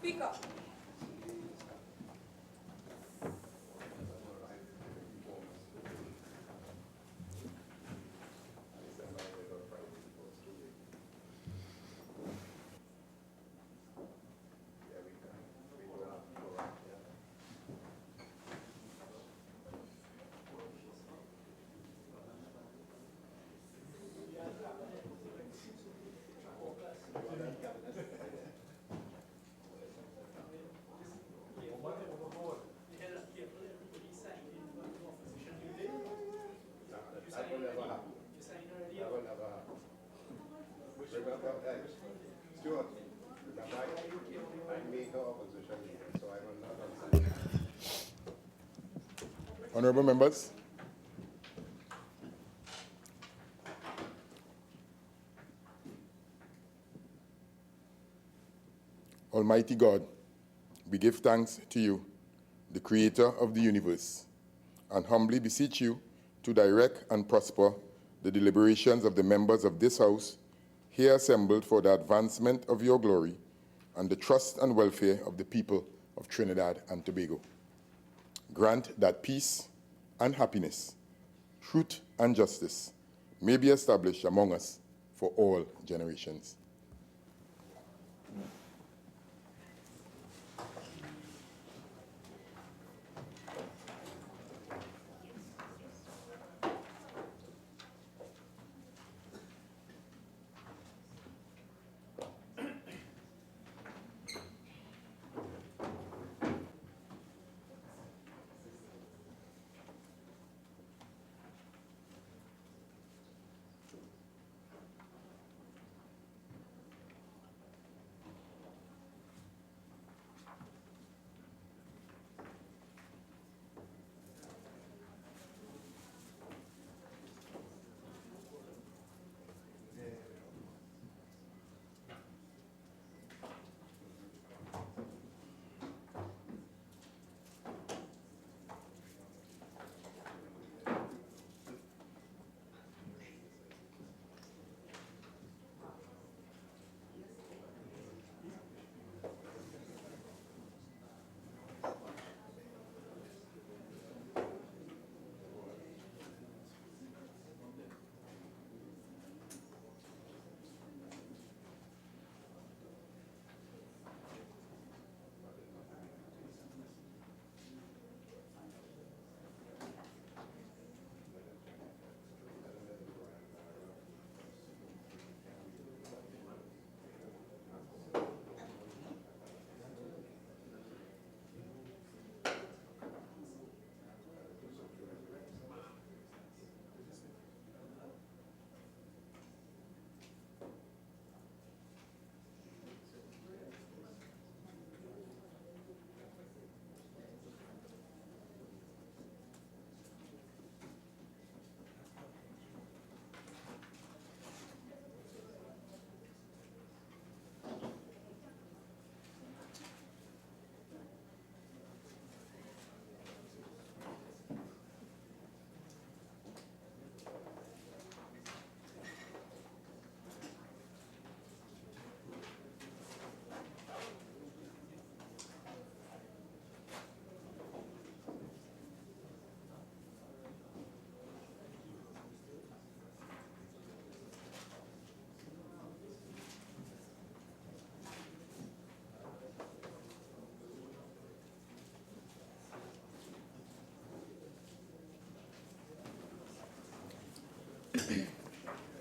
Speaker. Honorable members, Almighty God, we give thanks to you, the creator of the universe, and humbly beseech you to direct and prosper the deliberations of the members of this House here assembled for the advancement of your glory and the trust and welfare of the people of Trinidad and Tobago. Grant that peace and happiness, truth and justice may be established among us for all generations.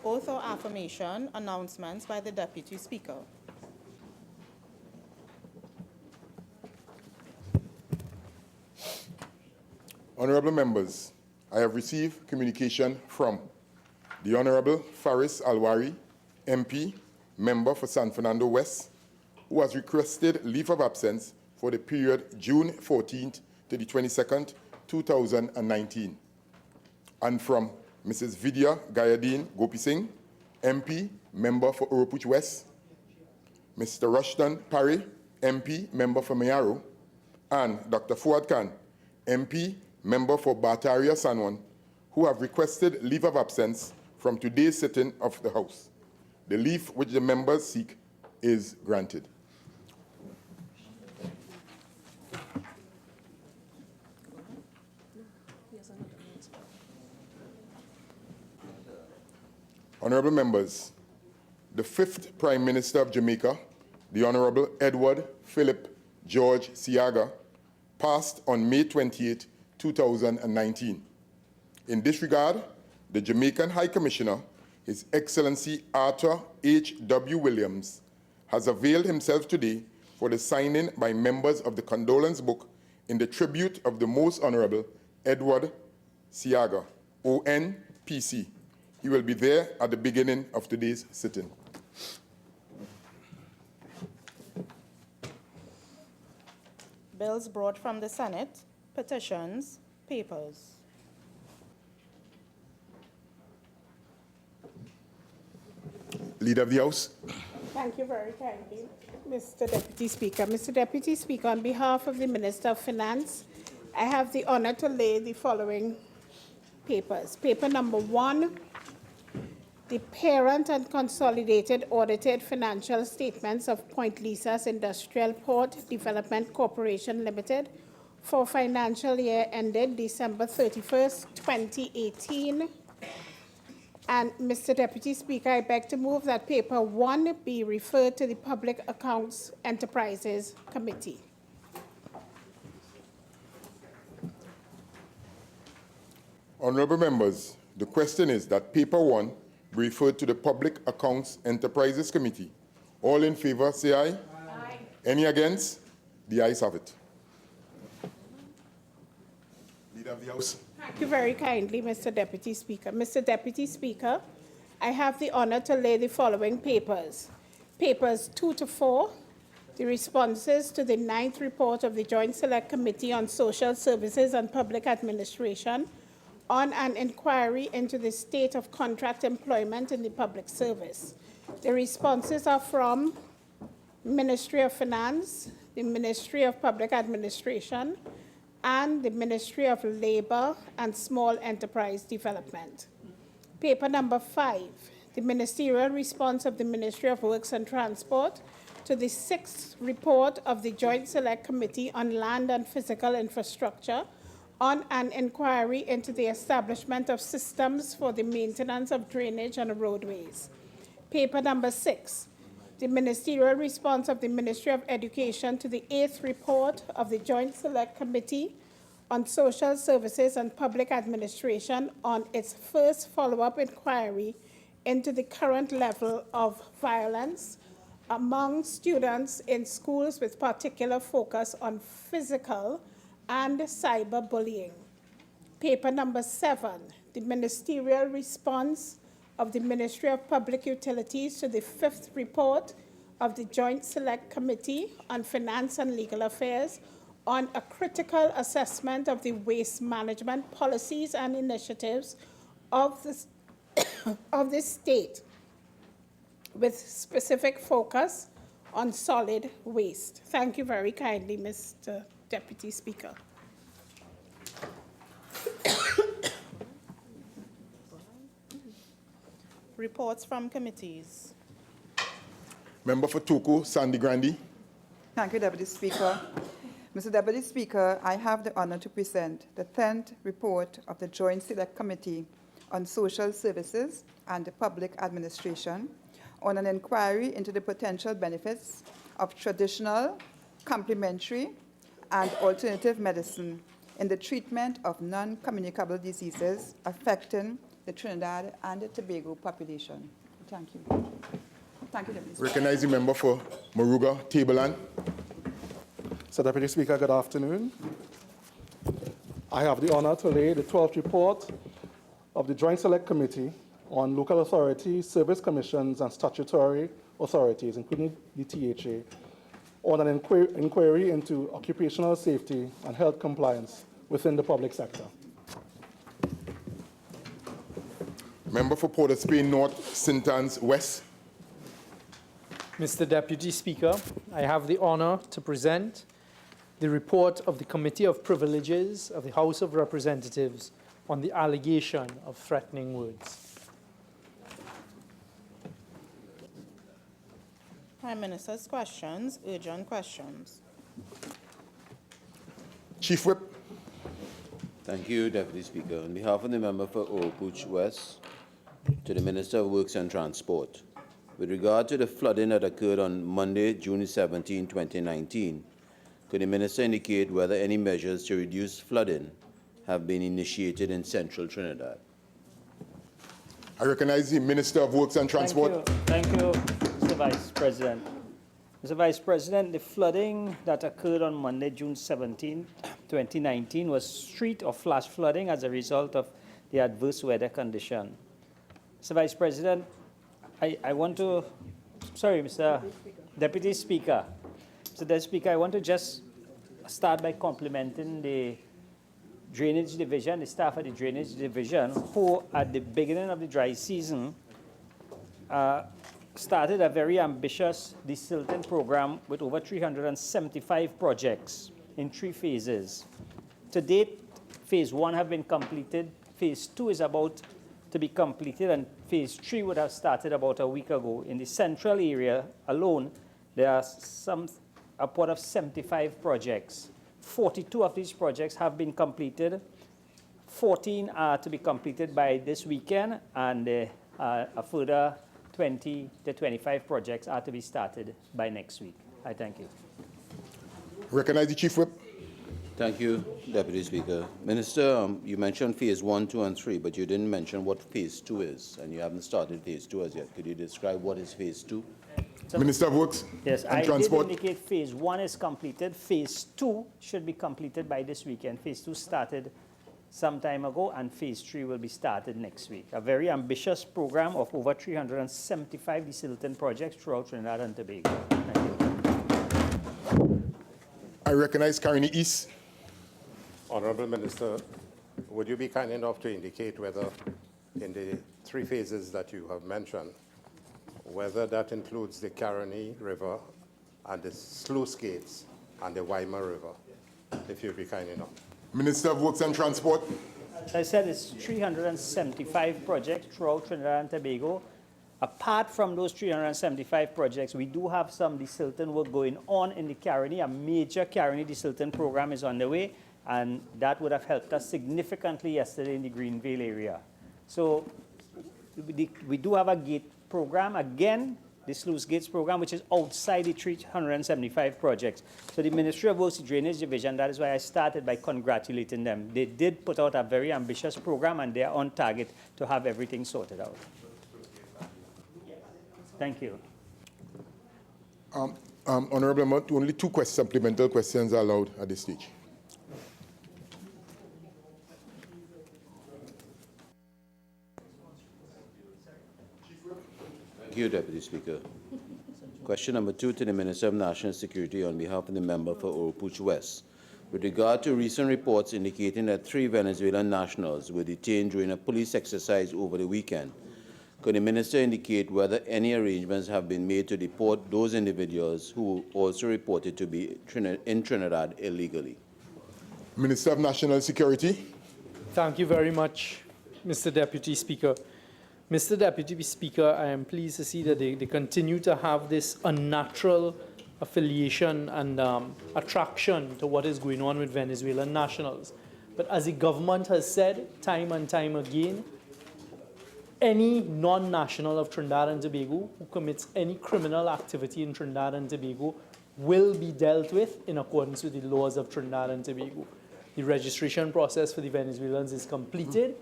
Oath or affirmation, announcements by the Deputy Speaker. Honorable members, I have received communication from the Honorable Faris Alwari, MP, member for San Fernando West, who has requested leave of absence for the period June 14th to the 22nd, 2019. And from Mrs. Vidya Gayadeen Gopi Singh, MP, member for Urupuch West, Mr. Rushton Parry, MP, member for Mayaro, and Dr. Fuad Khan, MP, member for Bataria Sanwan, who have requested leave of absence from today's sitting of the House. The leave which the members seek is granted. Honorable members, the 5th Prime Minister of Jamaica, the Honorable Edward Philip George Siaga, passed on May 28, 2019. In this regard, the Jamaican High Commissioner, His Excellency Arthur H.W. Williams, has availed himself today for the signing by members of the condolence book in the tribute of the Most Honorable Edward Siaga, ONPC. He will be there at the beginning of today's sitting. Bills brought from the Senate, petitions, papers. Leader of the House. Thank you very kindly, Mr. Deputy Speaker. Mr. Deputy Speaker, on behalf of the Minister of Finance, I have the honor to lay the following papers. Paper number 1, the parent and consolidated audited financial statements of Point Lisa's Industrial Port Development Corporation Limited for financial year ended December 31st, 2018. And Mr. Deputy Speaker, I beg to move that paper 1 be referred to the Public Accounts Enterprises Committee. Honorable members, the question is that paper 1 be referred to the Public Accounts Enterprises Committee. All in favor, say aye. Aye. Any against? The ayes have it. Leader of the House. Thank you very kindly, Mr. Deputy Speaker. Mr. Deputy Speaker, I have the honor to lay the following papers. Papers 2 to 4, the responses to the 9th report of the Joint Select Committee on Social Services and Public Administration on an inquiry into the state of contract employment in the public service. The responses are from Ministry of Finance, the Ministry of Public Administration, and the Ministry of Labor and Small Enterprise Development. Paper number 5, the ministerial response of the Ministry of Works and Transport to the 6th report of the Joint Select Committee on Land and Physical Infrastructure on an inquiry into the establishment of systems for the maintenance of drainage and roadways. Paper number 6, the ministerial response of the Ministry of Education to the 8th report of the Joint Select Committee on Social Services and Public Administration on its first follow-up inquiry into the current level of violence among students in schools with particular focus on physical and cyberbullying. Paper number 7, the ministerial response of the Ministry of Public Utilities to the 5th report of the Joint Select Committee on Finance and Legal Affairs on a critical assessment of the waste management policies and initiatives of the state with specific focus on solid waste. Thank you very kindly, Mr. Deputy Speaker. Reports from committees. Member for Toko, Sandy Grandi. Thank you, Deputy Speaker. Mr. Deputy Speaker, I have the honor to present the 10th report of the Joint Select Committee on Social Services and Public Administration on an inquiry into the potential benefits of traditional, complementary, and alternative medicine in the treatment of non-communicable diseases affecting the Trinidad and the Tobago population. Thank you. Thank you, Deputy Speaker. Recognizing member for Moruga, Tableland. Mr. Deputy Speaker, good afternoon. I have the honor to lay the 12th report of the Joint Select Committee on Local Authorities, Service Commissions, and Statutory Authorities, including the THA, on an inquiry into occupational safety and health compliance within the public sector. Member for Port of Spain North, St. Anne's West. Mr. Deputy Speaker, I have the honor to present the report of the Committee of Privileges of the House of Representatives on the allegation of threatening words. Prime Minister's questions, urgent questions. Chief Whip. Thank you, Deputy Speaker. On behalf of the member for Oakwood West, To the Minister of Works and Transport. With regard to the flooding that occurred on Monday, June 17, 2019, could the Minister indicate whether any measures to reduce flooding have been initiated in central Trinidad? I recognize the Minister of Works and Transport. Thank you, Mr. Vice President. Mr. Vice President, the flooding that occurred on Monday, June 17, 2019 was street or flash flooding as a result of the adverse weather condition. Mr. Vice President, I want to, sorry, Mr. Deputy Speaker. Mr. Deputy Speaker, I want to just start by complimenting the Drainage Division, the staff of the Drainage Division, who at the beginning of the dry season started a very ambitious desilting program with over 375 projects in 3 phases. To date, phase 1 have been completed, phase 2 is about to be completed, and phase 3 would have started about a week ago. In the central area alone, there are upward of 75 projects. 42 of these projects have been completed. 14 are to be completed by this weekend, and a further 20 to 25 projects are to be started by next week. I thank you. Recognize the Chief Whip. Thank you, Deputy Speaker. Minister, you mentioned phase 1, 2, and 3, but you didn't mention what phase 2 is, and you haven't started phase 2 as yet. Could you describe what is phase 2? Minister of Works Yes, and I Transport. did indicate phase 1 is completed. Phase 2 should be completed by this weekend. Phase 2 started some time ago, and phase 3 will be started next week. A very ambitious program of over 375 desilting projects throughout Trinidad and Tobago. Thank you. I recognize Carney East. Honourable Minister, would you be kind enough to indicate whether in the 3 phases that you have mentioned, whether that includes the Caroni River and the sluice gates and the Waima River, if you'd be kind enough. Minister of Works and Transport. As I said, it's 375 projects throughout Trinidad and Tobago. Apart from those 375 projects, we do have some desilting work going on in the Caroni. A major Caroni desilting program is on the way, and that would have helped us significantly yesterday in the Greenvale area. So we do have a gate program, again, the sluice gates program, which is outside the 375 projects. So the Ministry of Works Drainage Division, that is why I started by congratulating them. They did put out a very ambitious program, and they are on target to have everything sorted out. Thank you. Honourable Member, only 2 supplemental questions are allowed at this stage. Thank you, Deputy Speaker. Question number 2 to the Minister of National Security on behalf of the member for Oropouche West. With regard to recent reports indicating that 3 Venezuelan nationals were detained during a police exercise over the weekend, could the Minister indicate whether any arrangements have been made to deport those individuals who also reported to be in Trinidad illegally? Minister of National Security. Thank you very much, Mr. Deputy Speaker. Mr. Deputy Speaker, I am pleased to see that they continue to have this unnatural affiliation and attraction to what is going on with Venezuelan nationals. But as the government has said time and time again, any non-national of Trinidad and Tobago who commits any criminal activity in Trinidad and Tobago will be dealt with in accordance with the laws of Trinidad and Tobago. The registration process for the Venezuelans is completed.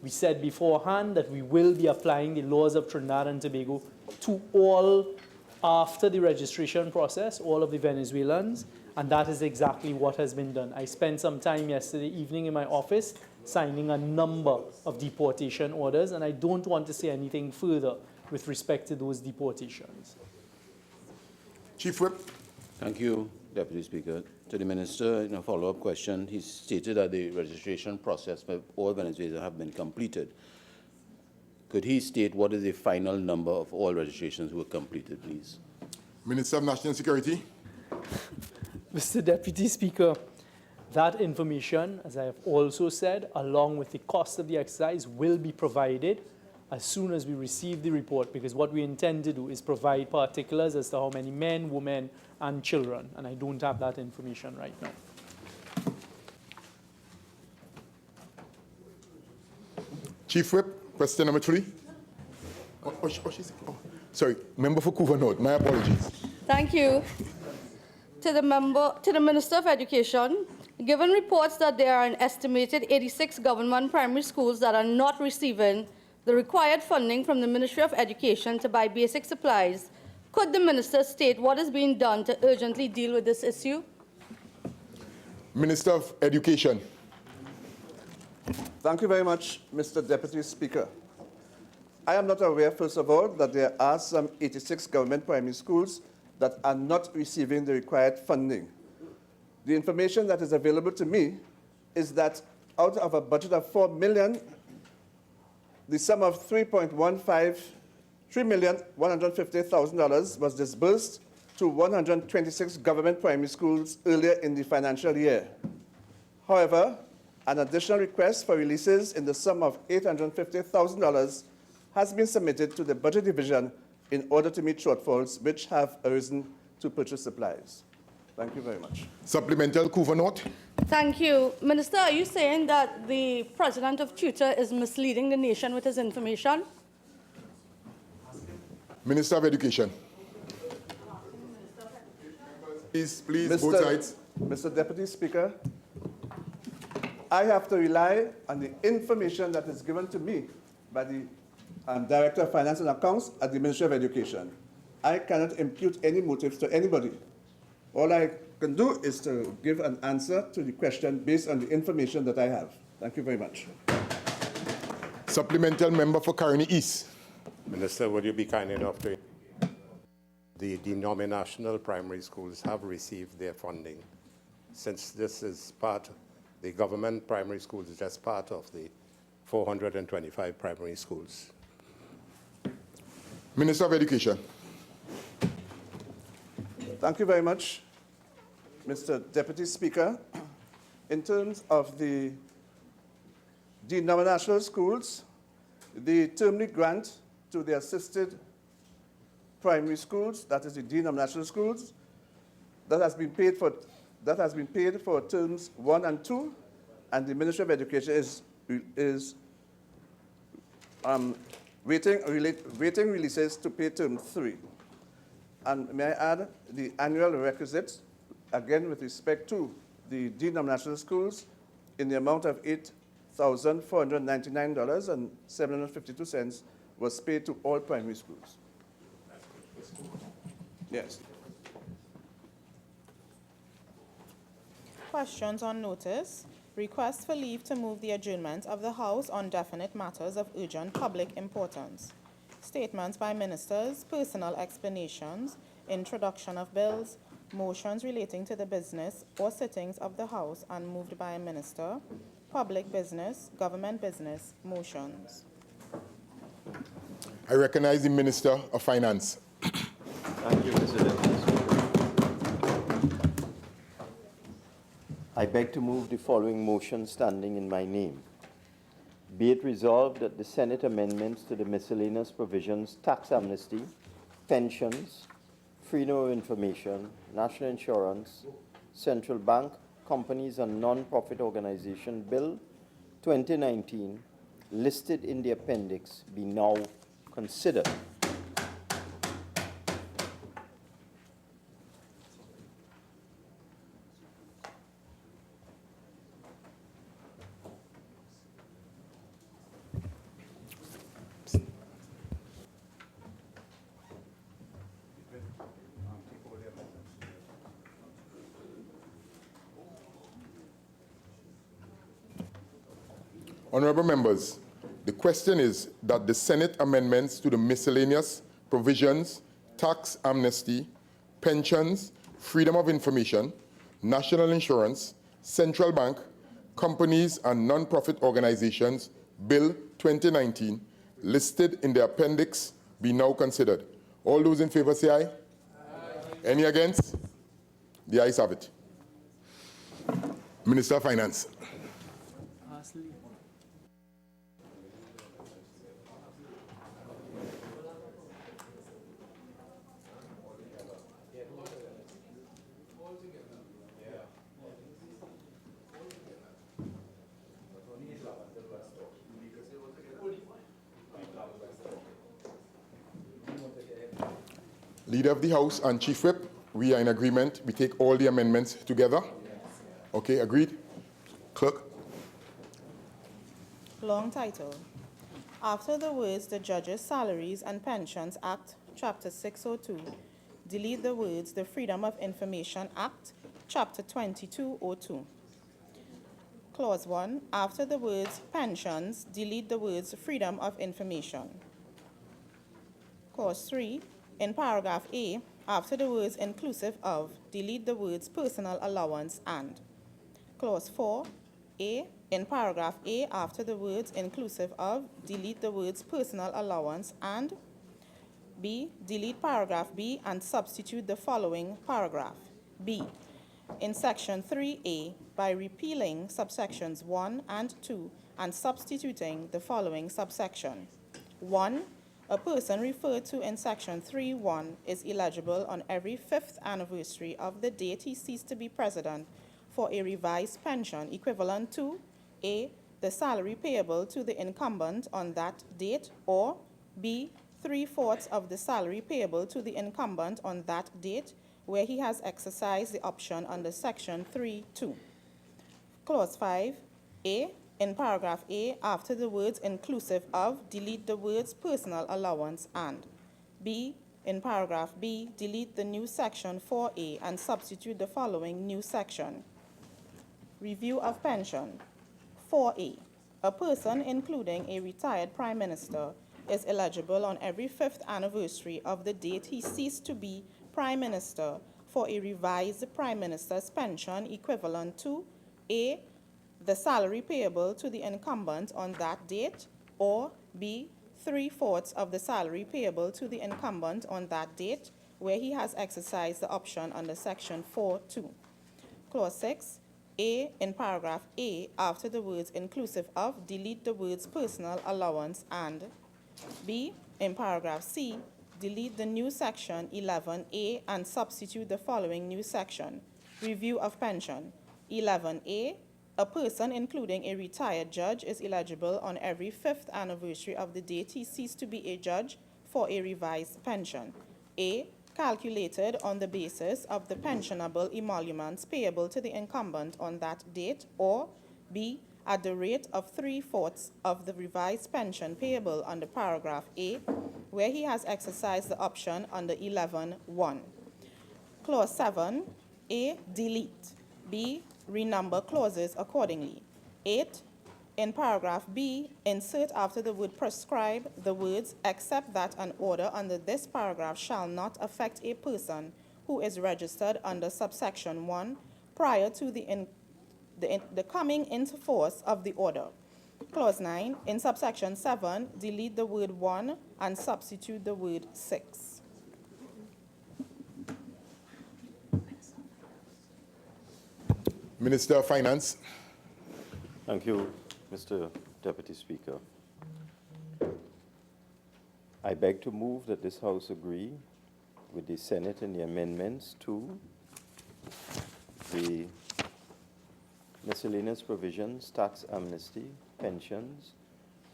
We said beforehand that we will be applying the laws of Trinidad and Tobago to all, after the registration process, all of the Venezuelans, and that is exactly what has been done. I spent some time yesterday evening in my office signing a number of deportation orders, and I don't want to say anything further with respect to those deportations. Chief Whip. Thank you, Deputy Speaker. To the Minister, in a follow-up question, he stated that the registration process for all Venezuelans have been completed. Could he state what is the final number of all registrations who were completed, please? Minister of National Security. Mr. Deputy Speaker, that information, as I have also said, along with the cost of the exercise, will be provided as soon as we receive the report, because what we intend to do is provide particulars as to how many men, women, and children, and I don't have that information right now. Chief Whip, question number 3. Sorry, member for Couva North. My apologies. Thank you. To the Minister of Education, given reports that there are an estimated 86 government primary schools that are not receiving the required funding from the Ministry of Education to buy basic supplies, could the Minister state what is being done to urgently deal with this issue? Minister of Education. Thank you very much, Mr. Deputy Speaker. I am not aware, first of all, that there are some 86 government primary schools that are not receiving the required funding. The information that is available to me is that out of a budget of $4 million, the sum of $3,150,000 was disbursed to 126 government primary schools earlier in the financial year. However, an additional request for releases in the sum of $850,000 has been submitted to the Budget Division in order to meet shortfalls which have arisen to purchase supplies. Thank you very much. Supplemental, Couva North. Thank you. Minister, are you saying that the president of Tutor is misleading the nation with his information? Minister of Education. Please, both sides. Mr. Deputy Speaker, I have to rely on the information that is given to me by the Director of Finance and Accounts at the Ministry of Education. I cannot impute any motives to anybody. All I can do is to give an answer to the question based on the information that I have. Thank you very much. Supplemental member for Caroni East. Minister, would you be kind enough to... The denominational primary schools have received their funding. Since this is part, the government primary schools is just part of the 425 primary schools. Minister of Education. Thank you very much, Mr. Deputy Speaker. In terms of the denominational schools, the termly grant to the assisted primary schools, that is the denominational schools, that has been paid for terms 1 and 2, and the Ministry of Education is waiting releases to pay term 3. And may I add, the annual requisites, again with respect to the denominational schools, in the amount of $8,499.752 was paid to all primary schools. Yes. Questions on notice. Request for leave to move the adjournment of the House on definite matters of urgent public importance. Statements by ministers, personal explanations, introduction of bills, motions relating to the business or sittings of the House and moved by a minister, public business, government business, motions. I recognize the Minister of Finance. Thank you, Mr. Deputy Speaker. I beg to move the following motion standing in my name. Be it resolved that the Senate amendments to the miscellaneous provisions, tax amnesty, pensions, freedom of information, national insurance, central bank, companies and non-profit organization Bill 2019, listed in the appendix, be now considered. Honorable members, the question is that the Senate amendments to the miscellaneous provisions, tax amnesty, pensions, freedom of information, national insurance, central bank, companies and non-profit organizations, Bill 2019, listed in the appendix, be now considered. All those in favor say aye. Aye. Any against? The ayes have it. Minister of Finance. Leader of the House and Chief Whip, we are in agreement. We take all the amendments together. Okay, agreed? Clerk? Long title. After the words "the Judges' Salaries and Pensions Act, Chapter 602," delete the words "the Freedom of Information Act, Chapter 2202." Clause 1. After the words "pensions," delete the words "freedom of information." Clause 3. In paragraph A, after the words "inclusive of," delete the words "personal allowance and." Clause 4. A. In paragraph A, after the words "inclusive of," delete the words "personal allowance and." B. Delete paragraph B and substitute the following paragraph. B. In section 3A, by repealing subsections 1 and 2 and substituting the following subsection. 1. A person referred to in section 3.1 is eligible on every 5th anniversary of the date he ceased to be president for a revised pension equivalent to A. The salary payable to the incumbent on that date, or B. 3/4 of the salary payable to the incumbent on that date where he has exercised the option under section 3.2. Clause 5. A. In paragraph A, after the words "inclusive of," delete the words "personal allowance and." B. In paragraph B, delete the new section 4A and substitute the following new section. Review of pension. 4A. A person, including a retired prime minister, is eligible on every 5th anniversary of the date he ceased to be prime minister for a revised prime minister's pension equivalent to A. The salary payable to the incumbent on that date, or B. 3/4 of the salary payable to the incumbent on that date where he has exercised the option under section 4.2. Clause 6. A. In paragraph A, after the words "inclusive of," delete the words "personal allowance and." B. In paragraph C, delete the new section 11A and substitute the following new section. Review of pension. 11A. A person, including a retired judge, is eligible on every 5th anniversary of the date he ceased to be a judge for a revised pension. A. Calculated on the basis of the pensionable emoluments payable to the incumbent on that date, or B. At the rate of 3/4 of the revised pension payable under paragraph A, where he has exercised the option under 11.1. Clause 7. A. Delete. B. Renumber clauses accordingly. 8. In paragraph B, insert after the word "prescribe" the words "except that an order under this paragraph shall not affect a person who is registered under subsection 1 prior to the coming into force of the order." Clause 9. In subsection 7, delete the word "1" and substitute the word "6." Minister of Finance. Thank you, Mr. Deputy Speaker. I beg to move that this House agree with the Senate in the amendments to the miscellaneous provisions, tax amnesty, pensions,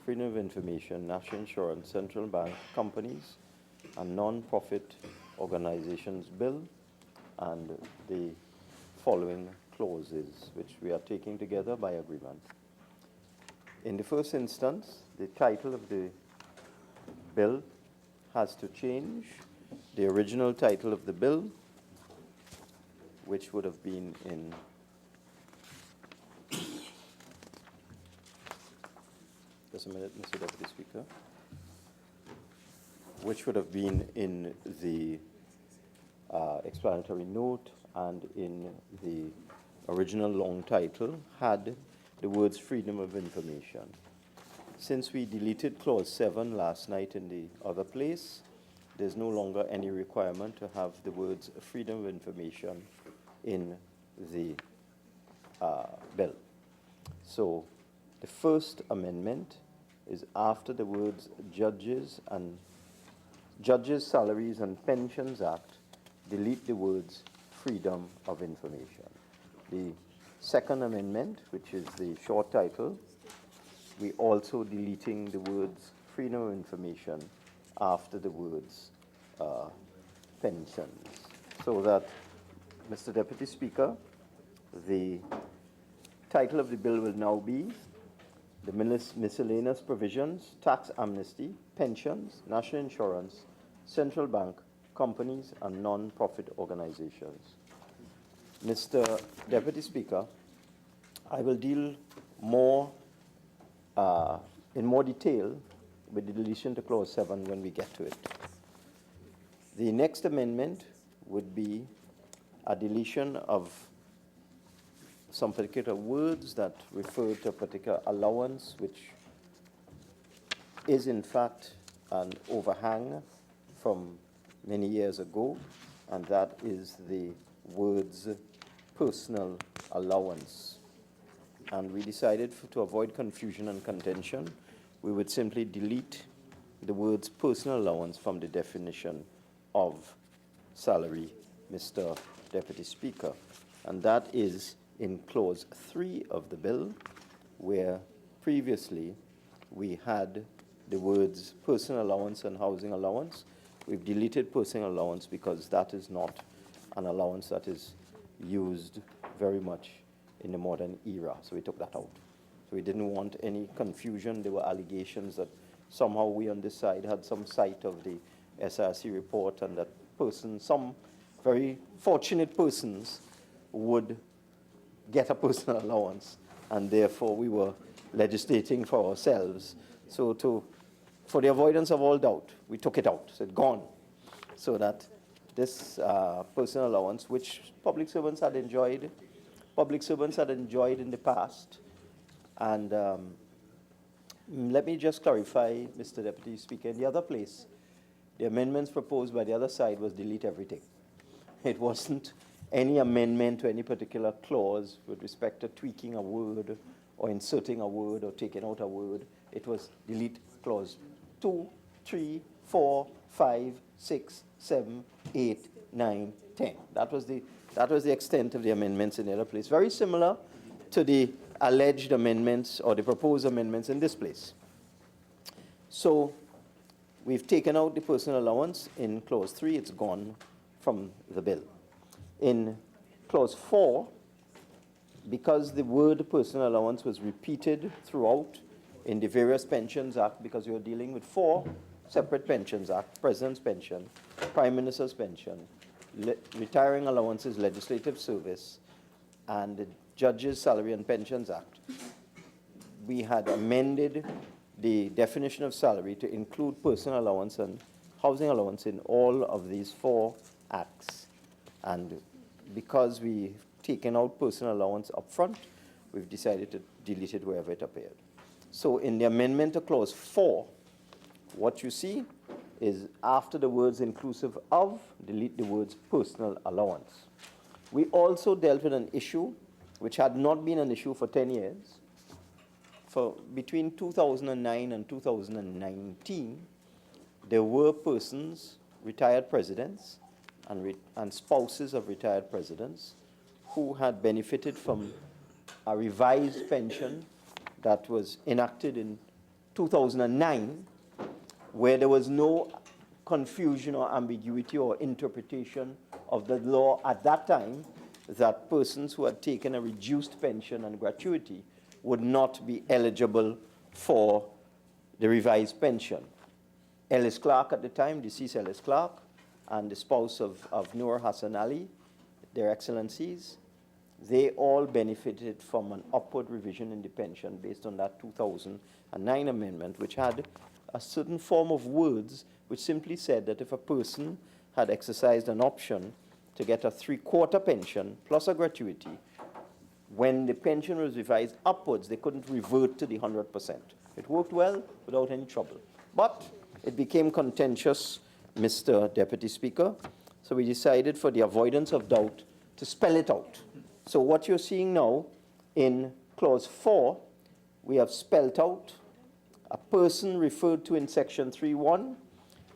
freedom of information, national insurance, central bank, companies, and non-profit organizations bill, and the following clauses, which we are taking together by agreement. In the first instance, the title of the bill has to change. The original title of the bill, which would have been in just a minute, Mr. Deputy Speaker, which would have been in the explanatory note and in the original long title, had the words "freedom of information." Since we deleted clause 7 last night in the other place, there's no longer any requirement to have the words "freedom of information" in the bill. So the first amendment is after the words Judges Salaries and Pensions Act, delete the words "freedom of information." The second amendment, which is the short title, we also deleting the words "freedom of information" after the words pensions. So that, Mr. Deputy Speaker, the title of the bill will now be the Miscellaneous Provisions, Tax Amnesty, Pensions, National Insurance, Central Bank, Companies and Non-Profit Organizations. Mr. Deputy Speaker, I will deal more in more detail with the deletion to Clause 7 when we get to it. The next amendment would be a deletion of some particular words that refer to a particular allowance, which is in fact an overhang from many years ago, and that is the words personal allowance. And we decided to avoid confusion and contention, we would simply delete the words personal allowance from the definition of salary, Mr. Deputy Speaker. And that is in Clause 3 of the bill, where previously we had the words personal allowance and housing allowance. We've deleted personal allowance because that is not an allowance that is used very much in the modern era. So we took that out. So we didn't want any confusion. There were allegations that somehow we on this side had some sight of the SRC report and that some very fortunate persons would get a personal allowance, and therefore we were legislating for ourselves. So for the avoidance of all doubt, we took it out, so it's gone, so that this personal allowance, which public servants had enjoyed in the past. And let me just clarify, Mr. Deputy Speaker, in the other place, the amendments proposed by the other side was delete everything. It wasn't any amendment to any particular clause with respect to tweaking a word or inserting a word or taking out a word. It was delete clause 2, 3, 4, 5, 6, 7, 8, 9, 10. That was the extent of the amendments in the other place. Very similar to the alleged amendments or the proposed amendments in this place. So we've taken out the personal allowance in Clause 3. It's gone from the bill. In Clause 4, because the word personal allowance was repeated throughout in the various Pensions Act, because you're dealing with 4 separate Pensions Act: President's Pension, Prime Minister's Pension, Retiring Allowances, Legislative Service, and the Judges' Salary and Pensions Act, we had amended the definition of salary to include personal allowance and housing allowance in all of these 4 acts. And because we've taken out personal allowance up front, we've decided to delete it wherever it appeared. So in the amendment to Clause 4, what you see is after the words inclusive of, delete the words personal allowance. We also dealt with an issue which had not been an issue for 10 years. For between 2009 and 2019, there were persons, retired presidents, and spouses of retired presidents who had benefited from a revised pension that was enacted in 2009, where there was no confusion or ambiguity or interpretation of the law at that time that persons who had taken a reduced pension and gratuity would not be eligible for the revised pension. Ellis Clark at the time, deceased Ellis Clark, and the spouse of Noor Hassan Ali, their excellencies, they all benefited from an upward revision in the pension based on that 2009 amendment, which had a certain form of words which simply said that if a person had exercised an option to get a 3/4 pension plus a gratuity, when the pension was revised upwards, they couldn't revert to the 100%. It worked well without any trouble. But it became contentious, Mr. Deputy Speaker, so we decided, for the avoidance of doubt, to spell it out. So what you're seeing now in Clause 4, we have spelled out a person referred to in Section 3.1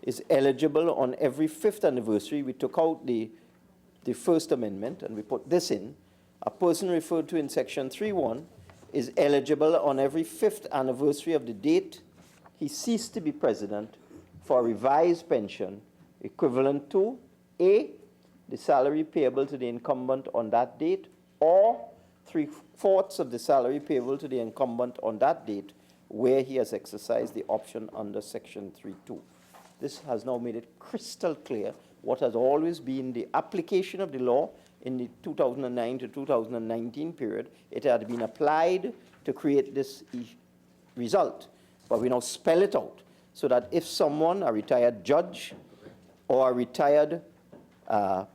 is eligible on every 5th anniversary. We took out the First Amendment and we put this in. A person referred to in Section 3.1 is eligible on every 5th anniversary of the date he ceased to be president for a revised pension equivalent to A, the salary payable to the incumbent on that date, or 3/4 of the salary payable to the incumbent on that date where he has exercised the option under Section 3.2. This has now made it crystal clear what has always been the application of the law in the 2009 to 2019 period. It had been applied to create this result, but we now spell it out so that if someone, a retired judge or a retired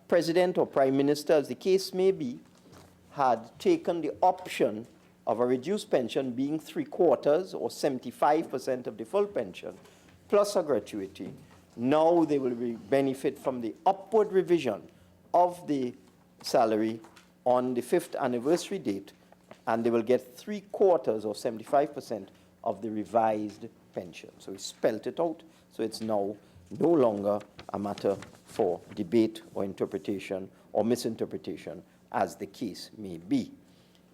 president or prime minister, as the case may be, had taken the option of a reduced pension being 3/4 or 75% of the full pension, plus a gratuity, now they will benefit from the upward revision of the salary on the 5th anniversary date, and they will get 3/4 or 75% of the revised pension. So we spelt it out, so it's now no longer a matter for debate or interpretation or misinterpretation, as the case may be.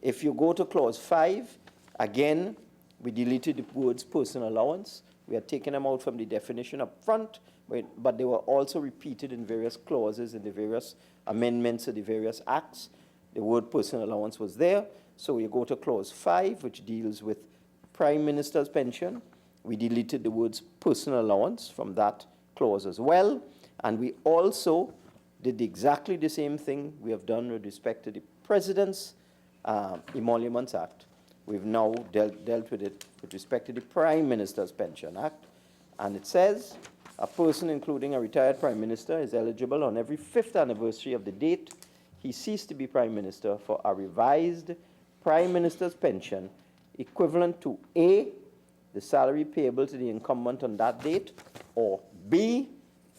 If you go to clause 5, again, we deleted the words personal allowance. We had taken them out from the definition up front, but they were also repeated in various clauses in the various amendments to the various acts. The word personal allowance was there. So you go to clause 5, which deals with Prime Minister's pension. We deleted the words personal allowance from that clause as well. And we also did exactly the same thing we have done with respect to the President's Emoluments Act. We've now dealt with it with respect to the Prime Minister's Pension Act. And it says, a person, including a retired Prime Minister, is eligible on every 5th anniversary of the date he ceased to be Prime Minister for a revised Prime Minister's pension equivalent to A, the salary payable to the incumbent on that date, or B,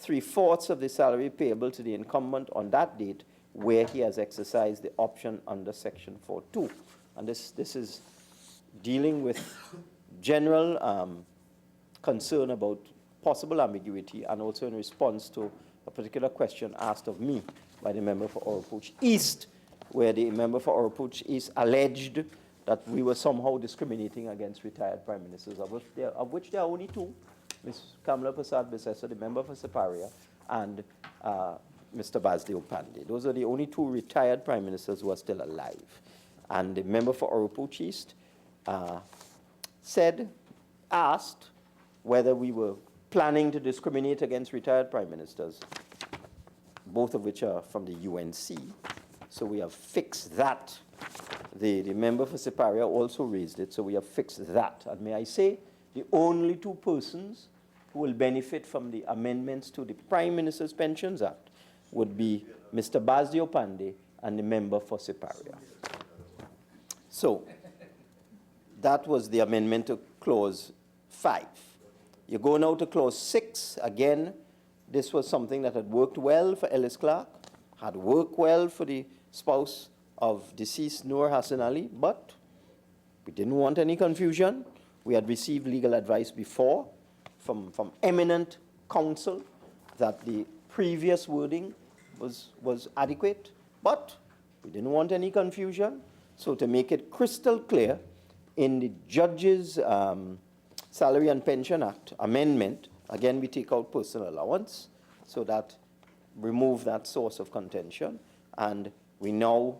3/4 of the salary payable to the incumbent on that date where he has exercised the option under Section 4.2. And this is dealing with general concern about possible ambiguity, and also in response to a particular question asked of me by the member for Oropouche East, where the member for Oropouche East alleged that we were somehow discriminating against retired prime ministers, of which there are only two, Ms. Kamala Prasad-Bissessar, the member for Siparia, and Mr. Basdeo Pandey. Those are the only two retired prime ministers who are still alive. And the member for Oropouche East asked whether we were planning to discriminate against retired prime ministers, both of which are from the UNC. So we have fixed that. The member for Siparia also raised it, so we have fixed that. And may I say, the only two persons who will benefit from the amendments to the Prime Minister's Pensions Act would be Mr. Basdeo Pandey and the member for Siparia. So that was the amendment to clause 5. You go now to clause 6. Again, this was something that had worked well for Ellis Clark, had worked well for the spouse of deceased Noor Hassan Ali, but we didn't want any confusion. We had received legal advice before from eminent counsel that the previous wording was adequate, but we didn't want any confusion. So to make it crystal clear, in the Judges' Salary and Pension Act amendment, again, we take out personal allowance, so that remove that source of contention, and we now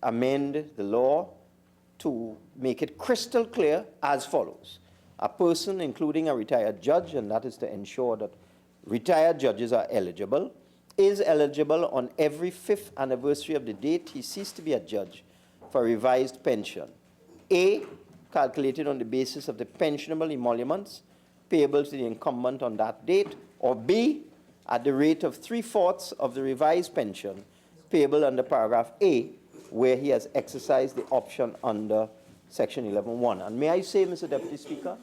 amend the law to make it crystal clear as follows. A person, including a retired judge, and that is to ensure that retired judges are eligible, is eligible on every 5th anniversary of the date he ceased to be a judge for revised pension. A, calculated on the basis of the pensionable emoluments payable to the incumbent on that date, or B, at the rate of 3/4 of the revised pension payable under paragraph A, where he has exercised the option under Section 11.1. And may I say, Mr. Deputy Speaker,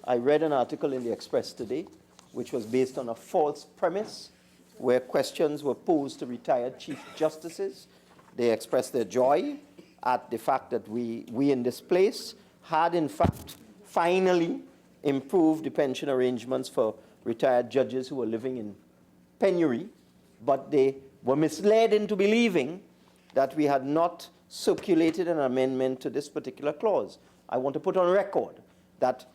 I read an article in the Express today, which was based on a false premise, where questions were posed to retired Chief Justices. They expressed their joy at the fact that we in this place had, in fact, finally improved the pension arrangements for retired judges who were living in penury, but they were misled into believing that we had not circulated an amendment to this particular clause. I want to put on record that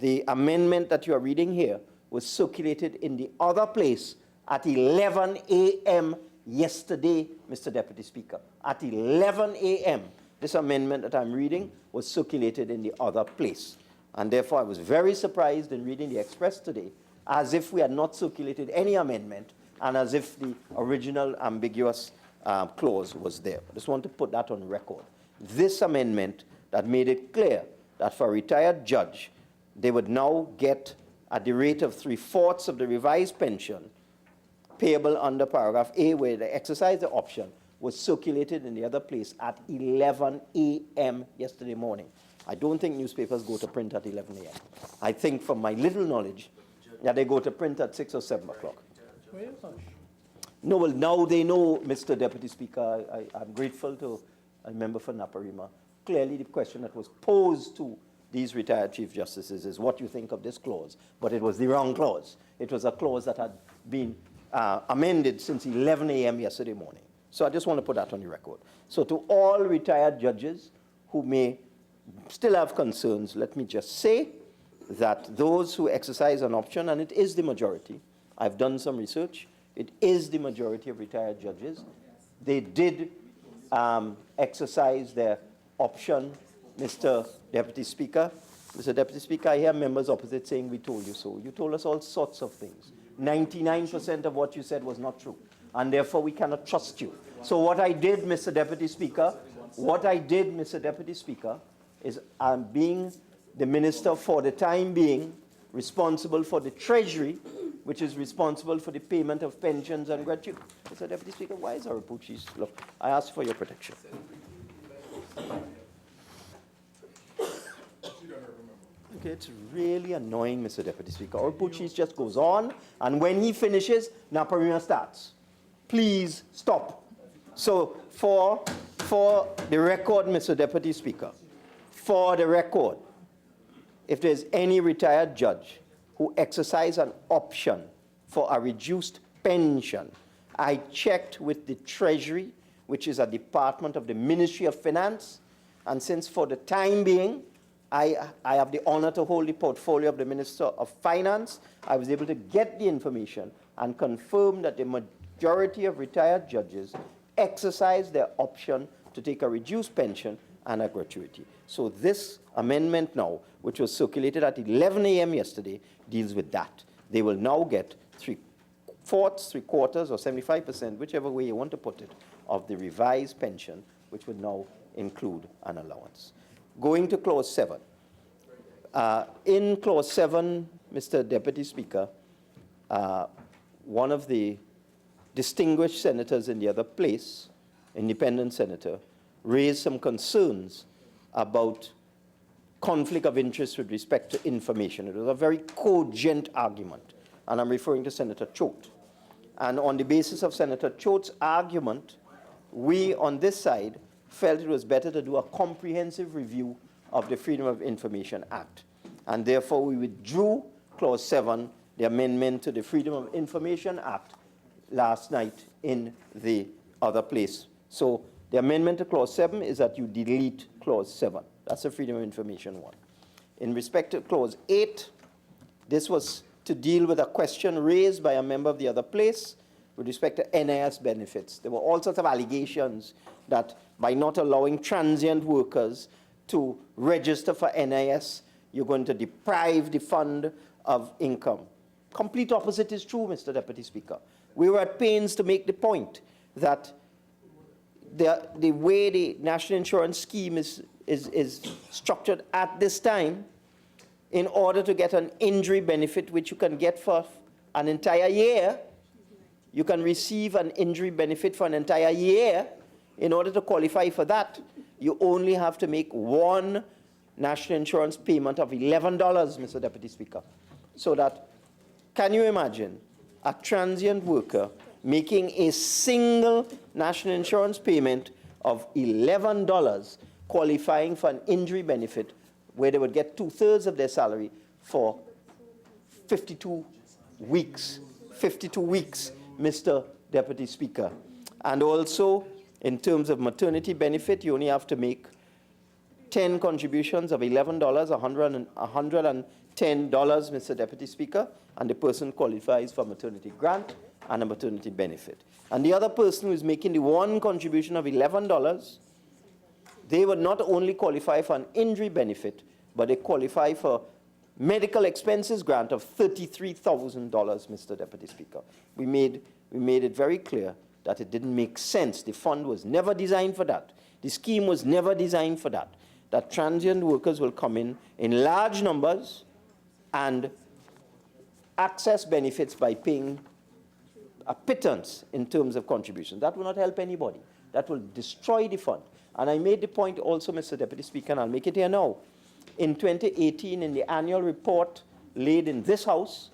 the amendment that you are reading here was circulated in the other place at 11 a.m. yesterday, Mr. Deputy Speaker. At 11 a.m., this amendment that I'm reading was circulated in the other place. And therefore, I was very surprised in reading the Express today, as if we had not circulated any amendment and as if the original ambiguous clause was there. I just want to put that on record. This amendment that made it clear that for a retired judge, they would now get at the rate of 3/4 of the revised pension payable under paragraph A, where they exercise the option, was circulated in the other place at 11 a.m. yesterday morning. I don't think newspapers go to print at 11 a.m. I think, from my little knowledge, that they go to print at 6 or 7 o'clock. No, well, now they know, Mr. Deputy Speaker. I'm grateful to a member for Naparima. Clearly, the question that was posed to these retired Chief Justices is what you think of this clause. But it was the wrong clause. It was a clause that had been amended since 11 a.m. yesterday morning. So I just want to put that on the record. So to all retired judges who may still have concerns, let me just say that those who exercise an option, and it is the majority, I've done some research, it is the majority of retired judges, they did exercise their option, Mr. Deputy Speaker. Mr. Deputy Speaker, I hear members opposite saying, we told you so. You told us all sorts of things. 99% of what you said was not true, and therefore we cannot trust you. So what I did, Mr. Deputy Speaker, is I'm being the minister for the time being responsible for the Treasury, which is responsible for the payment of pensions and gratuity. Mr. Deputy Speaker, why is our Pucci's? Look, I ask for your protection. Okay, it's really annoying, Mr. Deputy Speaker. Our Pucci's just goes on, and when he finishes, Naparima starts. Please stop. So for the record, Mr. Deputy Speaker, for the record, if there's any retired judge who exercise an option for a reduced pension, I checked with the Treasury, which is a department of the Ministry of Finance, and since for the time being, I have the honor to hold the portfolio of the Minister of Finance, I was able to get the information and confirm that the majority of retired judges exercise their option to take a reduced pension and a gratuity. So this amendment now, which was circulated at 11 a.m. yesterday, deals with that. They will now get 3/4, 3/4, or 75%, whichever way you want to put it, of the revised pension, which would now include an allowance. Going to Clause 7. In Clause 7, Mr. Deputy Speaker, one of the distinguished senators in the other place, independent senator, raised some concerns about conflict of interest with respect to information. It was a very cogent argument, and I'm referring to Senator Choate. And on the basis of Senator Choate's argument, we on this side felt it was better to do a comprehensive review of the Freedom of Information Act. And therefore, we withdrew Clause 7, the amendment to the Freedom of Information Act, last night in the other place. So the amendment to Clause 7 is that you delete Clause 7. That's the Freedom of Information one. In respect to Clause 8, this was to deal with a question raised by a member of the other place with respect to NIS benefits. There were all sorts of allegations that by not allowing transient workers to register for NIS, you're going to deprive the fund of income. Complete opposite is true, Mr. Deputy Speaker. We were at pains to make the point that the way the national insurance scheme is structured at this time, in order to get an injury benefit, which you can get for an entire year, you can receive an injury benefit for an entire year. In order to qualify for that, you only have to make one national insurance payment of $11, Mr. Deputy Speaker. So that, can you imagine a transient worker making a single national insurance payment of $11 qualifying for an injury benefit where they would get 2/3 of their salary for 52 weeks. 52 weeks, Mr. Deputy Speaker. And also, in terms of maternity benefit, you only have to make 10 contributions of $11, $110, Mr. Deputy Speaker, and the person qualifies for maternity grant. and a maternity benefit. And the other person who is making the one contribution of $11, they would not only qualify for an injury benefit, but they qualify for medical expenses grant of $33,000, Mr. Deputy Speaker. We made it very clear that it didn't make sense. The fund was never designed for that. The scheme was never designed for that. That transient workers will come in large numbers and access benefits by paying a pittance in terms of contributions. That will not help anybody. That will destroy the fund. And I made the point also, Mr. Deputy Speaker, and I'll make it here now. In 2018, in the annual report laid in this House,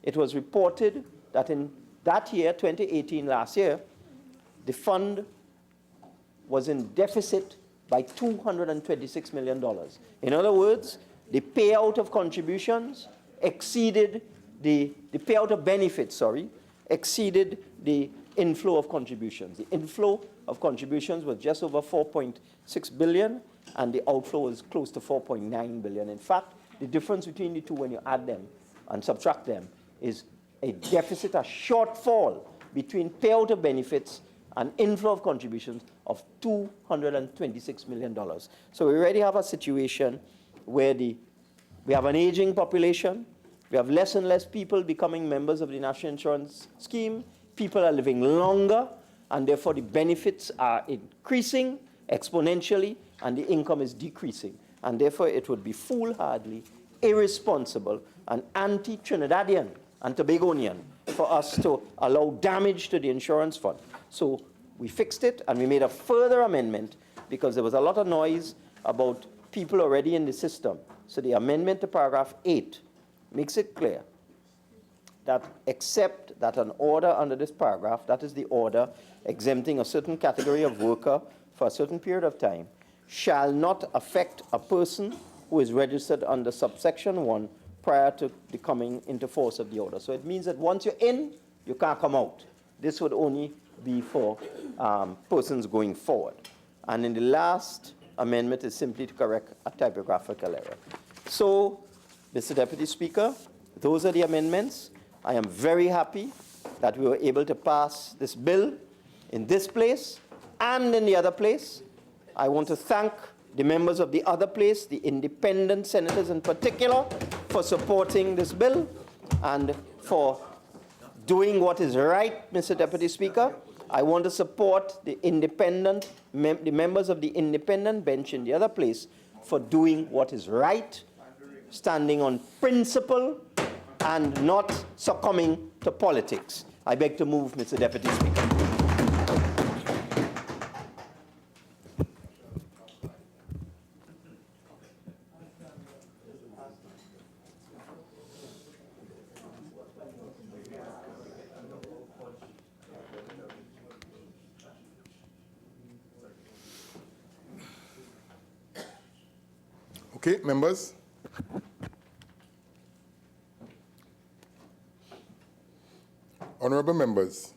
it was reported that in that year, 2018, last year, the fund was in deficit by $226 million. In other words, the payout of contributions exceeded the payout of benefits, exceeded the inflow of contributions. The inflow of contributions was just over $4.6 billion, and the outflow was close to $4.9 billion. In fact, the difference between the two, when you add them and subtract them, is a deficit, a shortfall between payout of benefits and inflow of contributions of $226 million. So we already have a situation where we have an aging population, we have less and less people becoming members of the National Insurance Scheme, people are living longer, and therefore the benefits are increasing exponentially, and the income is decreasing. And therefore it would be foolhardy, irresponsible, and anti-Trinidadian and Tobagonian for us to allow damage to the insurance fund. So we fixed it, and we made a further amendment because there was a lot of noise about people already in the system. So the amendment to paragraph 8 makes it clear that except that an order under this paragraph, that is the order exempting a certain category of worker for a certain period of time, shall not affect a person who is registered under subsection 1 prior to the coming into force of the order. So it means that once you're in, you can't come out. This would only be for persons going forward. And in the last amendment is simply to correct a typographical error. So, Mr. Deputy Speaker, those are the amendments. I am very happy that we were able to pass this bill in this place and in the other place. I want to thank the members of the other place, the independent senators in particular, for supporting this bill and for doing what is right, Mr. Deputy Speaker. I want to support the the members of the independent bench in the other place for doing what is right, standing on principle, and not succumbing to politics. I beg to move, Mr. Deputy Speaker. Okay, members. Honorable members,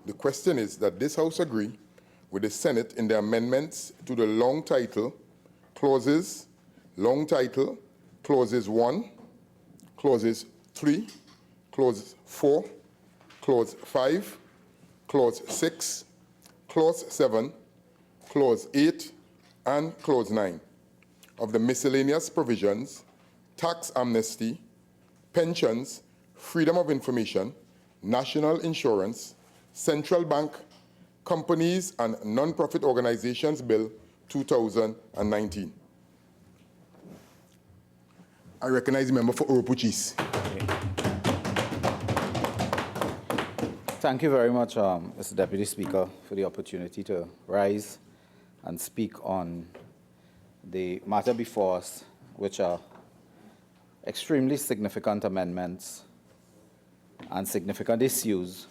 the question is that this House agree with the Senate in the amendments to the long title clauses 1, clauses 3, clause 4, clause 5, clause 6, clause 7, clause 8, and clause 9 of the miscellaneous provisions, tax amnesty, pensions, freedom of information, national insurance, central bank, companies and non-profit organizations bill 2019. I recognize the member for Oropuchis. Thank you very much, Mr. Deputy Speaker, for the opportunity to rise and speak on the matter before us, which are extremely significant amendments and significant issues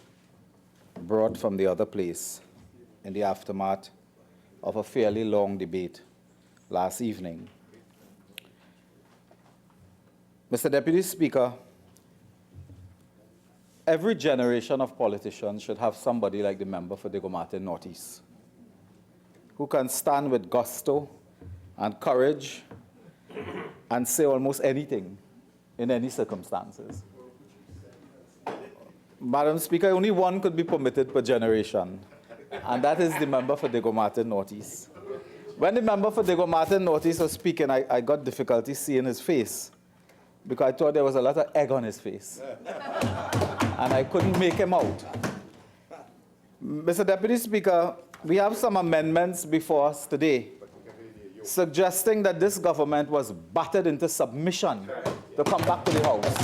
brought from the other place in the aftermath of a fairly long debate last evening. Mr. Deputy Speaker, every generation of politicians should have somebody like the member for Diego Martin Northeast, who can stand with gusto and courage and say almost anything in any circumstances. Madam Speaker, only one could be permitted per generation, and that is the member for Diego Martin Northeast. When the member for Diego Martin Northeast was speaking, I got difficulty seeing his face because I thought there was a lot of egg on his face, and I couldn't make him out. Mr. Deputy Speaker, we have some amendments before us today suggesting that this government was battered into submission to come back to the House.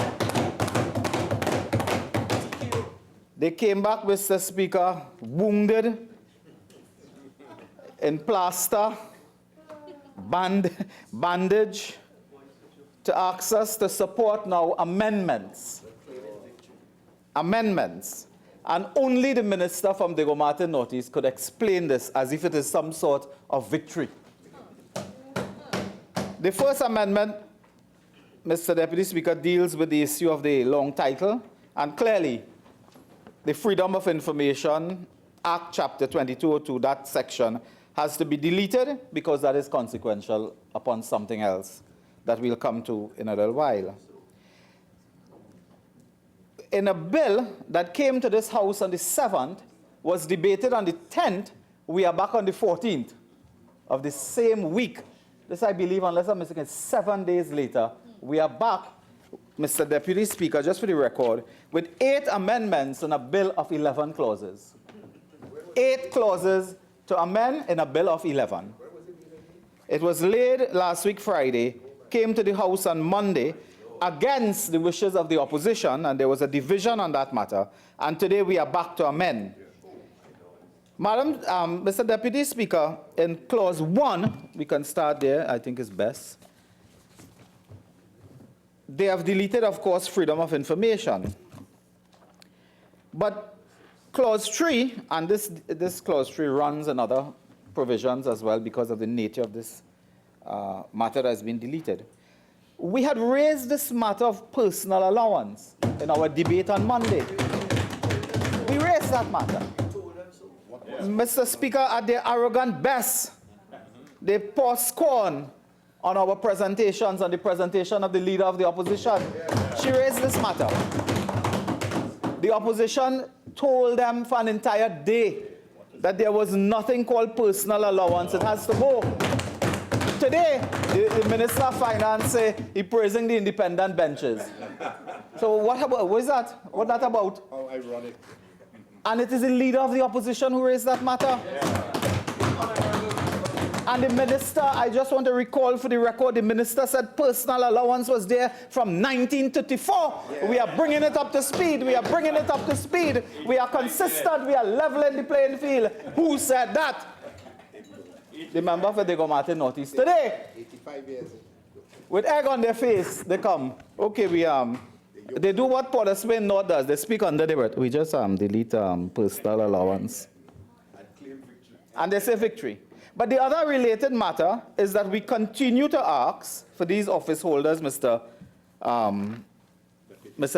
They came back, Mr. Speaker, wounded, in plaster, bandage, to ask us to support now amendments. Amendments. And only the minister from Diego Martin Northeast could explain this as if it is some sort of victory. The first amendment, Mr. Deputy Speaker, deals with the issue of the long title, and clearly, the Freedom of Information Act, Chapter 2202, that section, has to be deleted because that is consequential upon something else that we'll come to in a little while. In a bill that came to this House on the 7th, was debated on the 10th, we are back on the 14th of the same week. This, I believe, unless I'm mistaken, 7 days later, we are back, Mr. Deputy Speaker, just for the record, with 8 amendments in a bill of 11 clauses. 8 clauses to amend in a bill of 11. It was laid last week Friday, came to the House on Monday, against the wishes of the opposition, and there was a division on that matter, and today we are back to amend. Mr. Deputy Speaker, in clause 1, we can start there, I think is best. They have deleted, of course, freedom of information. But clause 3, and this clause 3 runs in other provisions as well because of the nature of this matter that has been deleted. We had raised this matter of personal allowance in our debate on Monday. We raised that matter. Mr. Speaker, at their arrogant best, they pour scorn on our presentations and the presentation of the leader of the opposition. She raised this matter. The opposition told them for an entire day that there was nothing called personal allowance. It has to go. Today, the Minister of Finance say he's praising the independent benches. So what is that? What's that about? How ironic. And it is the leader of the opposition who raised that matter. And the minister, I just want to recall for the record, the minister said personal allowance was there from 1934. We are bringing it up to speed. We are bringing it up to speed. We are consistent. We are leveling the playing field. Who said that? The member for Diego Martin Northeast. Today, 85 years. with egg on their face, they come. Okay, they do what Padarath North does. They speak under the breath. We just delete personal allowance. And they say victory. But the other related matter is that we continue to ask for these office holders, Mr.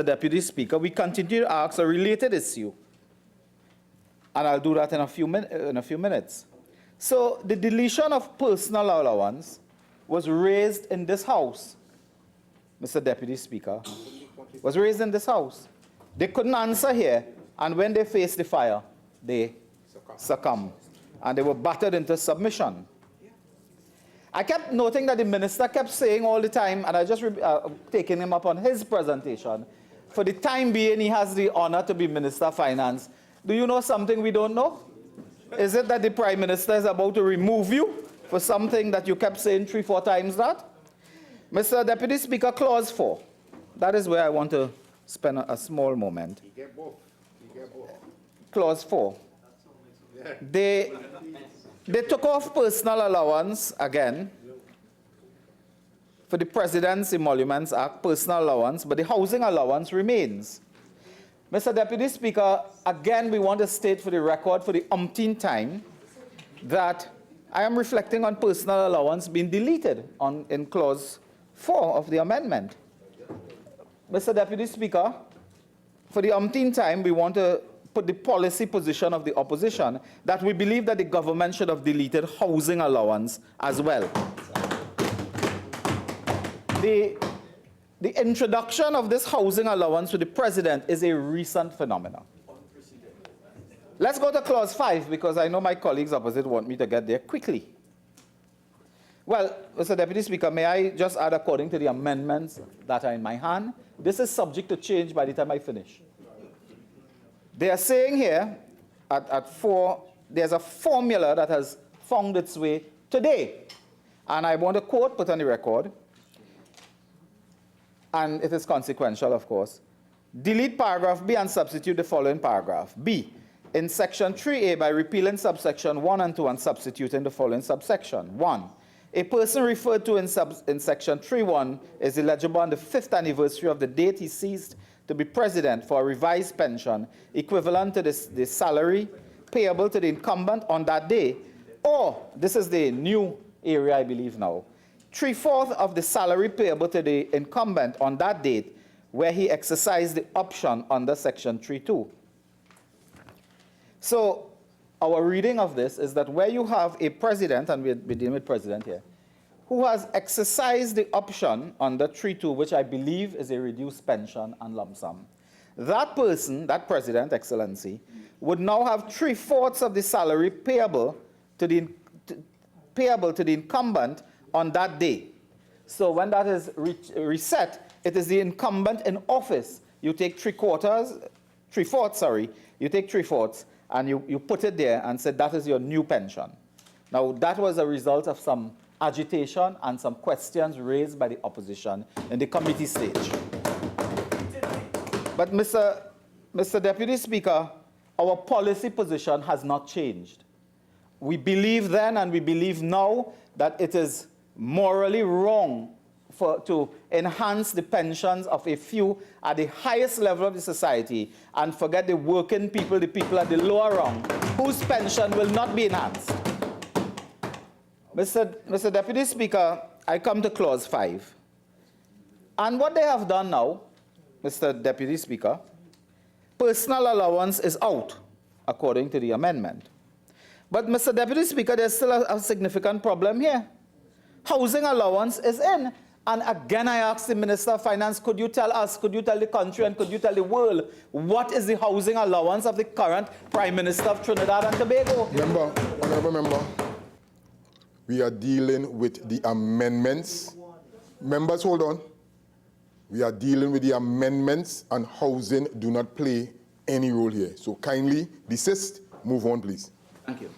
Deputy Speaker, we continue to ask a related issue. And I'll do that in a few minutes. So the deletion of personal allowance was raised in this House, Mr. Deputy Speaker, was raised in this House. They couldn't answer here, and when they faced the fire, they succumbed, and they were battered into submission. I kept noting that the minister kept saying all the time, and I just taking him up on his presentation, for the time being, he has the honor to be Minister of Finance. Do you know something we don't know? Is it that the Prime Minister is about to remove you for something that you kept saying 3-4 times that? Mr. Deputy Speaker, clause 4. That is where I want to spend a small moment. Clause 4. They took off personal allowance again for the President's Emoluments Act, personal allowance, but the housing allowance remains. Mr. Deputy Speaker, again, we want to state for the record for the umpteenth time that I am reflecting on personal allowance being deleted in clause 4 of the amendment. Mr. Deputy Speaker, for the umpteenth time, we want to put the policy position of the opposition that we believe that the government should have deleted housing allowance as well. the introduction of this housing allowance to the president is a recent phenomenon. Let's go to clause 5, because I know my colleagues opposite want me to get there quickly. Well, Mr. Deputy Speaker, may I just add, according to the amendments that are in my hand, this is subject to change by the time I finish. They are saying here, at 4, there's a formula that has found its way today. And I want to quote, put on the record, and it is consequential, of course. Delete paragraph B and substitute the following paragraph. B, in section 3A, by repealing subsection 1 and 2 and substituting the following subsection. 1, a person referred to in section 3.1 is eligible on the 5th anniversary of the date he ceased to be president for a revised pension equivalent to the salary payable to the incumbent on that day, or, this is the new area I believe now, 3/4 of the salary payable to the incumbent on that date where he exercised the option under section 3.2. So our reading of this is that where you have a president, and we're dealing with president here, who has exercised the option under 3.2, which I believe is a reduced pension and lump sum, that person, that president, Excellency, would now have 3/4 of the salary payable to the incumbent on that day. So when that is reset, it is the incumbent in office. You take 3/4, you take 3/4, and you put it there and said that is your new pension. Now, that was a result of some agitation and some questions raised by the opposition in the committee stage. But Mr. Deputy Speaker, our policy position has not changed. We believe then and we believe now that it is morally wrong to enhance the pensions of a few at the highest level of the society and forget the working people, the people at the lower rung, whose pension will not be enhanced. Mr. Deputy Speaker, I come to clause 5. And what they have done now, Mr. Deputy Speaker, personal allowance is out, according to the amendment. But, Mr. Deputy Speaker, there's still a significant problem here. Housing allowance is in. And again, I ask the Minister of Finance, could you tell us, could you tell the country, and could you tell the world, what is the housing allowance of the current Prime Minister of Trinidad and Tobago? Honourable member, we are dealing with the amendments. Members, hold on. We are dealing with the amendments, and housing do not play any role here. So kindly desist. Move on, please. Thank you.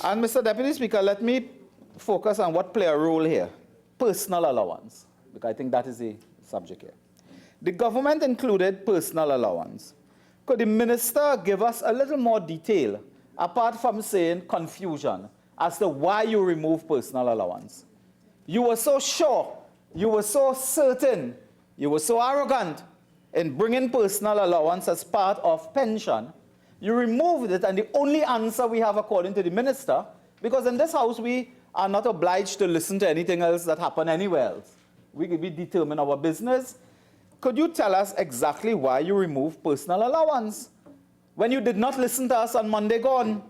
And Mr. Deputy Speaker, let me focus on what play a role here. Personal allowance, because I think that is the subject here. The government included personal allowance. Could the minister give us a little more detail, apart from saying confusion, as to why you remove personal allowance? You were so sure, you were so certain, you were so arrogant in bringing personal allowance as part of pension. You removed it, and the only answer we have, according to the minister, because in this house we are not obliged to listen to anything else that happens anywhere else. We determine our business. Could you tell us exactly why you removed personal allowance? When you did not listen to us on Monday gone,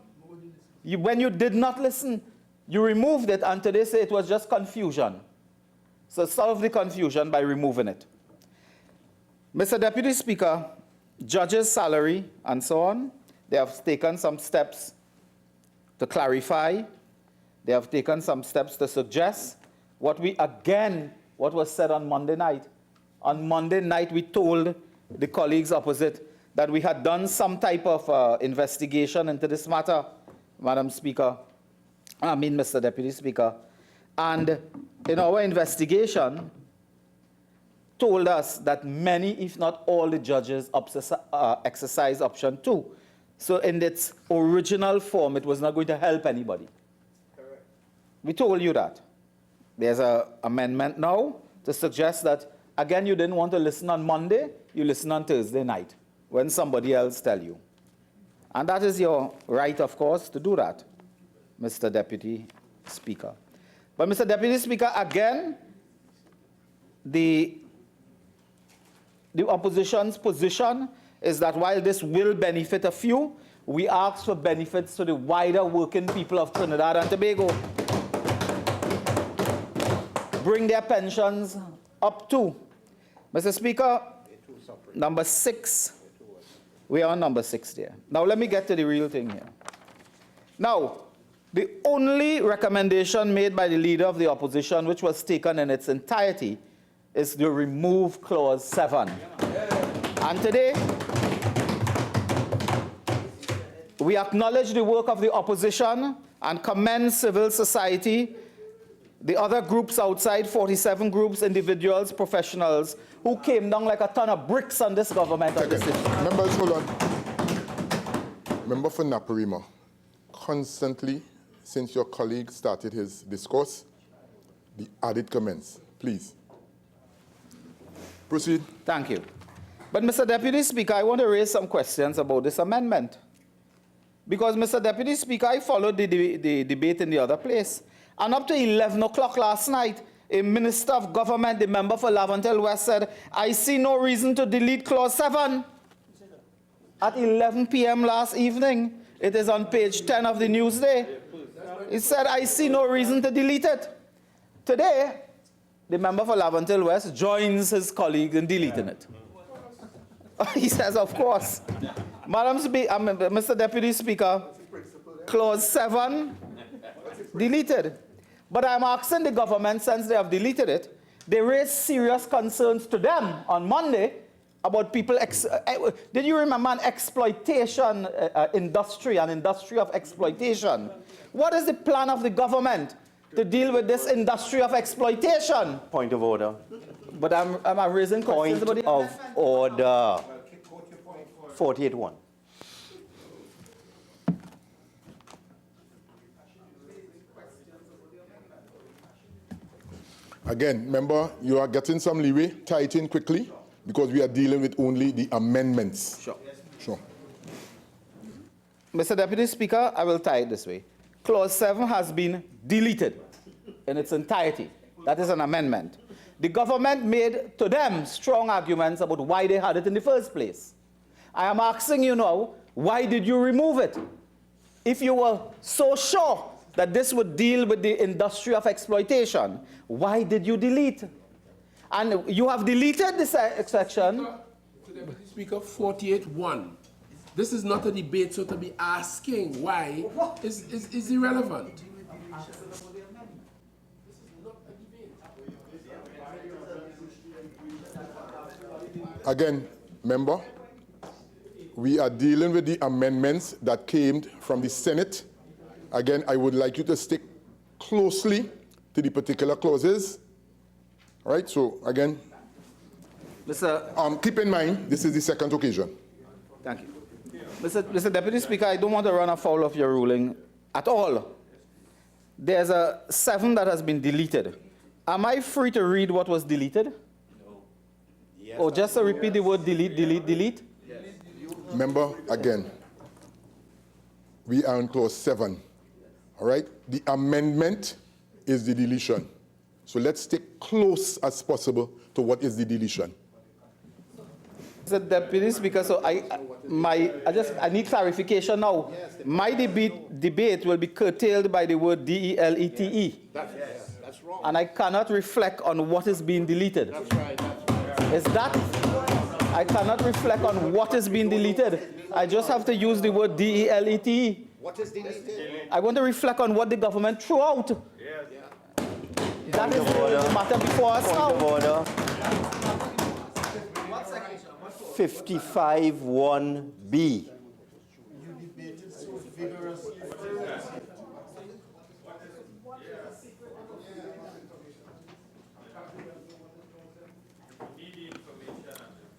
when you did not listen, you removed it, and today say it was just confusion. So solve the confusion by removing it. Mr. Deputy Speaker, judges' salary and so on, they have taken some steps to clarify. They have taken some steps to suggest what was said on Monday night. On Monday night, we told the colleagues opposite that we had done some type of investigation into this matter, Mr. Deputy Speaker. And in our investigation, told us that many, if not all, the judges exercise option 2. So in its original form, it was not going to help anybody. We told you that. There's an amendment now to suggest that, again, you didn't want to listen on Monday, you listen on Thursday night when somebody else tells you. And that is your right, of course, to do that, Mr. Deputy Speaker. But, Mr. Deputy Speaker, again, the opposition's position is that while this will benefit a few, we ask for benefits to the wider working people of Trinidad and Tobago. Bring their pensions up to Mr. Speaker, number 6. We are on number 6 there. Now let me get to the real thing here. Now, the only recommendation made by the leader of the opposition, which was taken in its entirety, is to remove clause 7. And today, we acknowledge the work of the opposition and commend civil society, the other groups outside, 47 groups, individuals, professionals, who came down like a ton of bricks on this government. On this issue. Members, hold on. Member for Naparima, constantly, since your colleague started his discourse, the added comments. Please. Proceed. Thank you. But, Mr. Deputy Speaker, I want to raise some questions about this amendment. Because, Mr. Deputy Speaker, I followed the debate in the other place. And up to 11 o'clock last night, a Minister of Government, the member for Laventille West, said, I see no reason to delete clause 7. At 11 p.m. last evening, it is on page 10 of the Newsday. He said, I see no reason to delete it. Today, the member for Laventille West joins his colleague in deleting it. He says, of course. Mr. Deputy Speaker, clause 7 deleted. But I'm asking the government, since they have deleted it, they raised serious concerns to them on Monday about people. Did you remember an exploitation industry, an industry of exploitation? What is the plan of the government to deal with this industry of exploitation? Point of order. But I'm raising questions about the Point of order. 48-1. Again, member, you are getting some leeway. Tie it in quickly, because we are dealing with only the amendments. Sure. Sure. Mr. Deputy Speaker, I will tie it this way. Clause 7 has been deleted in its entirety. That is an amendment. The government made to them strong arguments about why they had it in the first place. I am asking you now, why did you remove it? If you were so sure that this would deal with the industry of exploitation, why did you delete? And you have deleted this section. Mr. Deputy Speaker, 48-1. This is not a debate, so to be asking why is irrelevant. Again, member, we are dealing with the amendments that came from the Senate. Again, I would like you to stick closely to the particular clauses. All right, so again, keep in mind, this is the second occasion. Thank you. Mr. Deputy Speaker, I don't want to run afoul of your ruling at all. There's a 7 that has been deleted. Am I free to read what was deleted? No. Yes, or just to repeat the word delete, delete, delete? Yes. Member, again, we are on clause 7. All right? The amendment is the deletion. So let's stick close as possible to what is the deletion. Mr. Deputy Speaker, so I need clarification now. My debate will be curtailed by the word DELETE. That's wrong. And I cannot reflect on what is being deleted. That's right. Is that? I cannot reflect on what is being deleted. I just have to use the word DELETE. What is deleted? I want to reflect on what the government threw out. That is the matter before us now. Point of order. 55-1B.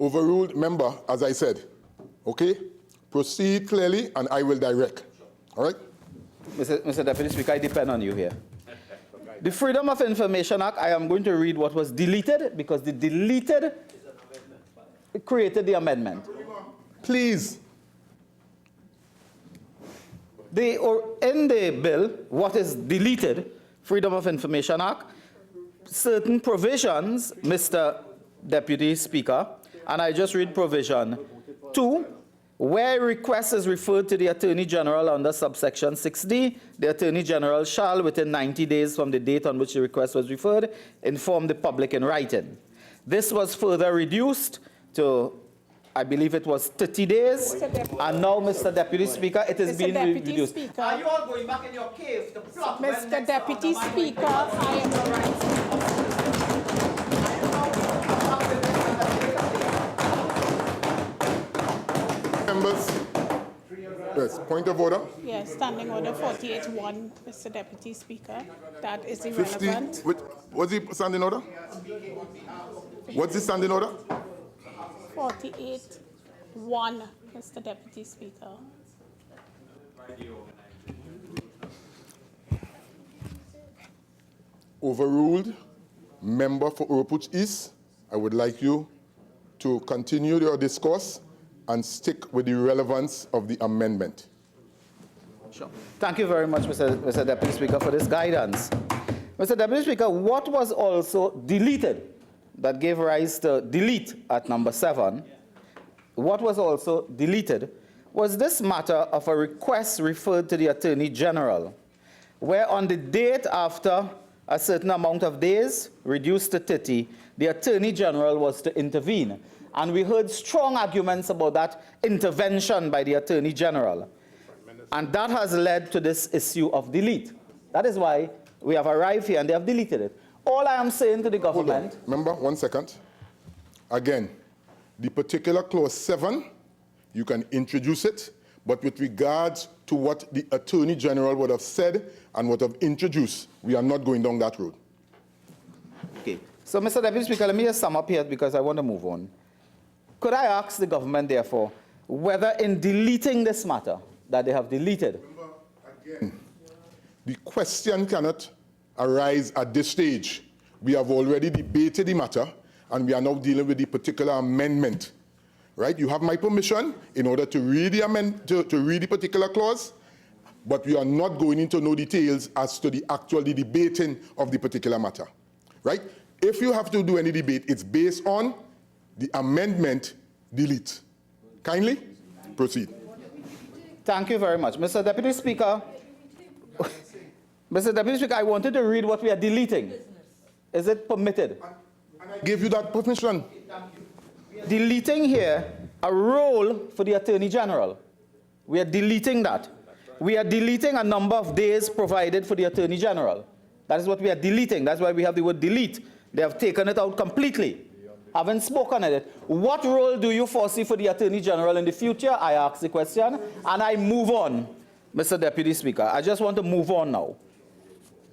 Overruled, member, as I said. Okay? Proceed clearly, and I will direct. All right? Mr. Deputy Speaker, I depend on you here. The Freedom of Information Act, I am going to read what was deleted, because the deleted created the amendment. Please. In the bill, what is deleted, Freedom of Information Act, certain provisions, Mr. Deputy Speaker, and I just read provision 2, where request is referred to the Attorney General under subsection 6D, the Attorney General shall, within 90 days from the date on which the request was referred, inform the public in writing. This was further reduced to, I believe it was 30 days. And now, Mr. Deputy Speaker, it is being reduced. Are you all going back in your cave to plot? Mr. Deputy Speaker, I am... Members, yes, point of order. Yes, standing order 48-1, Mr. Deputy Speaker. That is irrelevant. What's the standing order? What's the standing order? 48-1, Mr. Deputy Speaker. Overruled. Member for Oropouche East, I would like you to continue your discourse and stick with the relevance of the amendment. Sure. Thank you very much, Mr. Deputy Speaker, for this guidance. Mr. Deputy Speaker, what was also deleted that gave rise to delete at number 7, what was also deleted was this matter of a request referred to the Attorney General, where on the date after a certain amount of days, reduced to 30, the Attorney General was to intervene. And we heard strong arguments about that intervention by the Attorney General. And that has led to this issue of delete. That is why we have arrived here and they have deleted it. All I am saying to the government... Remember, 1 second. Again, the particular clause 7, you can introduce it, but with regards to what the Attorney General would have said and would have introduced, we are not going down that road. Okay. So, Mr. Deputy Speaker, let me just sum up here because I want to move on. Could I ask the government, therefore, whether in deleting this matter that they have deleted... Remember, again, the question cannot arise at this stage. We have already debated the matter, and we are now dealing with the particular amendment. Right? You have my permission in order to read the to read the particular clause, but we are not going into no details as to the actual debating of the particular matter. Right? If you have to do any debate, it's based on the amendment delete. Kindly proceed. Thank you very much. Mr. Deputy Speaker, Mr. Deputy Speaker, I wanted to read what we are deleting. Is it permitted? And I gave you that permission. Deleting here a role for the Attorney General. We are deleting that. We are deleting a number of days provided for the Attorney General. That is what we are deleting. That's why we have the word delete. They have taken it out completely. Haven't spoken on it. What role do you foresee for the Attorney General in the future? I ask the question, and I move on, Mr. Deputy Speaker. I just want to move on now.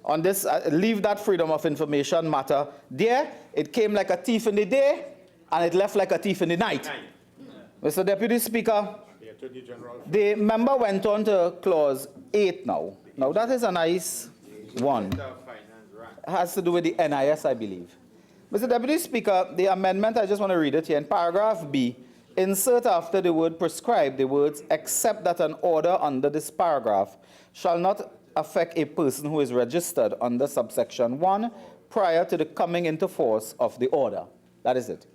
On this, leave that freedom of information matter there. It came like a thief in the day, and it left like a thief in the night. Mr. Deputy Speaker, the member went on to clause 8 now. Now, that is a nice one. It has to do with the NIS, I believe. Mr. Deputy Speaker, the amendment, I just want to read it here. In paragraph B, insert after the word prescribed the words, except that an order under this paragraph shall not affect a person who is registered under subsection 1 prior to the coming into force of the order. That is it.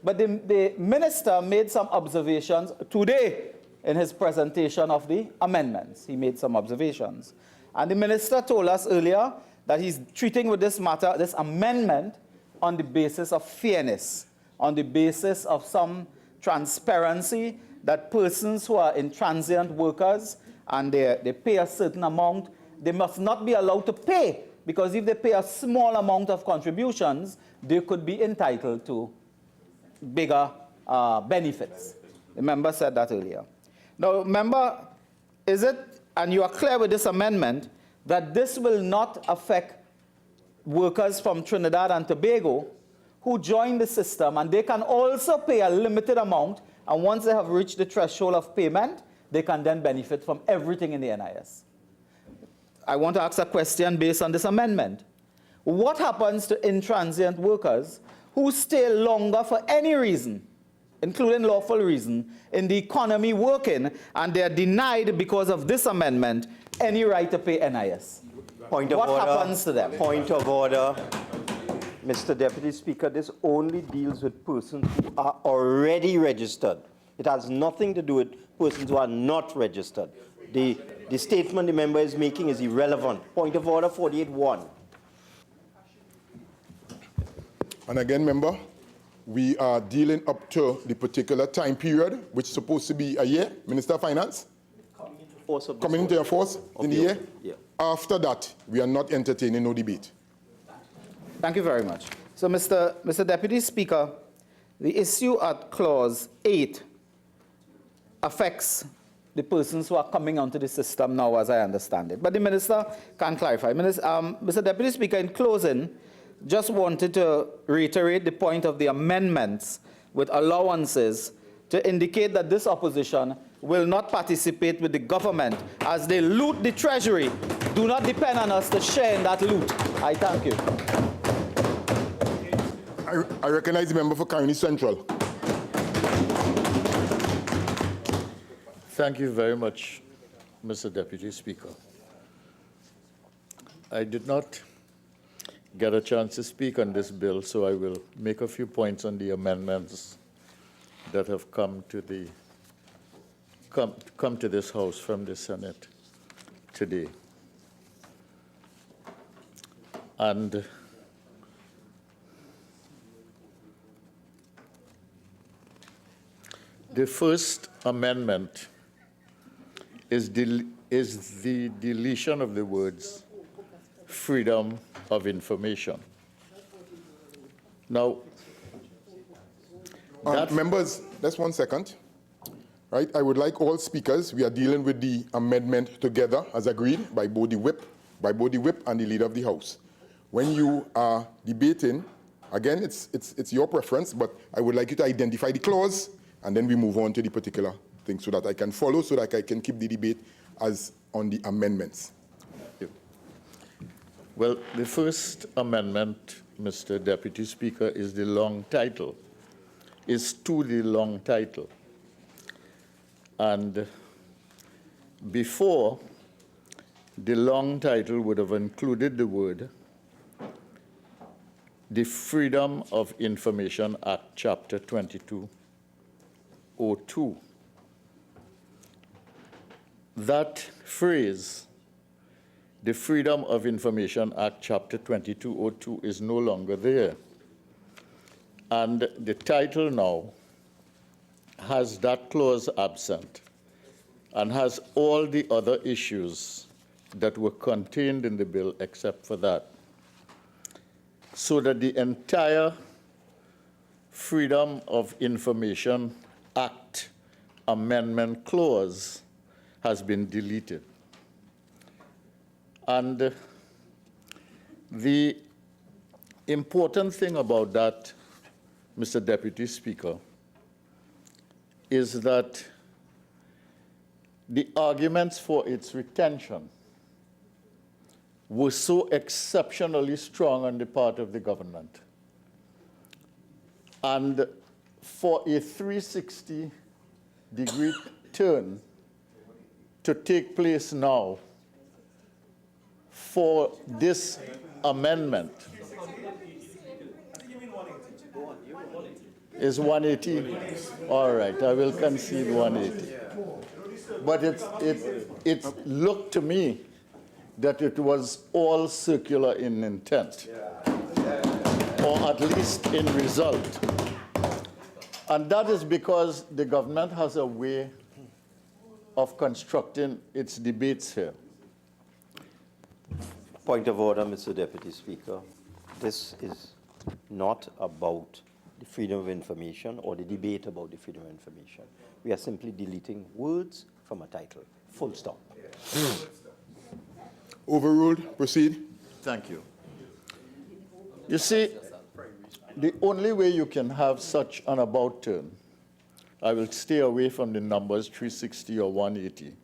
But the minister made some observations today in his presentation of the amendments. He made some observations. And the minister told us earlier that he's treating with this matter, this amendment, on the basis of fairness, on the basis of some transparency, that persons who are intransient workers and they pay a certain amount, they must not be allowed to pay, because if they pay a small amount of contributions, they could be entitled to bigger benefits. The member said that earlier. Now, member, is it, and you are clear with this amendment, that this will not affect workers from Trinidad and Tobago who join the system, and they can also pay a limited amount, and once they have reached the threshold of payment, they can then benefit from everything in the NIS. I want to ask a question based on this amendment. What happens to intransient workers who stay longer for any reason, including lawful reason, in the economy working, and they are denied because of this amendment any right to pay NIS? Point of order. What happens to them? Point of order. Mr. Deputy Speaker, this only deals with persons who are already registered. It has nothing to do with persons who are not registered. The statement the member is making is irrelevant. Point of order 48-1. And again, member, we are dealing up to the particular time period, which is supposed to be a year, Minister of Finance? Coming into force in the year? Yeah. After that, we are not entertaining no debate. Thank you very much. So, Mr. Deputy Speaker, the issue at Clause 8 affects the persons who are coming onto the system now, as I understand it. But the Minister can clarify. Mr. Deputy Speaker, in closing, just wanted to reiterate the point of the amendments with allowances to indicate that this opposition will not participate with the government as they loot the treasury. Do not depend on us to share in that loot. I thank you. I recognize the member for Caroni Central. Thank you very much, Mr. Deputy Speaker. I did not get a chance to speak on this bill, so I will make a few points on the amendments that have come to this House from the Senate today. And the first amendment is the deletion of the words freedom of information. Now, members, just 1 second. Right, I would like all speakers, we are dealing with the amendment together as agreed by both the whip and the leader of the House. When you are debating, again, it's your preference, but I would like you to identify the clause and then we move on to the particular thing so that I can follow, so that I can keep the debate as on the amendments. Well, the first amendment, Mr. Deputy Speaker, is the long title, is to the long title. And before, the long title would have included the word, the Freedom of Information Act, Chapter 2202. That phrase, the Freedom of Information Act, Chapter 2202, is no longer there. And the title now has that clause absent and has all the other issues that were contained in the bill except for that. So that the entire Freedom of Information Act amendment clause has been deleted. And the important thing about that, Mr. Deputy Speaker, is that the arguments for its retention were so exceptionally strong on the part of the government. And for a 360-degree turn to take place now for this amendment is 180. All right, I will concede 180. But it looked to me that it was all circular in intent, or at least in result. And that is because the government has a way of constructing its debates here. Point of order, Mr. Deputy Speaker. This is not about the freedom of information or the debate about the freedom of information. We are simply deleting words from a title. Full stop. Overruled. Proceed. Thank you. You see, the only way you can have such an about turn, I will stay away from the numbers 360 or 180,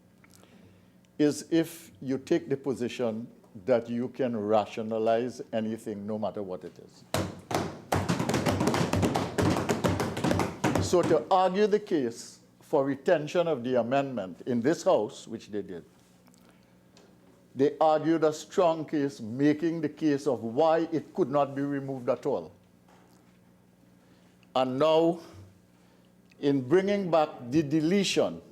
is if you take the position that you can rationalize anything no matter what it is. So to argue the case for retention of the amendment in this House, which they did, they argued a strong case, making the case of why it could not be removed at all. And now, in bringing back the deletion,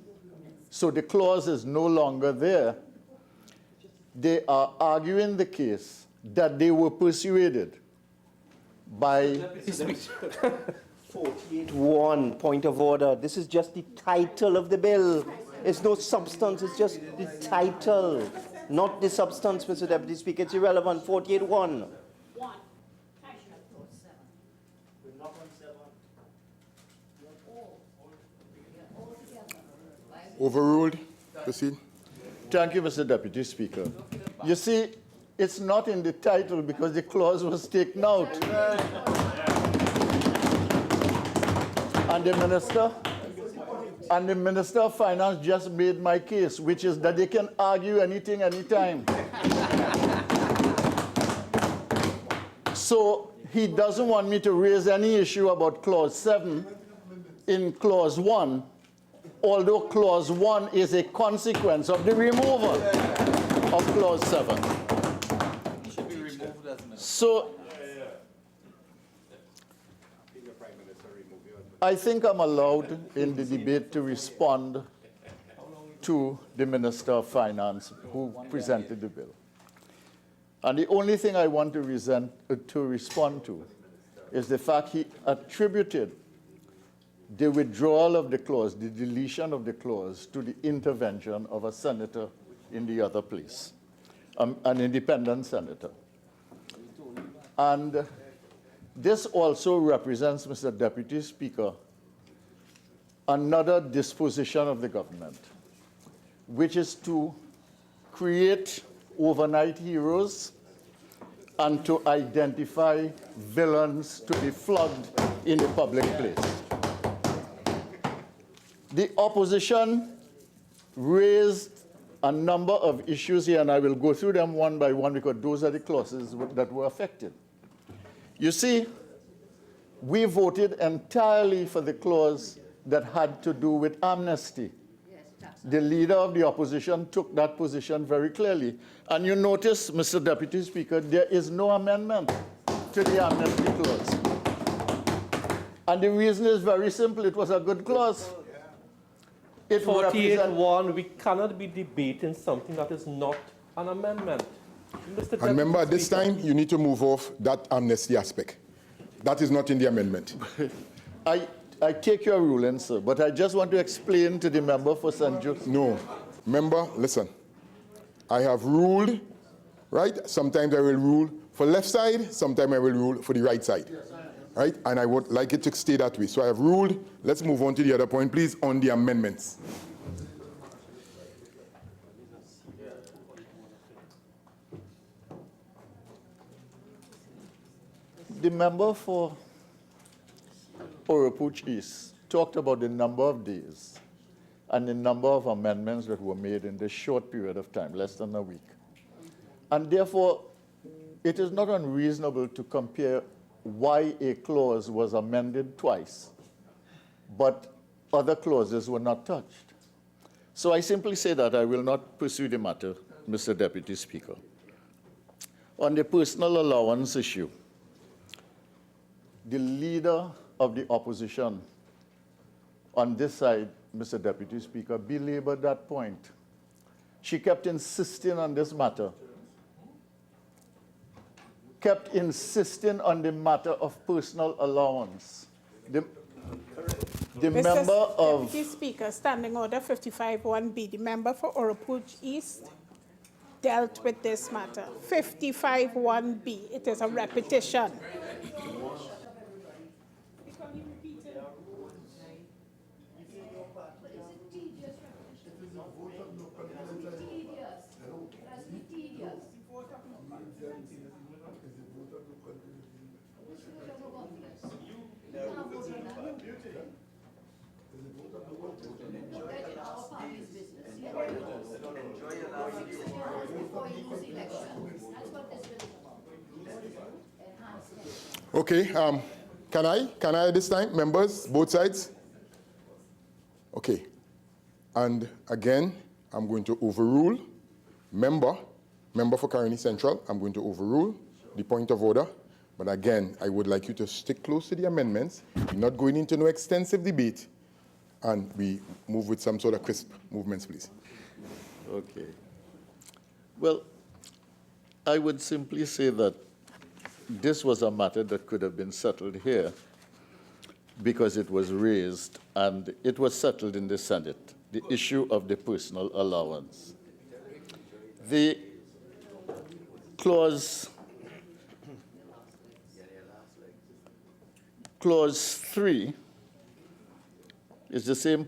so the clause is no longer there, they are arguing the case that they were persuaded by 48-1, point of order. This is just the title of the bill. It's no substance, it's just the title, not the substance, Mr. Deputy Speaker. It's irrelevant. 48-1. Overruled. Proceed. Thank you, Mr. Deputy Speaker. You see, it's not in the title because the clause was taken out. And the Minister of Finance just made my case, which is that they can argue anything, anytime. So he doesn't want me to raise any issue about Clause 7 in Clause 1, although Clause 1 is a consequence of the removal of Clause 7. So I think I'm allowed in the debate to respond to the Minister of Finance who presented the bill. And the only thing I want to respond to is the fact he attributed the withdrawal of the clause, the deletion of the clause, to the intervention of a senator in the other place, an independent senator. And this also represents, Mr. Deputy Speaker, another disposition of the government, which is to create overnight heroes and to identify villains to be flogged in the public place. The opposition raised a number of issues here, and I will go through them one by one because those are the clauses that were affected. You see, we voted entirely for the clause that had to do with amnesty. The leader of the opposition took that position very clearly. And you notice, Mr. Deputy Speaker, there is no amendment to the amnesty clause. And the reason is very simple. It was a good clause. 48-1, we cannot be debating something that is not an amendment. And remember, at this time, you need to move off that amnesty aspect. That is not in the amendment. I take your ruling, sir, but I just want to explain to the member for St. Joseph. No. Member, listen. I have ruled, right? Sometimes I will rule for left side, sometimes I will rule for the right side. Right? And I would like it to stay that way. So I have ruled. Let's move on to the other point, please, on the amendments. The member for Oropouche East talked about the number of days and the number of amendments that were made in this short period of time, less than a week. And therefore, it is not unreasonable to compare why a clause was amended twice, but other clauses were not touched. So I simply say that I will not pursue the matter, Mr. Deputy Speaker. On the personal allowance issue, the leader of the opposition on this side, Mr. Deputy Speaker, belabored that point. She kept insisting on this matter, kept insisting on the matter of personal allowance. The member of... Deputy Speaker, Standing Order 55-1B, the member for Oropouche East dealt with this matter. 55-1B, it is a repetition. Okay, can I this time, members, both sides? Okay, and again, I'm going to overrule member for Caroni Central. I'm going to overrule the point of order. But again, I would like you to stick close to the amendments. We're not going into no extensive debate. And we move with some sort of crisp movements, please. Okay. Well, I would simply say that this was a matter that could have been settled here. because it was raised and it was settled in the Senate, the issue of the personal allowance. The clause 3 is the same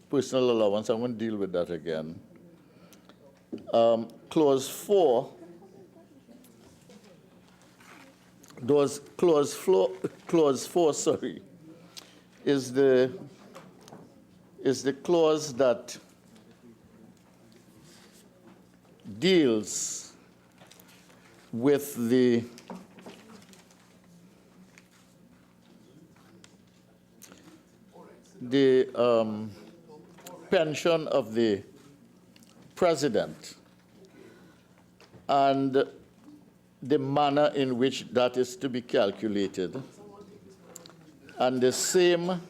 personal allowance. I won't deal with that again. Clause 4, clause 4, sorry, is the clause that deals with the pension of the president and the manner in which that is to be calculated. And the same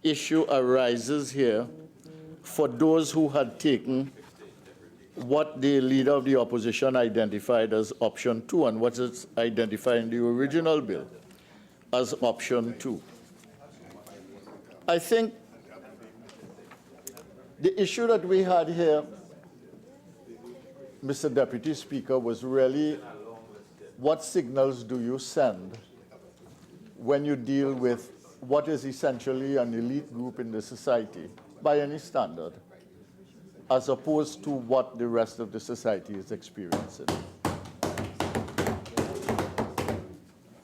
issue arises here for those who had taken what the leader of the opposition identified as option 2 and what is identified in the original bill as option 2. I think the issue that we had here, Mr. Deputy Speaker, was really what signals do you send when you deal with what is essentially an elite group in the society, by any standard, as opposed to what the rest of the society is experiencing.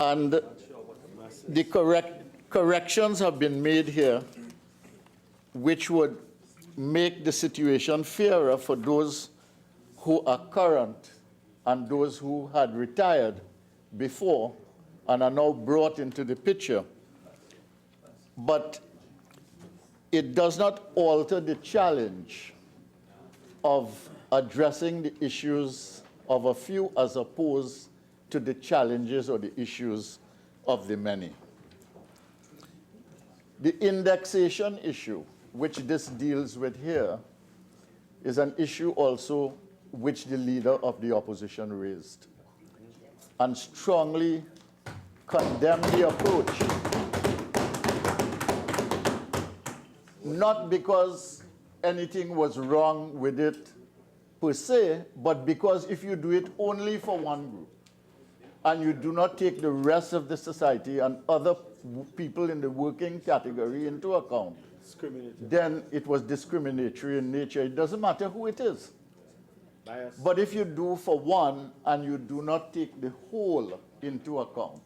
And the corrections have been made here which would make the situation fairer for those who are current and those who had retired before and are now brought into the picture. But it does not alter the challenge of addressing the issues of a few as opposed to the challenges or the issues of the many. The indexation issue, which this deals with here, is an issue also which the leader of the opposition raised and strongly condemned the approach. Not because anything was wrong with it per se, but because if you do it only for one group and you do not take the rest of the society and other people in the working category into account, then it was discriminatory in nature. It doesn't matter who it is. But if you do for one and you do not take the whole into account,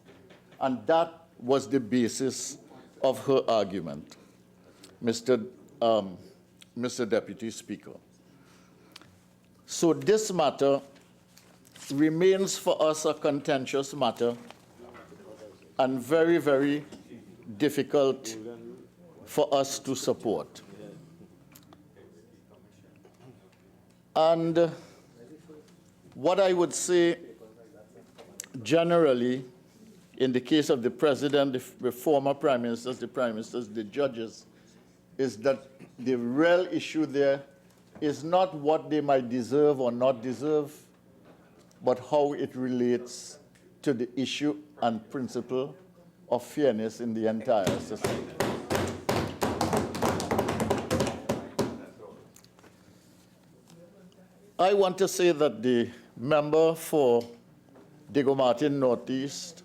and that was the basis of her argument, Mr. Deputy Speaker. So this matter remains for us a contentious matter and very, very difficult for us to support. And what I would say generally, in the case of the president, the former prime ministers, the prime ministers, the judges, is that the real issue there is not what they might deserve or not deserve, but how it relates to the issue and principle of fairness in the entire society. I want to say that the member for Diego Martin Northeast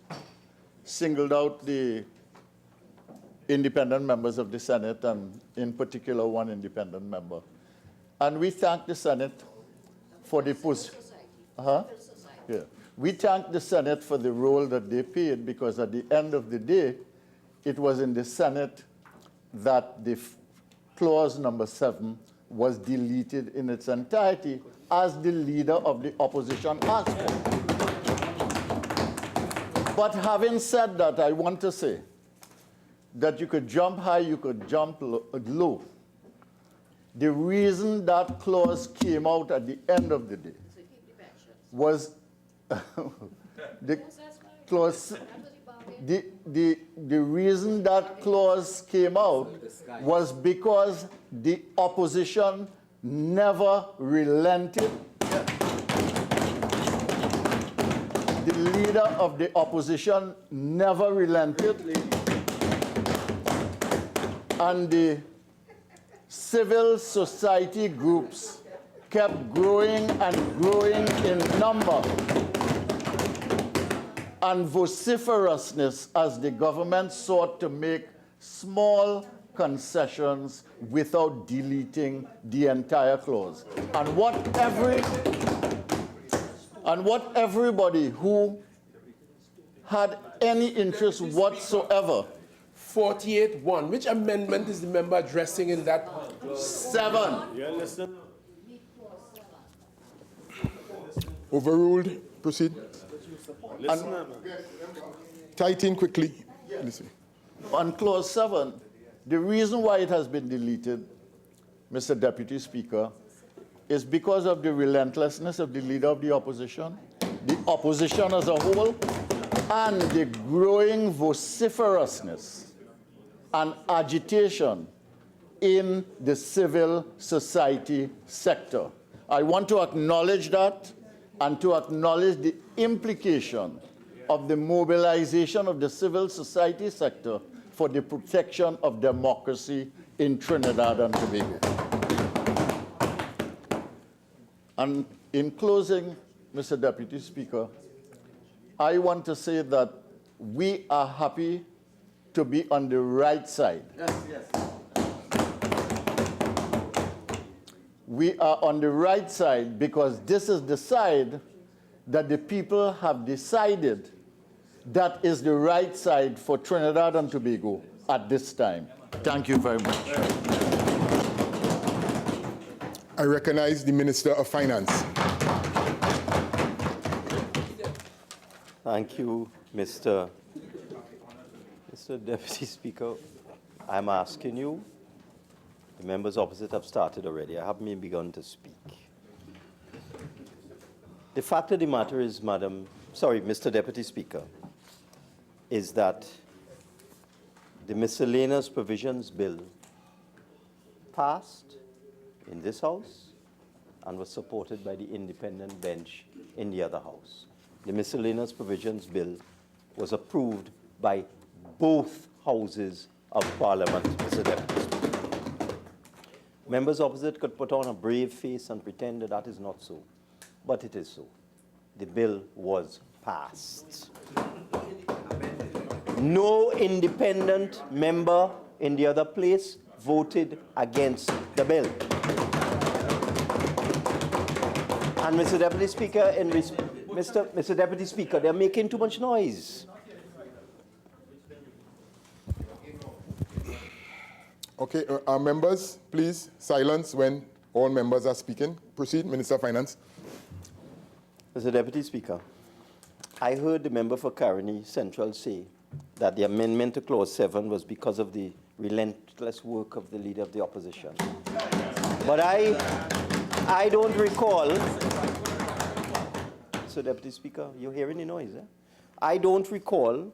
singled out the independent members of the Senate, and in particular one independent member. And we thank the Senate for the We thank the Senate for the role that they played, because at the end of the day, it was in the Senate that the clause number 7 was deleted in its entirety, as the leader of the opposition asked for. But having said that, I want to say that you could jump high, you could jump low. The reason that clause came out at the end of the day was the clause. The reason that clause came out was because the opposition never relented. The leader of the opposition never relented. and the civil society groups kept growing and growing in number and vociferousness as the government sought to make small concessions without deleting the entire clause. And what everybody who had any interest whatsoever. 48-1. Which amendment is the member addressing in that? 7. Overruled. Proceed. Tight in quickly. Listen. On clause 7, the reason why it has been deleted, Mr. Deputy Speaker, is because of the relentlessness of the leader of the opposition as a whole, and the growing vociferousness and agitation in the civil society sector. I want to acknowledge that and to acknowledge the implication of the mobilization of the civil society sector for the protection of democracy in Trinidad and Tobago. And in closing, Mr. Deputy Speaker, I want to say that we are happy to be on the right side. We are on the right side because this is the side that the people have decided that is the right side for Trinidad and Tobago at this time. Thank you very much. I recognize the Minister of Finance. Thank you, Mr. Deputy Speaker. I'm asking you, the members opposite have started already. I haven't even begun to speak. The fact of the matter is, Mr. Deputy Speaker, is that the Miscellaneous Provisions Bill passed in this House and was supported by the independent bench in the other House. The Miscellaneous Provisions Bill was approved by both Houses of Parliament, Mr. Deputy Speaker. Members opposite could put on a brave face and pretend that that is not so, but it is so. The bill was passed. No independent member in the other place voted against the bill. And Mr. Deputy Speaker, Mr. Deputy Speaker, they're making too much noise. Okay, our members, please silence when all members are speaking. Proceed, Minister of Finance. Mr. Deputy Speaker, I heard the member for Caroni Central say that the amendment to Clause 7 was because of the relentless work of the Leader of the Opposition. But I don't recall, Mr. Deputy Speaker, you're hearing the noise, eh? I don't recall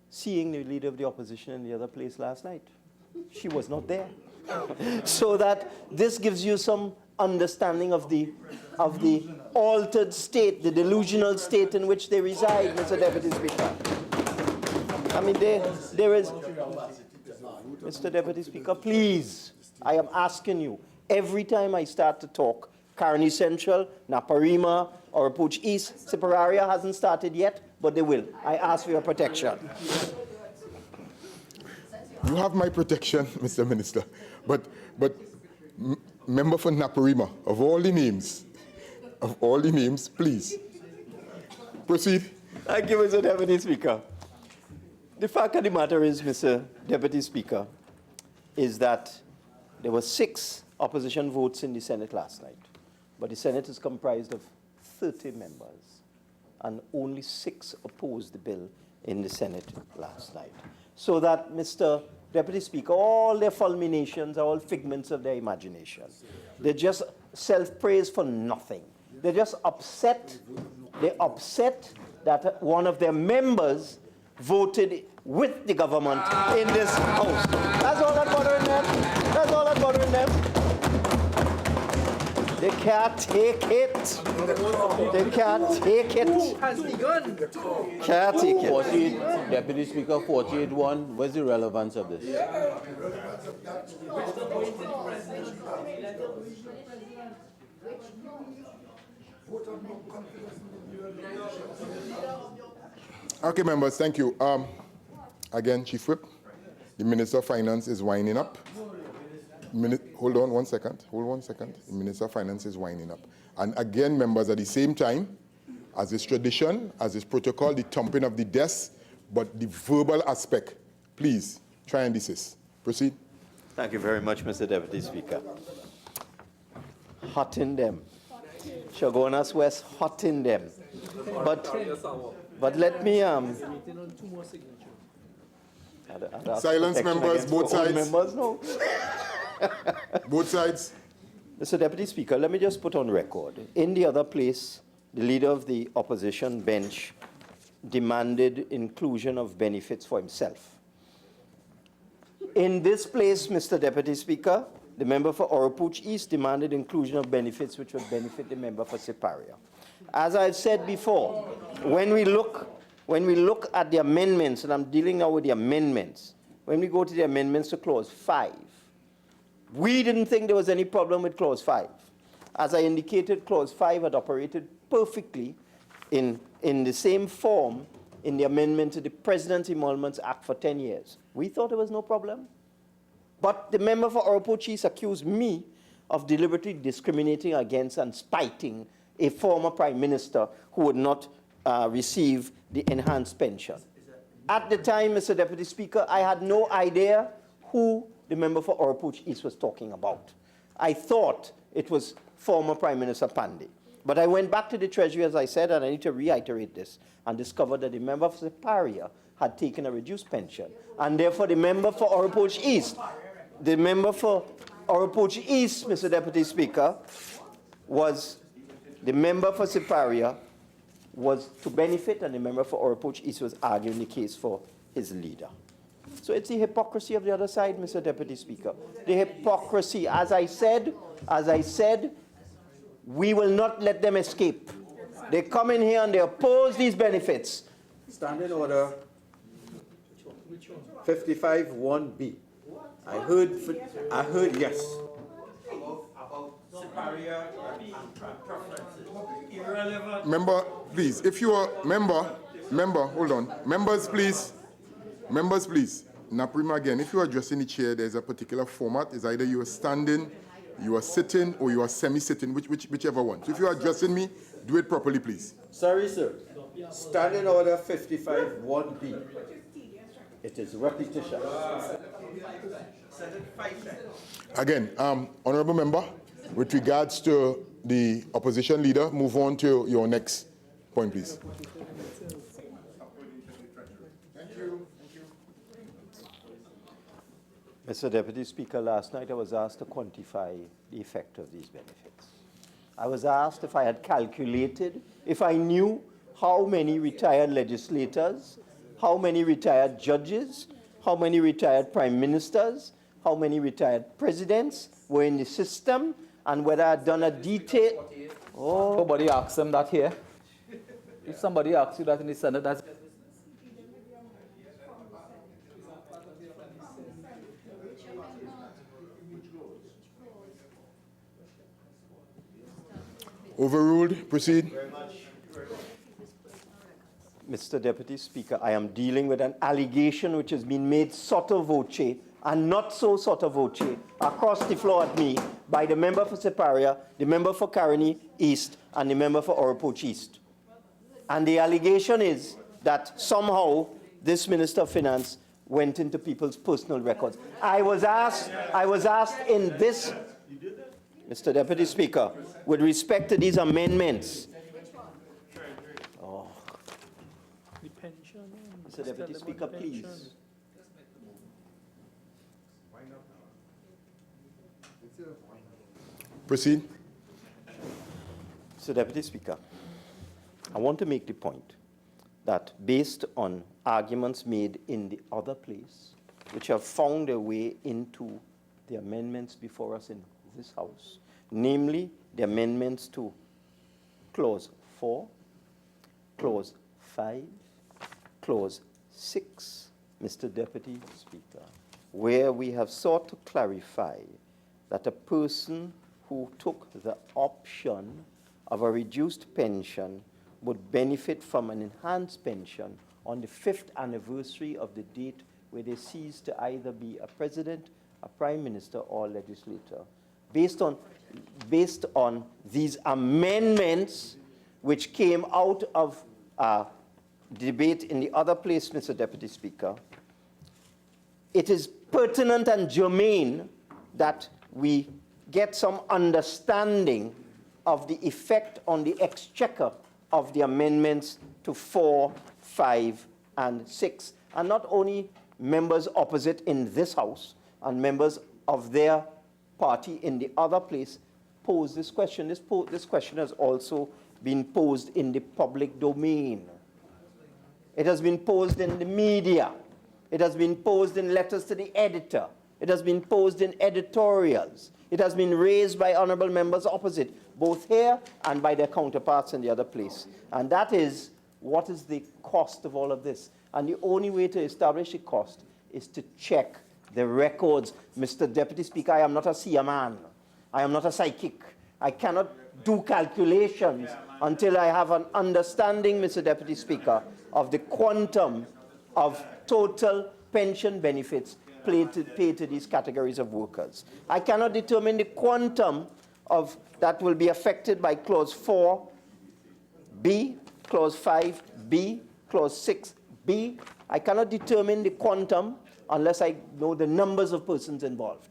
seeing the Leader of the Opposition in the other place last night. She was not there. So that this gives you some understanding of the altered state, the delusional state in which they reside, Mr. Deputy Speaker. I mean, there is... Mr. Deputy Speaker, please, I am asking you, every time I start to talk, Caroni Central, Naparima, or Approach East, Tipperary hasn't started yet, but they will. I ask for your protection. You have my protection, Mr. Minister, but member for Naparima, of all the names, please. Proceed. Thank you, Mr. Deputy Speaker. The fact of the matter is, Mr. Deputy Speaker, is that there were 6 opposition votes in the Senate last night, but the Senate is comprised of 30 members, and only 6 opposed the bill in the Senate last night. So that, Mr. Deputy Speaker, all their fulminations are all figments of their imagination. They're just self-praise for nothing. They're just upset. They're upset that one of their members voted with the government in this House. That's all that's bothering them. That's all that's bothering them. They can't take it. They can't take it. Has begun. Can't take it. 48, Deputy Speaker, 48-1. What's the relevance of this? Okay, members, thank you. Again, Chief Whip, the Minister of Finance is winding up. Hold on 1 second. Hold 1 second. The Minister of Finance is winding up. And again, members, at the same time, as is tradition, as is protocol, the thumping of the desk, but the verbal aspect, please try and desist. Proceed. Thank you very much, Mr. Deputy Speaker. Hot in them. Shagonas West, hot in them. But let me Silence, members, both sides. Members, no. Both sides. Mr. Deputy Speaker, let me just put on record. In the other place, the leader of the opposition bench demanded inclusion of benefits for himself. In this place, Mr. Deputy Speaker, the member for Oropouche East demanded inclusion of benefits which would benefit the member for Siparia. As I've said before, when we look at the amendments, and I'm dealing now with the amendments, when we go to the amendments to Clause 5, we didn't think there was any problem with Clause 5. As I indicated, Clause 5 had operated perfectly in the same form in the amendment to the President's Emoluments Act for 10 years. We thought there was no problem. But the member for Oropouche East accused me of deliberately discriminating against and spiting a former Prime Minister who would not receive the enhanced pension. At the time, Mr. Deputy Speaker, I had no idea who the member for Oropouche East was talking about. I thought it was former Prime Minister Pandey. But I went back to the Treasury, as I said, and I need to reiterate this, and discovered that the member for Siparia had taken a reduced pension. And therefore, the member for Oropouche East, Mr. Deputy Speaker, was the member for Siparia was to benefit, and the member for Oropouche East was arguing the case for his leader. So it's the hypocrisy of the other side, Mr. Deputy Speaker. The hypocrisy, as I said, we will not let them escape. They come in here and they oppose these benefits. Standing order 55-1B. I heard yes. Member, please, if you are member, hold on. Members, please. Naprima again, if you are addressing the chair, there's a particular format. It's either you are standing, you are sitting, or you are semi-sitting, whichever one. So if you are addressing me, do it properly, please. Sorry, sir. Standing order 55-1B. It is repetition. Again, honorable member, with regards to the opposition leader, move on to your next point, please. Thank you. Mr. Deputy Speaker, last night I was asked to quantify the effect of these benefits. I was asked if I had calculated, if I knew how many retired legislators, how many retired judges, how many retired prime ministers, how many retired presidents were in the system, and whether I had done a detail. Oh. Nobody asks them that here. If somebody asks you that in the Senate, that's... Overruled. Proceed. Mr. Deputy Speaker, I am dealing with an allegation which has been made sotto voce and not so sotto voce across the floor at me by the member for Siparia, the member for Caroni East, and the member for Oropouche East. And the allegation is that somehow this Minister of Finance went into people's personal records. I was asked in this, Mr. Deputy Speaker, with respect to these amendments. Oh. Mr. Deputy Speaker, please. Proceed. Mr. Deputy Speaker, I want to make the point that based on arguments made in the other place, which have found their way into the amendments before us in this House, namely the amendments to Clause 4, Clause 5, Clause 6, Mr. Deputy Speaker, where we have sought to clarify that a person who took the option of a reduced pension would benefit from an enhanced pension on the 5th anniversary of the date where they cease to either be a president, a prime minister, or legislator. Based on these amendments, which came out of debate in the other place, Mr. Deputy Speaker, it is pertinent and germane that we get some understanding of the effect on the exchequer of the amendments to 4, 5, and 6. And not only members opposite in this House and members of their party in the other place pose this question. This question has also been posed in the public domain. It has been posed in the media. It has been posed in letters to the editor. It has been posed in editorials. It has been raised by honorable members opposite, both here and by their counterparts in the other place. And that is, what is the cost of all of this? And the only way to establish the cost is to check the records. Mr. Deputy Speaker, I am not a seer man. I am not a psychic. I cannot do calculations until I have an understanding, Mr. Deputy Speaker, of the quantum of total pension benefits paid to these categories of workers. I cannot determine the quantum of that will be affected by Clause 4B, Clause 5B, Clause 6B. I cannot determine the quantum unless I know the numbers of persons involved.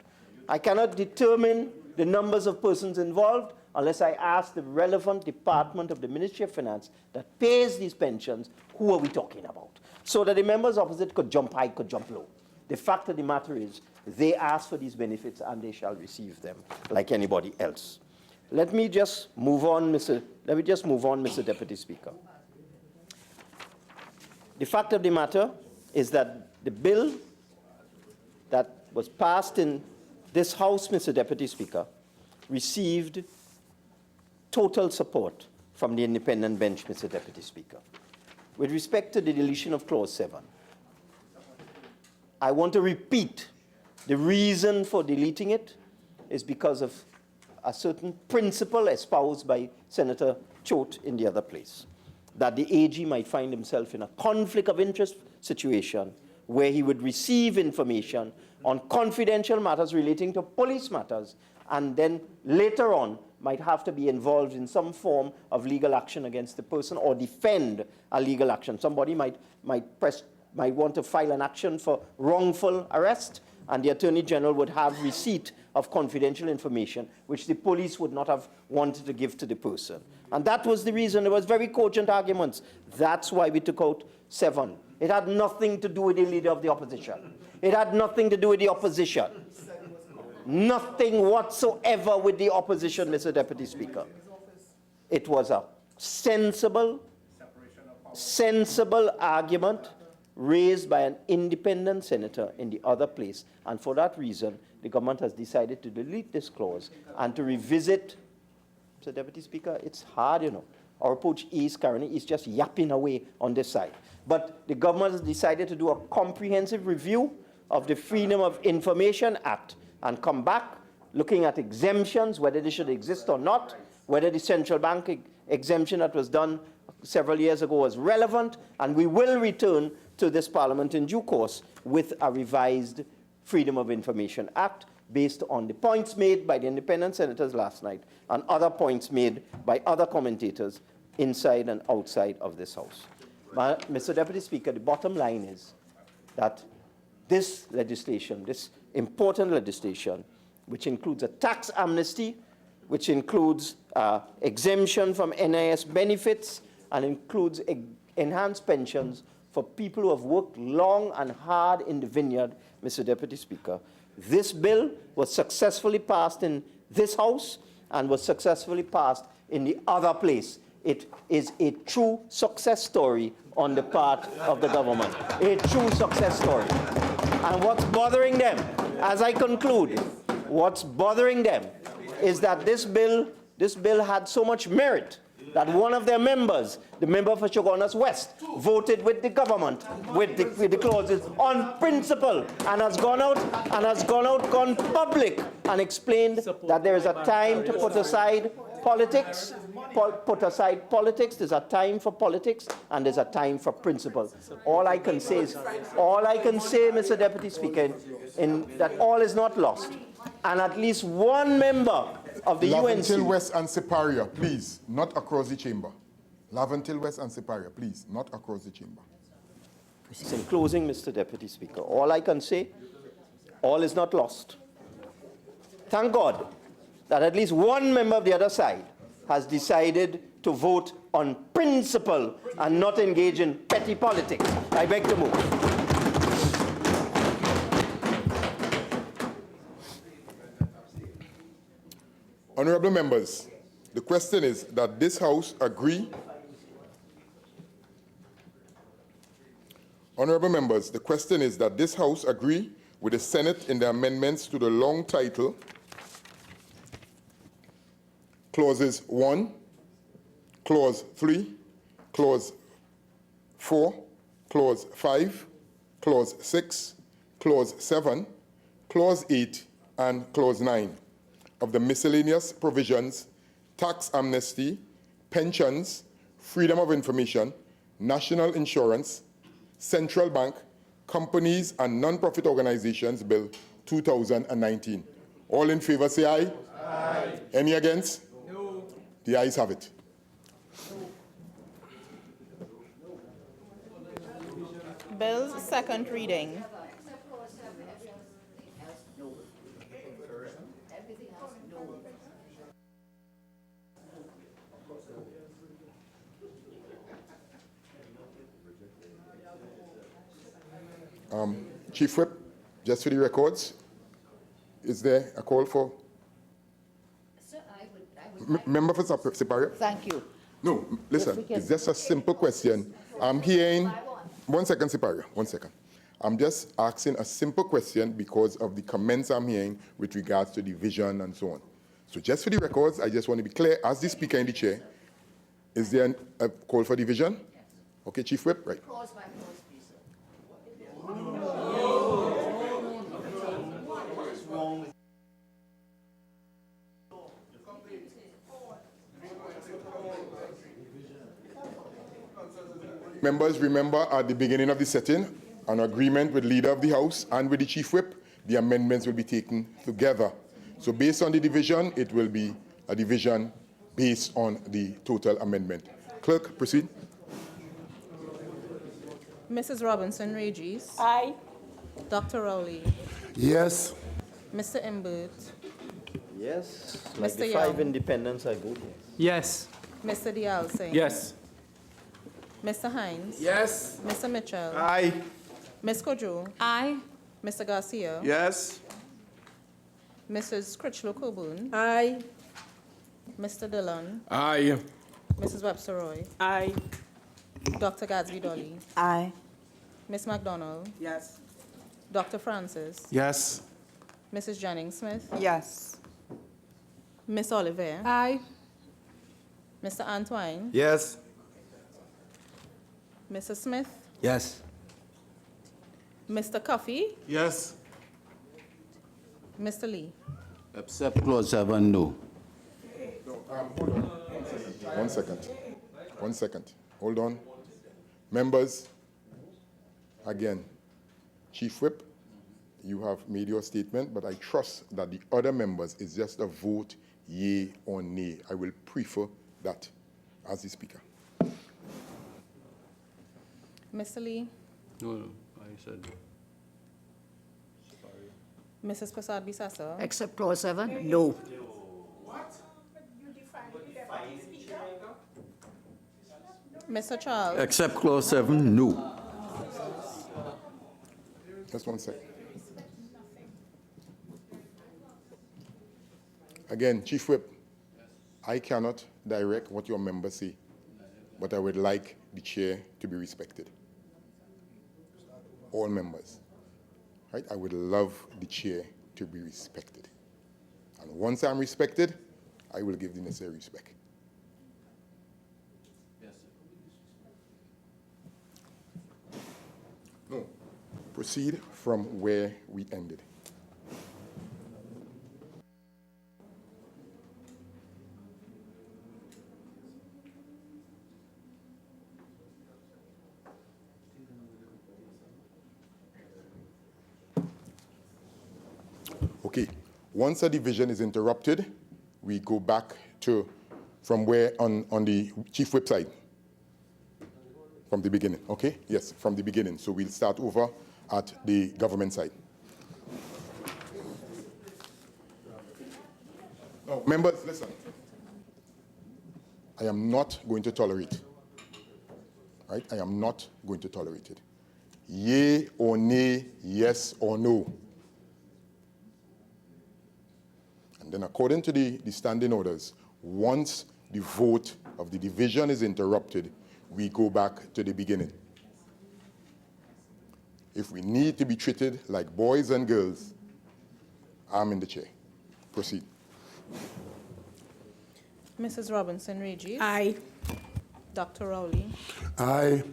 I cannot determine the numbers of persons involved unless I ask the relevant department of the Ministry of Finance that pays these pensions, who are we talking about? So that the members opposite could jump high, could jump low. The fact of the matter is, they ask for these benefits and they shall receive them like anybody else. Let me just move on, Mr. Deputy Speaker. The fact of the matter is that the bill that was passed in this House, Mr. Deputy Speaker, received total support from the independent bench, Mr. Deputy Speaker. With respect to the deletion of Clause 7, I want to repeat the reason for deleting it is because of a certain principle espoused by Senator Choate in the other place, that the AG might find himself in a conflict of interest situation where he would receive information on confidential matters relating to police matters and then later on might have to be involved in some form of legal action against the person or defend a legal action. Somebody might want to file an action for wrongful arrest, and the Attorney General would have receipt of confidential information, which the police would not have wanted to give to the person. And that was the reason. There was very cogent arguments. That's why we took out 7. It had nothing to do with the leader of the opposition. It had nothing to do with the opposition. Nothing whatsoever with the opposition, Mr. Deputy Speaker. It was a sensible argument raised by an independent senator in the other place. And for that reason, the government has decided to delete this clause and to revisit. Mr. Deputy Speaker, it's hard, you know. Our approach is currently is just yapping away on this side. But the government has decided to do a comprehensive review of the Freedom of Information Act and come back looking at exemptions, whether they should exist or not, whether the central bank exemption that was done several years ago was relevant, and we will return to this Parliament in due course with a revised Freedom of Information Act based on the points made by the independent senators last night and other points made by other commentators inside and outside of this House. Mr. Deputy Speaker, the bottom line is that this legislation, this important legislation, which includes a tax amnesty, which includes exemption from NIS benefits, and includes enhanced pensions for people who have worked long and hard in the vineyard, Mr. Deputy Speaker. This bill was successfully passed in this House and was successfully passed in the other place. It is a true success story on the part of the government, a true success story. And what's bothering them, as I conclude, what's bothering them is that this bill had so much merit that one of their members, the member for Chaguanas West, voted with the government, with the clauses on principle, and has gone public and explained that there is a time to put aside politics, there's a time for politics, and there's a time for principle. All I can say, Mr. Deputy Speaker, that all is not lost. And at least one member of the Laventil UNC. West and Separia, please, not across the chamber. Laventil West and Separia, please, not across the chamber. In closing, Mr. Deputy Speaker, all I can say, all is not lost. Thank God that at least one member of the other side has decided to vote on principle and not engage in petty politics. I beg to move. Honorable members, the question is that this House agree. Honorable members, the question is that this House agree with the Senate in the amendments to the long title, clauses 1, clause 3, clause 4, clause 5, clause 6, clause 7, clause 8, and clause 9 of the miscellaneous provisions, tax amnesty, pensions, freedom of information, national insurance, central bank, companies and non-profit organizations bill 2019. All in favor say aye. Aye. Any against? No. The ayes have it. Bills, second reading. Chief Whip, just for the records, is there a call for? Sir, I would Member for Separia? Thank you. No, listen, it's just a simple question. I'm hearing, 1 second, Separia, 1 second. I'm just asking a simple question because of the comments I'm hearing with regards to division and so on. So just for the records, I just want to be clear, as the Speaker in the chair, is there a call for division? Yes. Okay, Chief Whip, right. Clause by clause, please. Members, remember at the beginning of the sitting, an agreement with Leader of the House and with the Chief Whip, the amendments will be taken together. So based on the division, it will be a division based on the total amendment. Clerk, proceed. Mrs. Robinson Regis. Aye. Dr. Rowley. Yes. Mr. Imbert. Yes. Like Mr. the Young. 5 independents, I vote Yes. yes. Mr. Dial Singh. Yes. Mr. Hinds. Yes. Mr. Mitchell. Aye. Ms. Kojo. Aye. Mr. Garcia. Yes. Mrs. Critchlow Coburn. Aye. Mr. Dillon. Aye. Mrs. Webster Roy. Aye. Dr. Gadsby Dolly. Aye. Ms. McDonald. Yes. Dr. Francis. Yes. Mrs. Jennings Smith. Yes. Miss Oliver. Aye. Mr. Antoine. Yes. Mrs. Smith. Yes. Mr. Coffey. Yes. Mr. Lee. Except clause 7, no. Hold on. 1 second. 1 second. Hold on. Members, again, Chief Whip, you have made your statement, but I trust that the other members is just a vote yea or nay. I will prefer that as the Speaker. Mr. Lee. No, I said. Mrs. Prasad Bisasa. Except clause 7, no. Mr. Charles. Except clause 7, no. Just 1 second. Again, Chief Whip, I cannot direct what your members say, but I would like the chair to be respected. All members. Right? I would love the chair to be respected. And once I'm respected, I will give the necessary respect. No, proceed from where we ended. Okay, once a division is interrupted, we go back to from where on the chief website. From the beginning, okay? Yes, from the beginning. So we'll start over at the government side. Now, members, listen. I am not going to tolerate. Right? I am not going to tolerate it. Yea or nay, yes or no. And then according to the standing orders, once the vote of the division is interrupted, we go back to the beginning. If we need to be treated like boys and girls, I'm in the chair. Proceed. Mrs. Robinson-Regis. Aye. Dr. Rowley. Aye.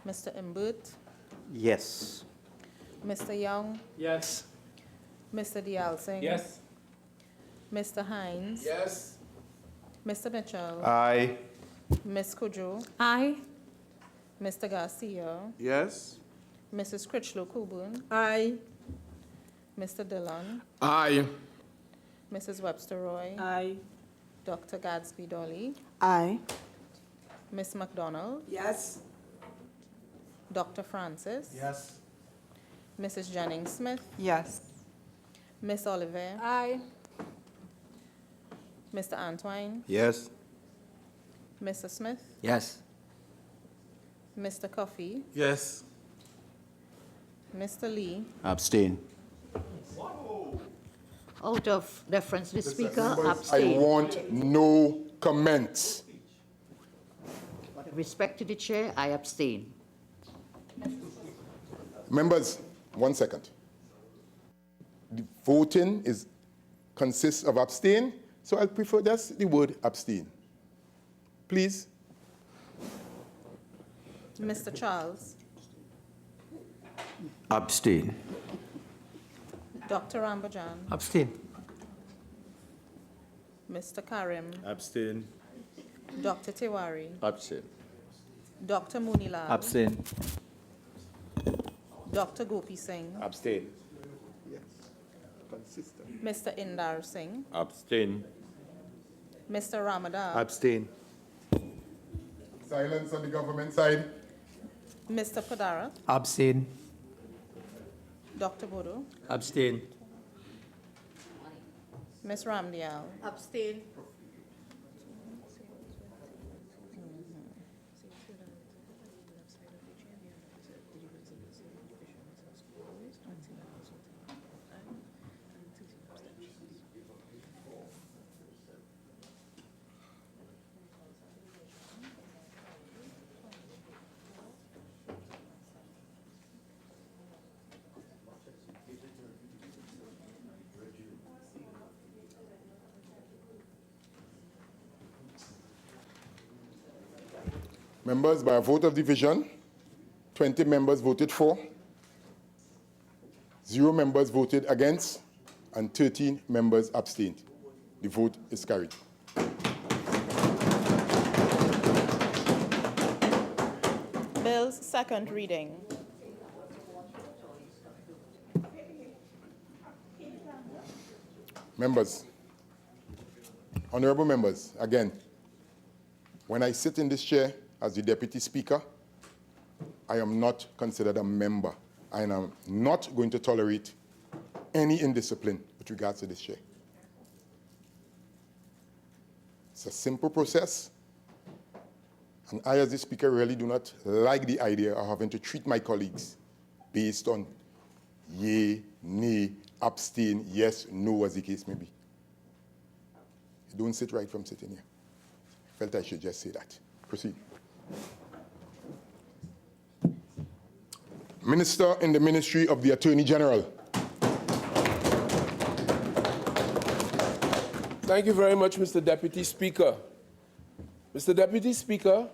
Mr. Imbert. Yes. Mr. Young. Yes. Mr. Dial Singh. Yes. Mr. Hinds. Yes. Mr. Mitchell. Aye. Ms. Kujo. Aye. Mr. Garcia. Yes. Mrs. Critchlow Coburn. Aye. Mr. Dillon. Aye. Mrs. Webster Roy. Aye. Dr. Gadsby Dolly. Aye. Miss McDonald. Yes. Dr. Francis. Yes. Mrs. Jennings Smith. Yes. Miss Oliver. Aye. Mr. Antwine. Yes. Mr. Smith. Yes. Mr. Coffey. Yes. Mr. Lee. Abstain. Out of deference to the Speaker, Members, I abstain. want no comments. Out of respect to the Chair, I abstain. Members, 1 second. The voting consists of abstain, so I'll prefer just the word abstain. Please. Mr. Charles. Abstain. Dr. Rambajan. Abstain. Mr. Karim. Abstain. Dr. Tewarie. Abstain. Dr. Moonilal. Abstain. Dr. Gopi Singh. Abstain. Yes. Consistent. Mr. Indar Singh. Abstain. Mr. Ramadhar. Abstain. Silence on the government side. Mr. Padarath. Abstain. Dr. Bodo. Abstain. Ms. Ramdial. Abstain. Members, by a vote of division, 20 members voted for, 0 members voted against, and 13 members abstained. The vote is carried. Bills, second reading. Members, honorable members, again, when I sit in this chair as the Deputy Speaker, I am not considered a member. I am not going to tolerate any indiscipline with regards to this chair. It's a simple process, and I, as the Speaker, really do not like the idea of having to treat my colleagues based on yea, nay, abstain, yes, no, as the case may be. It don't sit right from sitting here. I felt I should just say that. Proceed. Minister in the Ministry of the Attorney General. Thank you very much, Mr. Deputy Speaker. Mr. Deputy Speaker,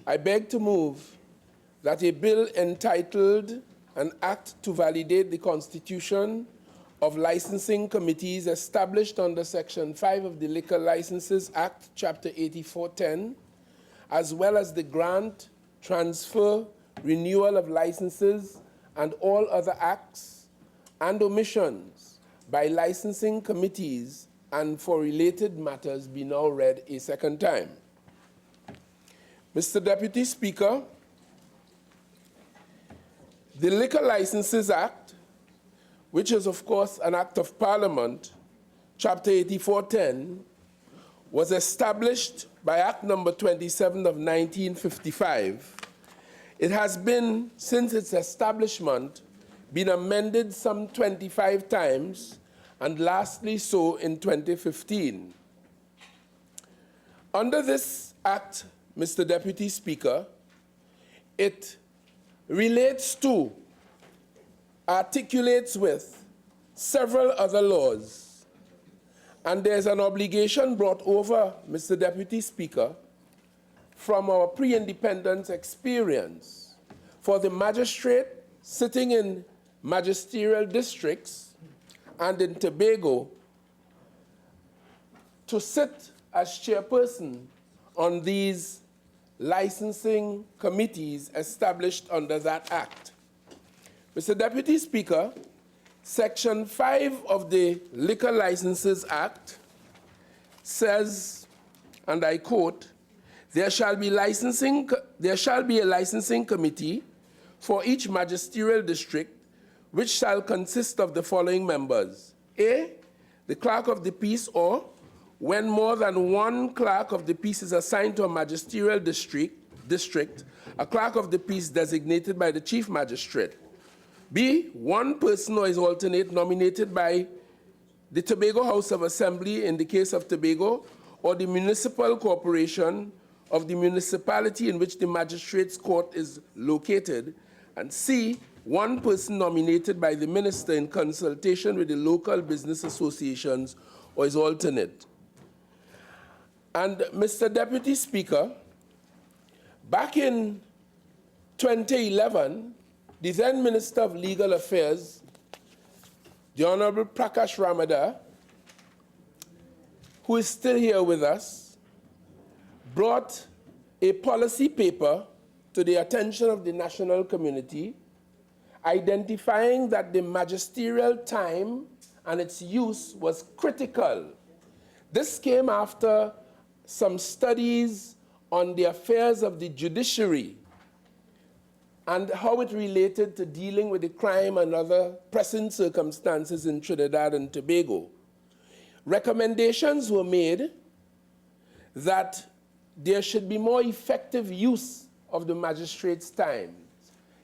I beg to move that a bill entitled An Act to Validate the Constitution of Licensing Committees established under Section 5 of the Liquor Licenses Act, Chapter 8410, as well as the grant, transfer, renewal of licenses, and all other acts and omissions by licensing committees and for related matters be now read a second time. Mr. Deputy Speaker, the Liquor Licenses Act, which is of course an act of Parliament, Chapter 8410, was established by Act number 27 of 1955. It has been, since its establishment, been amended some 25 times, and lastly so in 2015. Under this act, Mr. Deputy Speaker, it relates to, articulates with several other laws, and there's an obligation brought over, Mr. Deputy Speaker, from our pre-independence experience for the magistrate sitting in magisterial districts and in Tobago to sit as chairperson on these licensing committees established under that act. Mr. Deputy Speaker, Section 5 of the Liquor Licenses Act says, and I quote, there shall be a licensing committee for each magisterial district, which shall consist of the following members. A, the clerk of the peace, or when more than one clerk of the peace is assigned to a magisterial district, a clerk of the peace designated by the chief magistrate. B, one person or his alternate nominated by the Tobago House of Assembly in the case of Tobago, or the municipal corporation of the municipality in which the magistrate's court is located. And C, one person nominated by the minister in consultation with the local business associations or his alternate. And Mr. Deputy Speaker, back in 2011, the then Minister of Legal Affairs, the Honorable Prakash Ramadhar, who is still here with us, brought a policy paper to the attention of the national community, identifying that the magisterial time and its use was critical. This came after some studies on the affairs of the judiciary and how it related to dealing with the crime and other pressing circumstances in Trinidad and Tobago. Recommendations were made that there should be more effective use of the magistrate's time.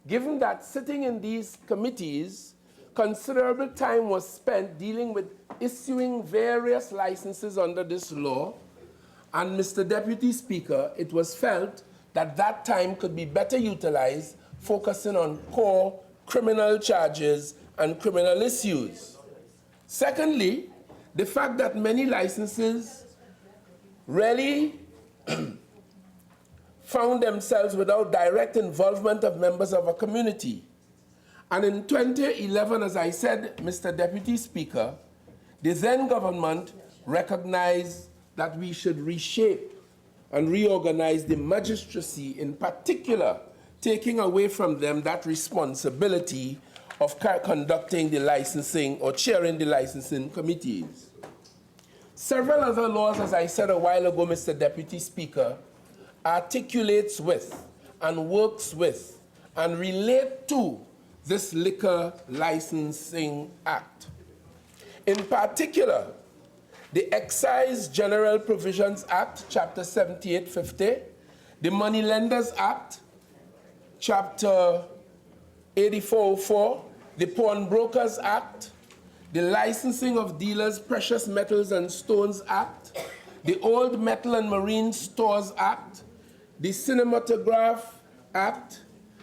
Given that sitting in these committees, considerable time was spent dealing with issuing various licenses under this law, and Mr. Deputy Speaker, it was felt that that time could be better utilized focusing on core criminal charges and criminal issues. Secondly, the fact that many licenses really found themselves without direct involvement of members of a community. And in 2011, as I said, Mr. Deputy Speaker, the then government recognized that we should reshape and reorganize the magistracy, in particular, taking away from them that responsibility of conducting the licensing or chairing the licensing committees. Several other laws, as I said a while ago, Mr. Deputy Speaker, articulates with and works with and relate to this Liquor Licensing Act. In particular, the Excise General Provisions Act, Chapter 7850, the Moneylenders Act, Chapter 8404, the Pawnbrokers Act, the Licensing of Dealers, Precious Metals and Stones Act, the Old Metal and Marine Stores Act, the Cinematograph Act,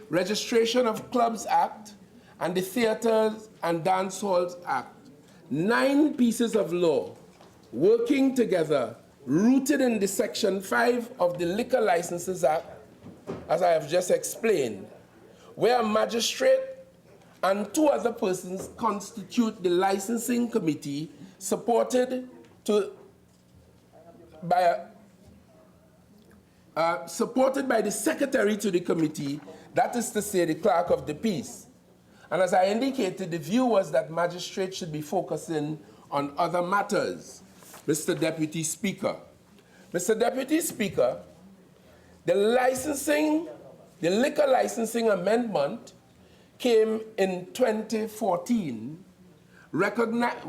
Registration of Clubs Act, and the Theaters and Dance Halls Act. 9 pieces of law working together, rooted in the Section 5 of the Liquor Licenses Act, as I have just explained, where a magistrate and 2 other persons constitute the licensing committee supported by the secretary to the committee, that is to say, the clerk of the peace. And as I indicated, the view was that magistrates should be focusing on other matters. Mr. Deputy Speaker. Mr. Deputy Speaker, the liquor licensing amendment came in 2014, recognized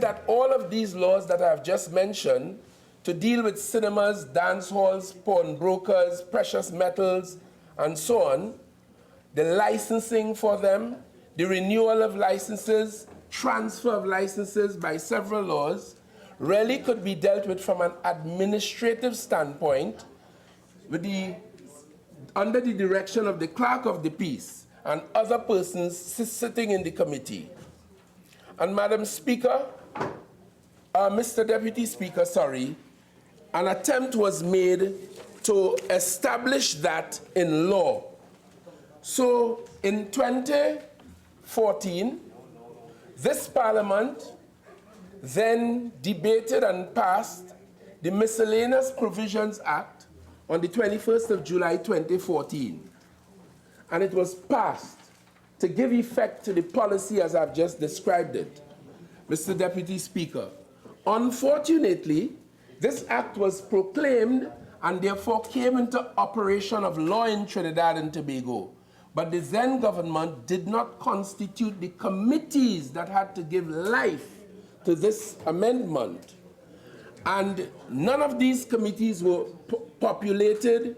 that all of these laws that I have just mentioned to deal with cinemas, dance halls, pawnbrokers, precious metals, and so on, the licensing for them, the renewal of licenses, transfer of licenses by several laws, really could be dealt with from an administrative standpoint under the direction of the clerk of the peace and other persons sitting in the committee. And Madam Speaker, Mr. Deputy Speaker, sorry, an attempt was made to establish that in law. So in 2014, this Parliament then debated and passed the Miscellaneous Provisions Act on the 21st of July 2014. And it was passed to give effect to the policy as I've just described it. Mr. Deputy Speaker, unfortunately, this act was proclaimed and therefore came into operation of law in Trinidad and Tobago. But the then government did not constitute the committees that had to give life to this amendment. And none of these committees were populated,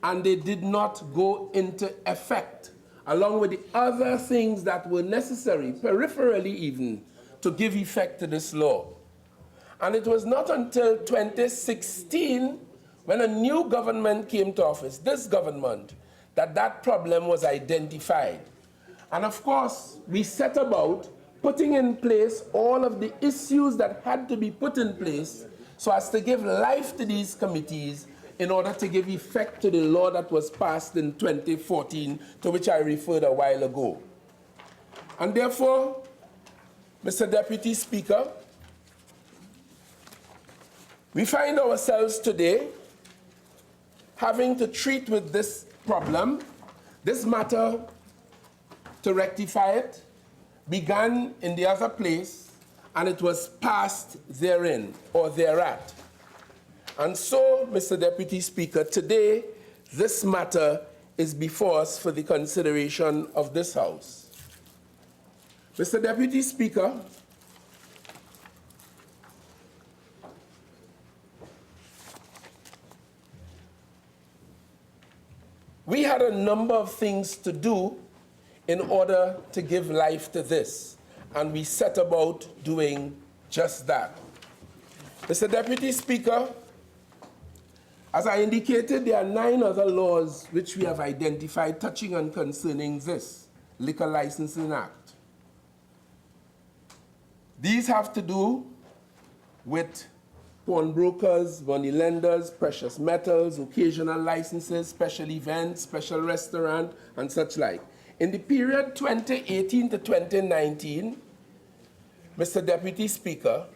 and they did not go into effect, along with the other things that were necessary, peripherally even, to give effect to this law. And it was not until 2016, when a new government came to office, this government, that problem was identified. And of course, we set about putting in place all of the issues that had to be put in place so as to give life to these committees in order to give effect to the law that was passed in 2014, to which I referred a while ago. And therefore, Mr. Deputy Speaker, we find ourselves today having to treat with this problem. This matter, to rectify it, began in the other place, and it was passed therein, or thereat. And so, Mr. Deputy Speaker, today, this matter is before us for the consideration of this House. Mr. Deputy Speaker, we had a number of things to do in order to give life to this, and we set about doing just that. Mr. Deputy Speaker, as I indicated, there are 9 other laws which we have identified touching and concerning this Liquor Licensing Act. These have to do with pawnbrokers, money lenders, precious metals, occasional licenses, special events, special restaurant, and such like. In the period 2018 to 2019, Mr. Deputy Speaker,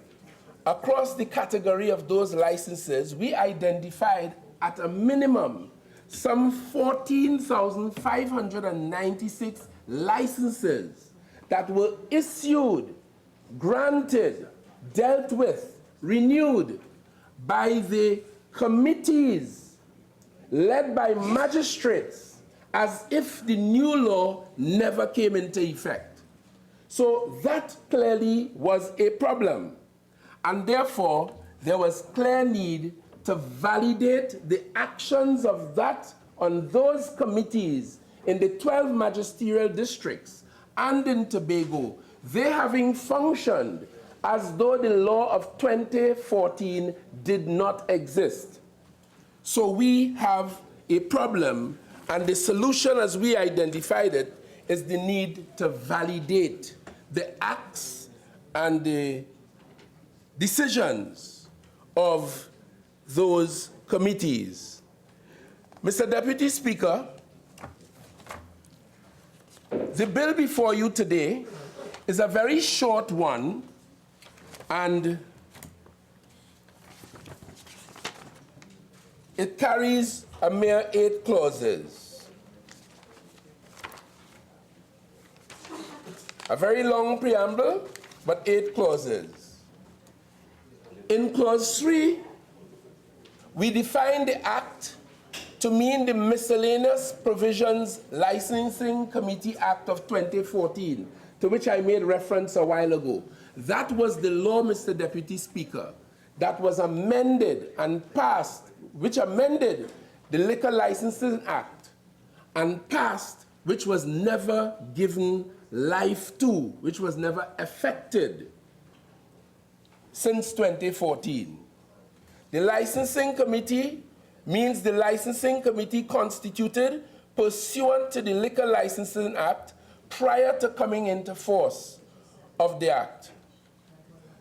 across the category of those licenses, we identified at a minimum some 14,596 licenses that were issued, granted, dealt with, renewed by the committees led by magistrates as if the new law never came into effect. So that clearly was a problem. And therefore, there was clear need to validate the actions of that on those committees in the 12 magisterial districts and in Tobago, they having functioned as though the law of 2014 did not exist. So we have a problem, and the solution as we identified it is the need to validate the acts and the decisions of those committees. Mr. Deputy Speaker, the bill before you today is a very short one, and it carries a mere 8 clauses. A very long preamble, but 8 clauses. In clause 3, we define the Act to mean the Miscellaneous Provisions Licensing Committee Act of 2014, to which I made reference a while ago. That was the law, Mr. Deputy Speaker, that was amended and passed, which amended the Liquor Licensing Act and passed, which was never given life to, which was never effected since 2014. The licensing committee means the licensing committee constituted pursuant to the Liquor Licensing Act prior to coming into force of the Act.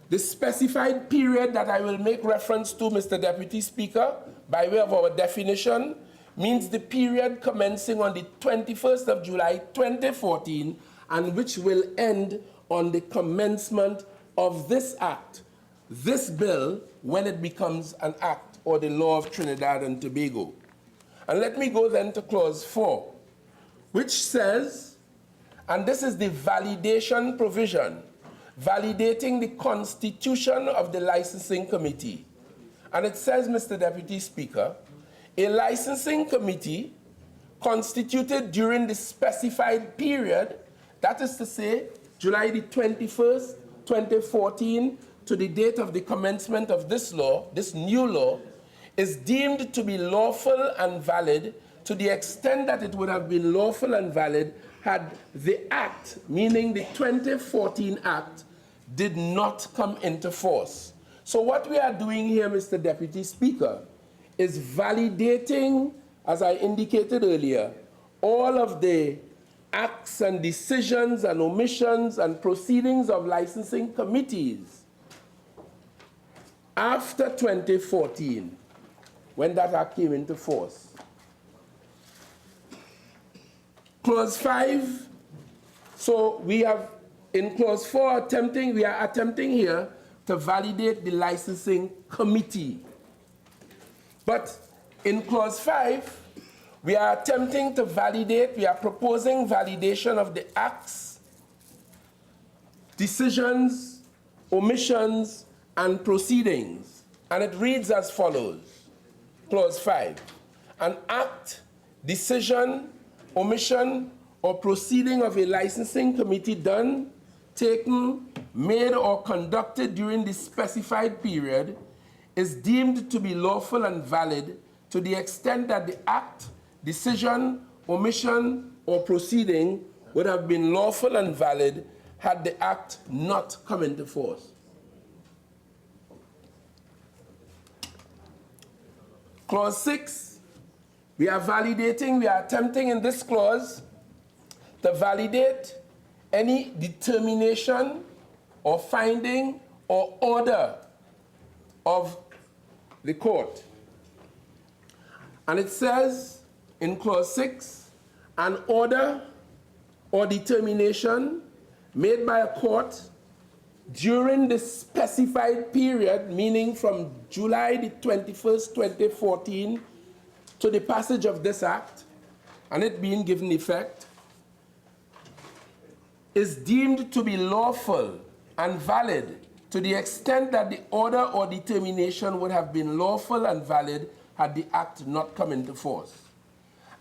The specified period that I will make reference to, Mr. Deputy Speaker, by way of our definition, means the period commencing on the 21st of July 2014 and which will end on the commencement of this Act, this bill, when it becomes an act or the law of Trinidad and Tobago. And let me go then to clause 4, which says, and this is the validation provision, validating the constitution of the licensing committee. And it says, Mr. Deputy Speaker, a licensing committee constituted during the specified period, that is to say, July the 21st, 2014, to the date of the commencement of this law, this new law, is deemed to be lawful and valid to the extent that it would have been lawful and valid had the Act, meaning the 2014 Act, did not come into force. So what we are doing here, Mr. Deputy Speaker, is validating, as I indicated earlier, all of the acts and decisions and omissions and proceedings of licensing committees after 2014, when that Act came into force. Clause 5, so we have, in clause 4, we are attempting here to validate the licensing committee. But in clause 5, we are attempting to validate, we are proposing validation of the acts, decisions, omissions, and proceedings. And it reads as follows, clause 5, an act, decision, omission, or proceeding of a licensing committee done, taken, made, or conducted during the specified period is deemed to be lawful and valid to the extent that the act, decision, omission, or proceeding would have been lawful and valid had the Act not come into force. Clause 6, we are attempting in this clause to validate any determination or finding or order of the court. And it says in clause 6, an order or determination made by a court during the specified period, meaning from July the 21st, 2014, to the passage of this Act, and it being given effect, is deemed to be lawful and valid to the extent that the order or determination would have been lawful and valid had the Act not come into force.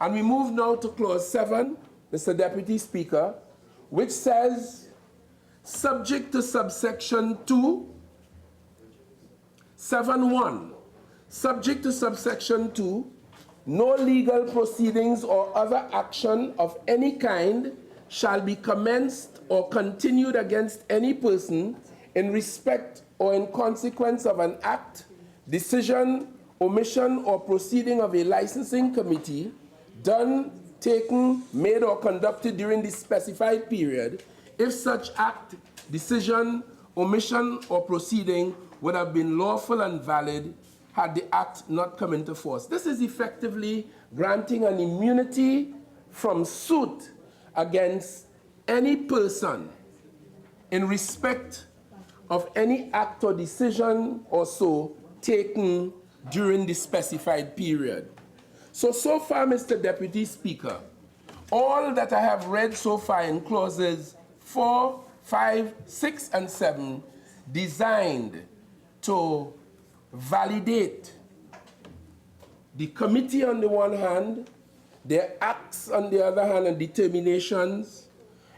And we move now to clause 7, Mr. Deputy Speaker, which says, subject to subsection 2, 7.1, subject to subsection 2, no legal proceedings or other action of any kind shall be commenced or continued against any person in respect or in consequence of an act, decision, omission, or proceeding of a licensing committee done, taken, made, or conducted during the specified period, if such act, decision, omission, or proceeding would have been lawful and valid had the act not come into force. This is effectively granting an immunity from suit against any person in respect of any act or decision or so taken during the specified period. So far, Mr. Deputy Speaker, all that I have read so far in clauses 4, 5, 6, and 7 designed to validate the committee on the one hand, their acts on the other hand, and determinations,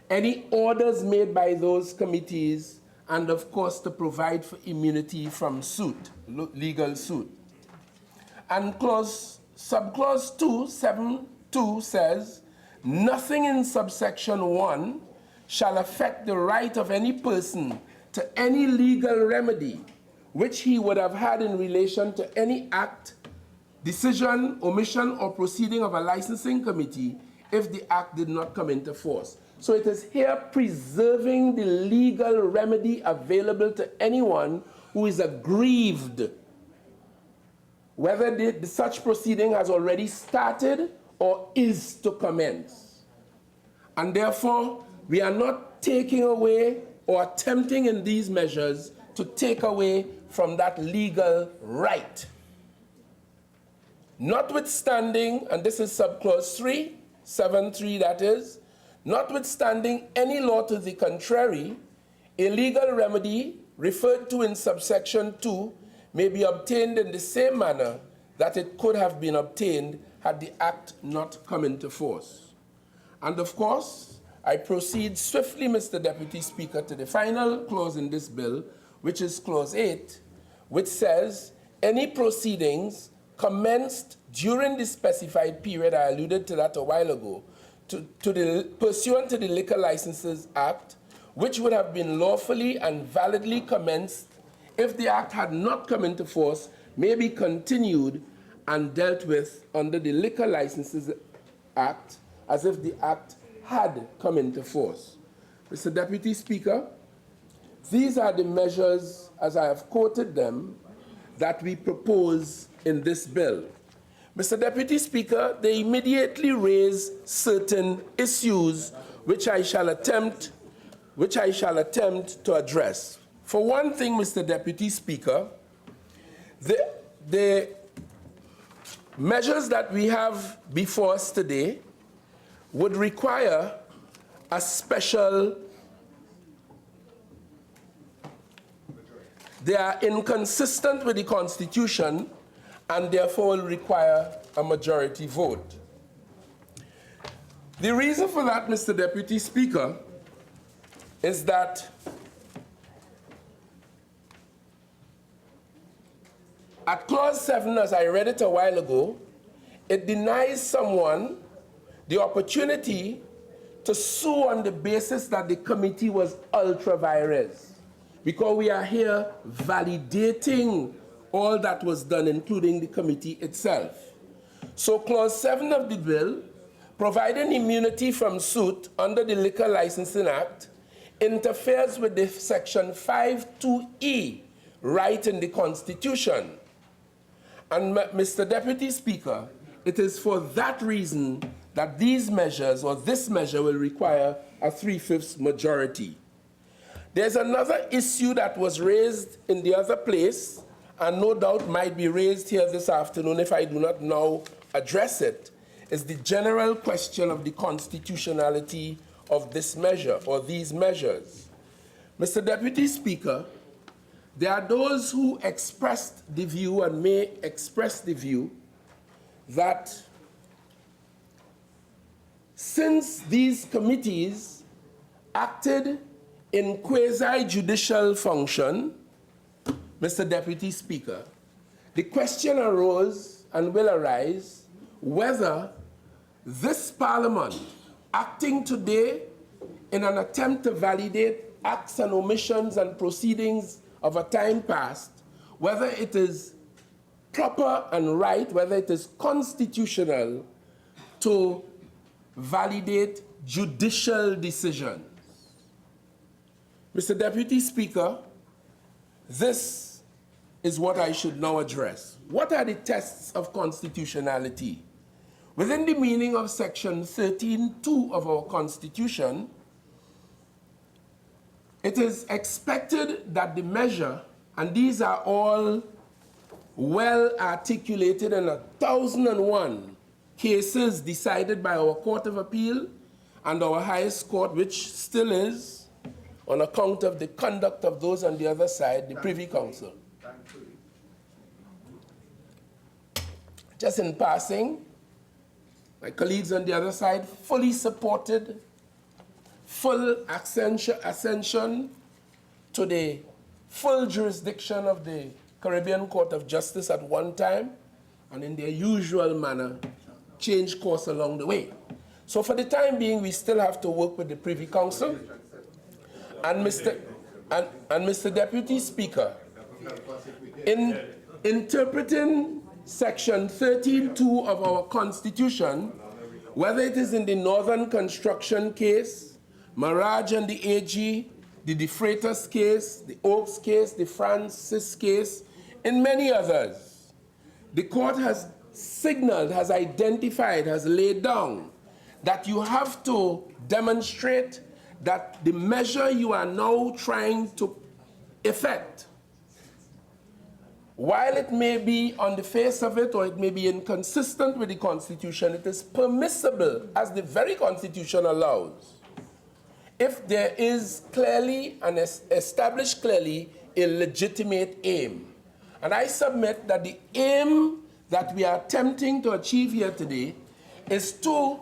any orders made by those committees, and of course to provide for immunity from suit, legal suit. And subclause 2, 7.2 says, nothing in subsection 1 shall affect the right of any person to any legal remedy which he would have had in relation to any act, decision, omission, or proceeding of a licensing committee if the act did not come into force. So it is here preserving the legal remedy available to anyone who is aggrieved, whether such proceeding has already started or is to commence. And therefore, we are not taking away or attempting in these measures to take away from that legal right. Notwithstanding, and this is subclause 3, 7.3 that is, notwithstanding any law to the contrary, a legal remedy referred to in subsection 2 may be obtained in the same manner that it could have been obtained had the act not come into force. And of course, I proceed swiftly, Mr. Deputy Speaker, to the final clause in this bill, which is clause 8, which says, any proceedings commenced during the specified period, I alluded to that a while ago, pursuant to the Liquor Licenses Act, which would have been lawfully and validly commenced if the act had not come into force, may be continued and dealt with under the Liquor Licenses Act as if the act had come into force. Mr. Deputy Speaker, these are the measures, as I have quoted them, that we propose in this bill. Mr. Deputy Speaker, they immediately raise certain issues which I shall attempt to address. For one thing, Mr. Deputy Speaker, the measures that we have before us today would require a special. They are inconsistent with the Constitution and therefore will require a majority vote. The reason for that, Mr. Deputy Speaker, is that at clause 7, as I read it a while ago, it denies someone the opportunity to sue on the basis that the committee was ultra vires, because we are here validating all that was done, including the committee itself. So clause 7 of the bill, providing immunity from suit under the Liquor Licensing Act, interferes with the section 5(2)(e) right in the Constitution. And Mr. Deputy Speaker, it is for that reason that these measures, or this measure, will require a 3/5 majority. There's another issue that was raised in the other place, and no doubt might be raised here this afternoon if I do not now address it, is the general question of the constitutionality of this measure, or these measures. Mr. Deputy Speaker, there are those who expressed the view and may express the view that since these committees acted in quasi-judicial function, Mr. Deputy Speaker, the question arose and will arise whether this Parliament, acting today in an attempt to validate acts and omissions and proceedings of a time past, whether it is proper and right, whether it is constitutional to validate judicial decisions. Mr. Deputy Speaker, this is what I should now address. What are the tests of constitutionality? Within the meaning of Section 13(2) of our Constitution, it is expected that the measure, and these are all well articulated in 1,001 cases decided by our Court of Appeal and our highest court, which still is, on account of the conduct of those on the other side, the Privy Council. Just in passing, my colleagues on the other side fully supported full ascension to the full jurisdiction of the Caribbean Court of Justice at one time, and in their usual manner, changed course along the way. So for the time being, we still have to work with the Privy Council. And Mr. Deputy Speaker, in interpreting Section 13(2) of our Constitution, whether it is in the Northern Construction case, Maraj and the AG, the De Freitas case, the Oaks case, the Francis case, and many others, the court has signaled, has identified, has laid down that you have to demonstrate that the measure you are now trying to effect, while it may be on the face of it or it may be inconsistent with the Constitution, it is permissible, as the very Constitution allows, if there is clearly and established clearly a legitimate aim. And I submit that the aim that we are attempting to achieve here today is to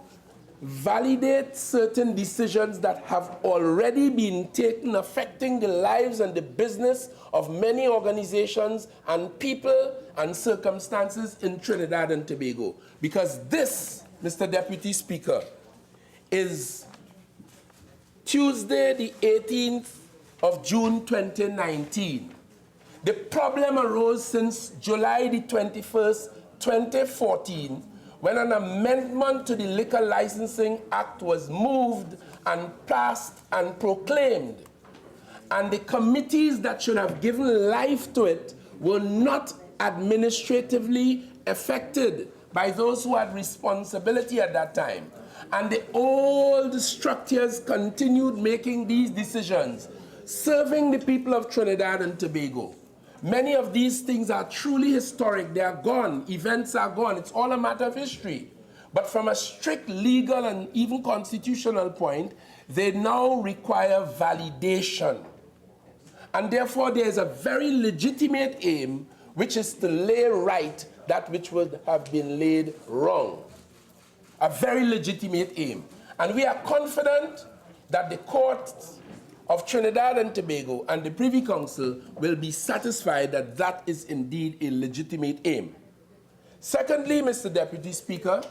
validate certain decisions that have already been taken affecting the lives and the business of many organizations and people and circumstances in Trinidad and Tobago. Because this, Mr. Deputy Speaker, is Tuesday, the 18th of June 2019. The problem arose since July the 21st, 2014, when an amendment to the Liquor Licensing Act was moved and passed and proclaimed. And the committees that should have given life to it were not administratively affected by those who had responsibility at that time. And the old structures continued making these decisions, serving the people of Trinidad and Tobago. Many of these things are truly historic. They are gone. Events are gone. It's all a matter of history. But from a strict legal and even constitutional point, they now require validation. And therefore, there is a very legitimate aim, which is to lay right that which would have been laid wrong. A very legitimate aim. And we are confident that the courts of Trinidad and Tobago and the Privy Council will be satisfied that that is indeed a legitimate aim. Secondly, Mr. Deputy Speaker,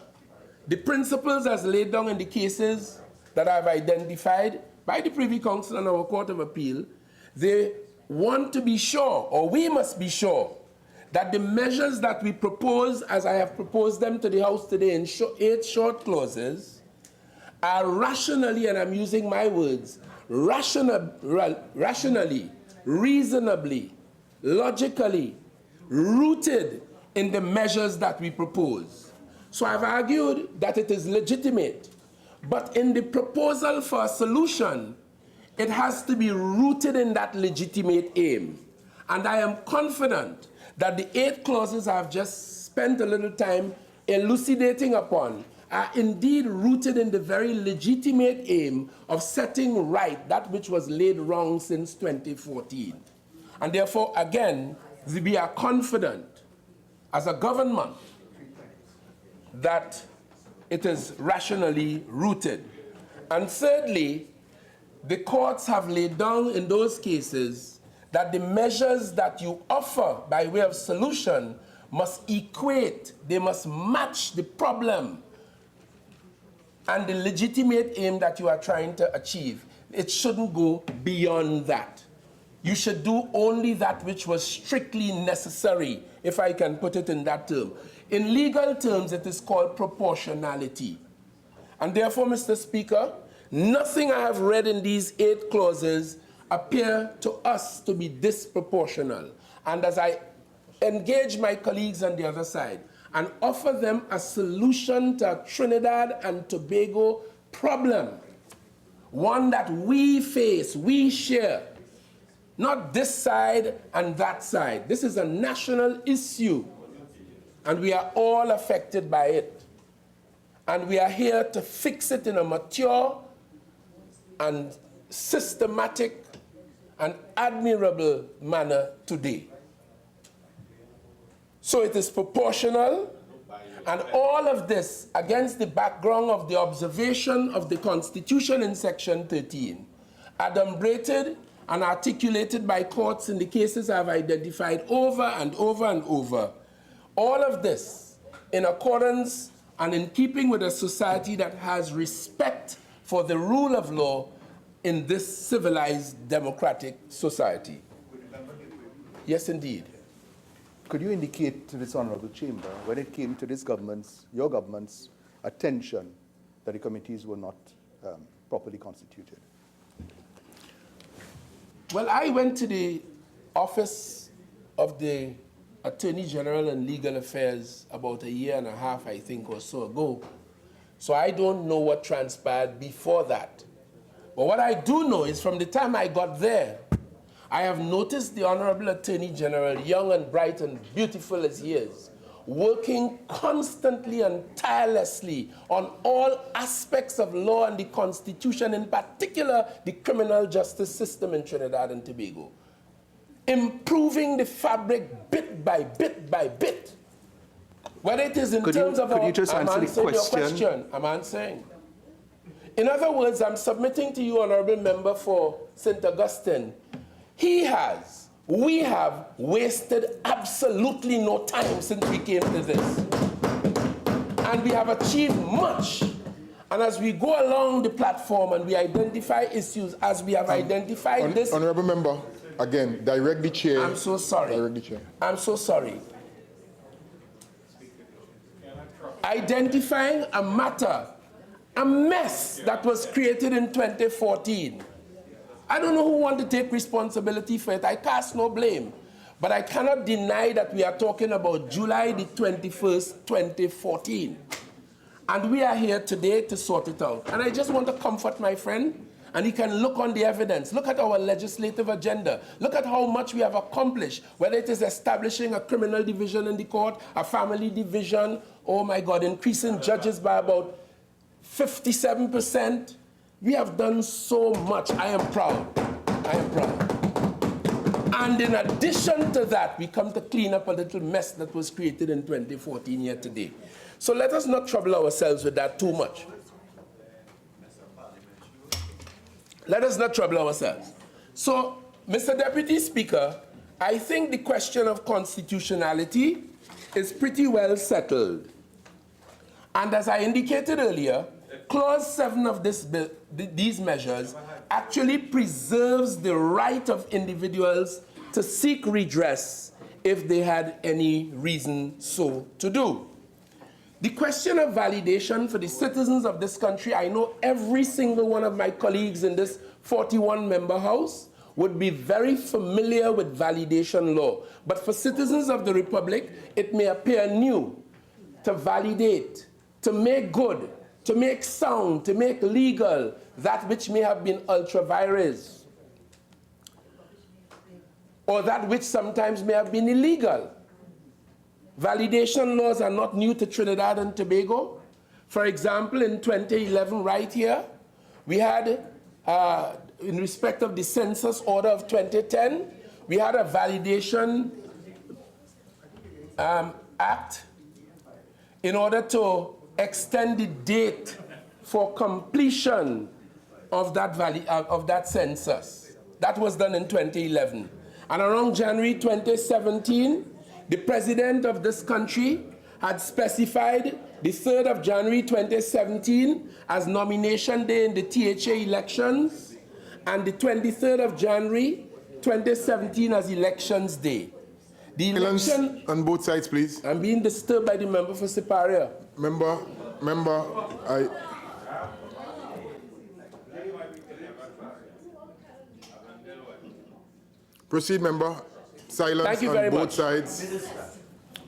the principles as laid down in the cases that I've identified by the Privy Council and our Court of Appeal, they want to be sure, or we must be sure, that the measures that we propose, as I have proposed them to the House today in 8 short clauses, are rationally, and I'm using my words, rationally, reasonably, logically rooted in the measures that we propose. So I've argued that it is legitimate, but in the proposal for a solution, it has to be rooted in that legitimate aim. And I am confident that the 8 clauses I've just spent a little time elucidating upon are indeed rooted in the very legitimate aim of setting right that which was laid wrong since 2014. And therefore, again, we are confident as a government that it is rationally rooted. And thirdly, the courts have laid down in those cases that the measures that you offer by way of solution must equate, they must match the problem and the legitimate aim that you are trying to achieve. It shouldn't go beyond that. You should do only that which was strictly necessary, if I can put it in that term. In legal terms, it is called proportionality. And therefore, Mr. Speaker, nothing I have read in these 8 clauses appear to us to be disproportional. And as I engage my colleagues on the other side and offer them a solution to Trinidad and Tobago problem, one that we face, we share, not this side and that side. This is a national issue, and we are all affected by it. And we are here to fix it in a mature and systematic and admirable manner today. So it is proportional, and all of this against the background of the observation of the Constitution in Section 13, adumbrated and articulated by courts in the cases I've identified over and over and over. All of this in accordance and in keeping with a society that has respect for the rule of law in this civilized democratic society. Yes, indeed. Could you indicate to this honorable chamber when it came to this government's, your government's attention that the committees were not properly constituted? Well, I went to the office of the Attorney General and Legal Affairs about a year and a half, I think, or so ago. So I don't know what transpired before that. But what I do know is from the time I got there, I have noticed the Honorable Attorney General, young and bright and beautiful as he is, working constantly and tirelessly on all aspects of law and the Constitution, in particular the criminal justice system in Trinidad and Tobago, improving the fabric bit by bit by bit. Whether it is in terms of could you just answer the your question, I'm answering. In other words, I'm submitting to you, Honorable Member for St. Augustine, we have wasted absolutely no time since we came to this. And we have achieved much. And as we go along the platform and we identify issues, as we have identified this... Honorable Member, again, direct the chair. I'm so sorry. Direct the chair. I'm so sorry. Identifying a matter, a mess that was created in 2014. I don't know who wants to take responsibility for it. I cast no blame. But I cannot deny that we are talking about July the 21st, 2014. And we are here today to sort it out. And I just want to comfort my friend, and he can look on the evidence. Look at our legislative agenda. Look at how much we have accomplished, whether it is establishing a criminal division in the court, a family division, oh my God, increasing judges by about 57%. We have done so much. I am proud. I am proud. And in addition to that, we come to clean up a little mess that was created in 2014 here today. So let us not trouble ourselves with that too much. Let us not trouble ourselves. So, Mr. Deputy Speaker, I think the question of constitutionality is pretty well settled. And as I indicated earlier, Clause 7 of this bill, these measures actually preserves the right of individuals to seek redress if they had any reason so to do. The question of validation for the citizens of this country, I know every single one of my colleagues in this 41-member House would be very familiar with validation law. But for citizens of the Republic, it may appear new to validate, to make good, to make sound, to make legal that which may have been ultra vires, or that which sometimes may have been illegal. Validation laws are not new to Trinidad and Tobago. For example, in 2011, right here, we had, in respect of the Census Order of 2010, we had a validation act in order to extend the date for completion of that census. That was done in 2011. And around January 2017, the president of this country had specified the 3rd of January 2017 as nomination day in the THA elections, and the 23rd of January 2017 as elections day. The election... On both sides, please. I'm being disturbed by the member for Siparia. Member, Proceed, member. Silence Thank you on very both much. sides.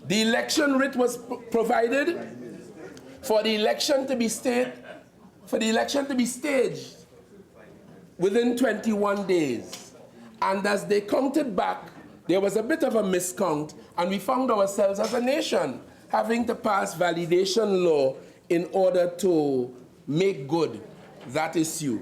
The election writ was provided for the election to be staged within 21 days. And as they counted back, there was a bit of a miscount, and we found ourselves as a nation having to pass validation law in order to make good that issue.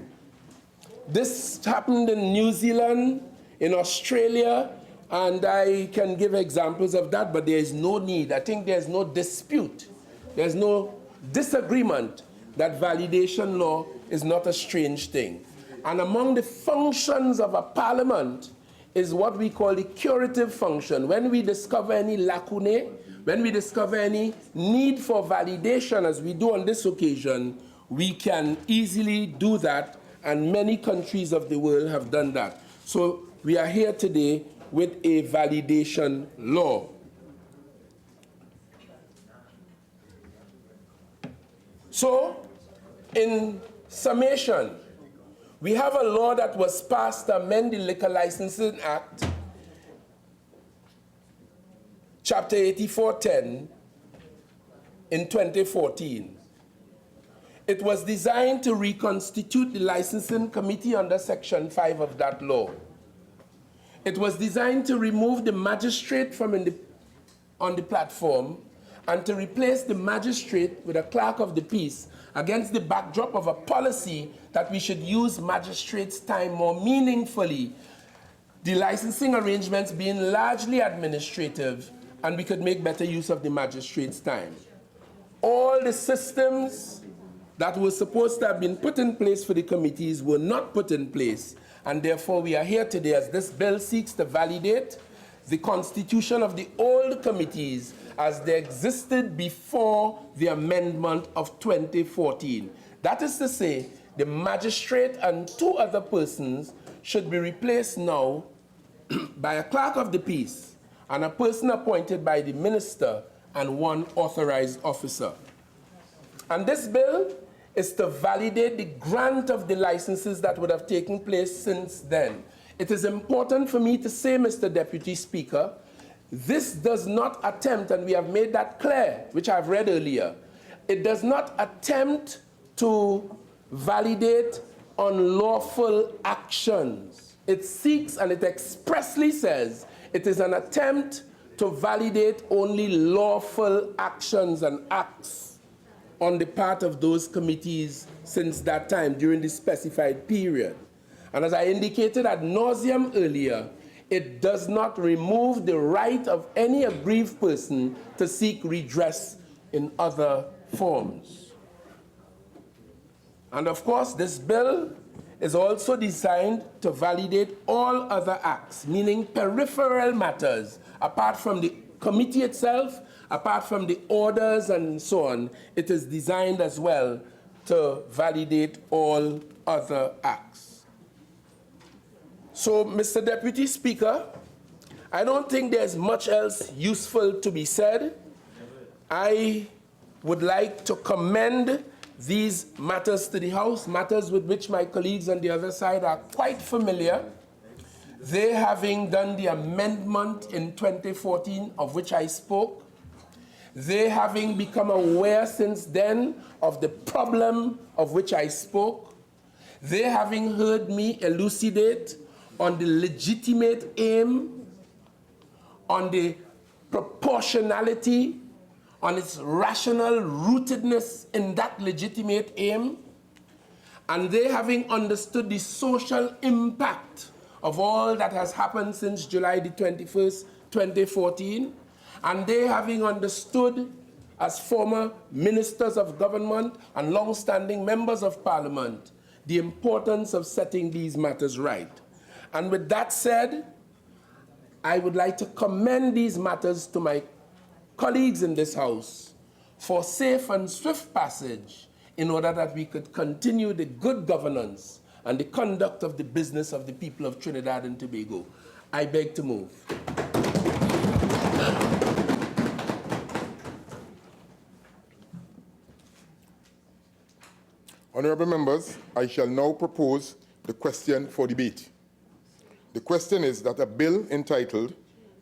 This happened in New Zealand, in Australia, and I can give examples of that, but there is no need. I think there's no dispute. There's no disagreement that validation law is not a strange thing. And among the functions of a parliament is what we call the curative function. When we discover any lacunae, when we discover any need for validation, as we do on this occasion, we can easily do that, and many countries of the world have done that. So we are here today with a validation law. So, in summation, we have a law that was passed to amend the Liquor Licensing Act, Chapter 8410, in 2014. It was designed to reconstitute the licensing committee under Section 5 of that law. It was designed to remove the magistrate from on the platform and to replace the magistrate with a clerk of the peace, against the backdrop of a policy that we should use magistrates' time more meaningfully, the licensing arrangements being largely administrative, and we could make better use of the magistrates' time. All the systems that were supposed to have been put in place for the committees were not put in place, and therefore we are here today as this bill seeks to validate the constitution of the old committees as they existed before the amendment of 2014. That is to say, the magistrate and two other persons should be replaced now by a clerk of the peace and a person appointed by the minister and one authorized officer. And this bill is to validate the grant of the licenses that would have taken place since then. It is important for me to say, Mr. Deputy Speaker, this does not attempt, and we have made that clear, which I've read earlier, it does not attempt to validate unlawful actions. It seeks, and it expressly says, it is an attempt to validate only lawful actions and acts on the part of those committees since that time, during the specified period. And as I indicated ad nauseum earlier, it does not remove the right of any aggrieved person to seek redress in other forms. And of course, this bill is also designed to validate all other acts, meaning peripheral matters, apart from the committee itself, apart from the orders and so on. It is designed as well to validate all other acts. So, Mr. Deputy Speaker, I don't think there's much else useful to be said. I would like to commend these matters to the House, matters with which my colleagues on the other side are quite familiar. They having done the amendment in 2014 of which I spoke, they having become aware since then of the problem of which I spoke, they having heard me elucidate on the legitimate aim, on the proportionality, on its rational rootedness in that legitimate aim, and they having understood the social impact of all that has happened since July the 21st, 2014, and they having understood, as former ministers of government and long-standing members of parliament, the importance of setting these matters right. And with that said, I would like to commend these matters to my colleagues in this House for safe and swift passage in order that we could continue the good governance and the conduct of the business of the people of Trinidad and Tobago. I beg to move. Honourable members, I shall now propose the question for debate. The question is that a bill entitled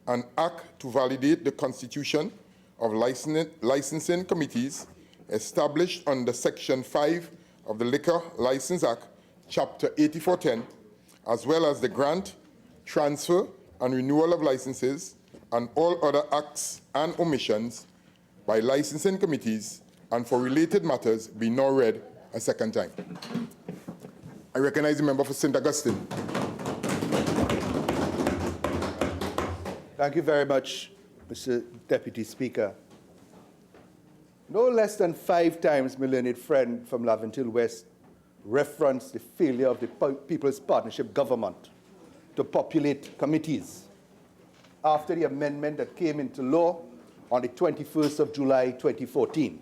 an act to validate the constitution of licensing committees established under Section 5 of the Liquor License Act, Chapter 8410, as well as the grant, transfer, and renewal of licenses and all other acts and omissions by licensing committees and for related matters be now read a second time. I recognize the member for St. Augustine. Thank you very much, Mr. Deputy Speaker. No less than 5 times my learned friend from Laventille West referenced the failure of the People's Partnership government to populate committees after the amendment that came into law on the 21st of July 2014.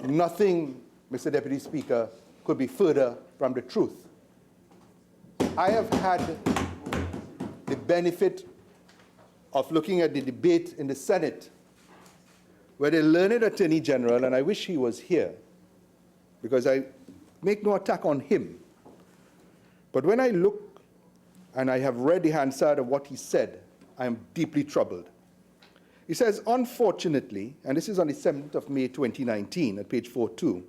Nothing, Mr. Deputy Speaker, could be further from the truth. I have had the benefit of looking at the debate in the Senate where the learned Attorney General, and I wish he was here because I make no attack on him, but when I look and I have read the Hansard of what he said, I am deeply troubled. He says, unfortunately, and this is on the 7th of May 2019 at page 42,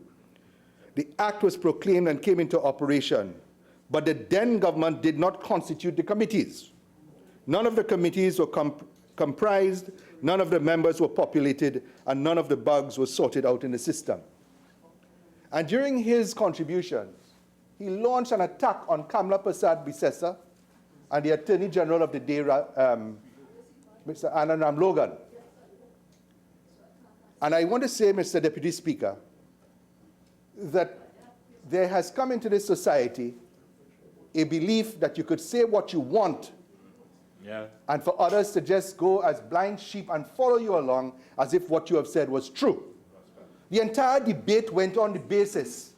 the act was proclaimed and came into operation, but the then government did not constitute the committees. None of the committees were comprised, none of the members were populated, and none of the bugs were sorted out in the system. And during his contributions, he launched an attack on Kamla Prasad Bisesa and the Attorney General of the day, Mr. Anand Logan. And I want to say, Mr. Deputy Speaker, that there has come into this society a belief that you could say what you want, and for others to just go as blind sheep and follow you along as if what you have said was true. The entire debate went on the basis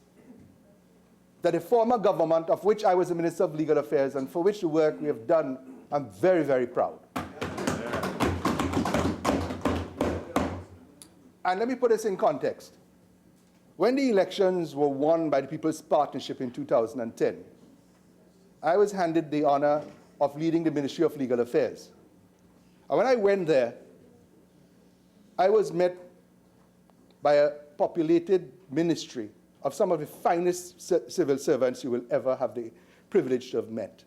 that the former government, of which I was the Minister of Legal Affairs and for which the work we have done, I'm very, very proud. And let me put this in context. When the elections were won by the People's Partnership in 2010, I was handed the honor of leading the Ministry of Legal Affairs. And when I went there, I was met by a populated ministry of some of the finest civil servants you will ever have the privilege to have met.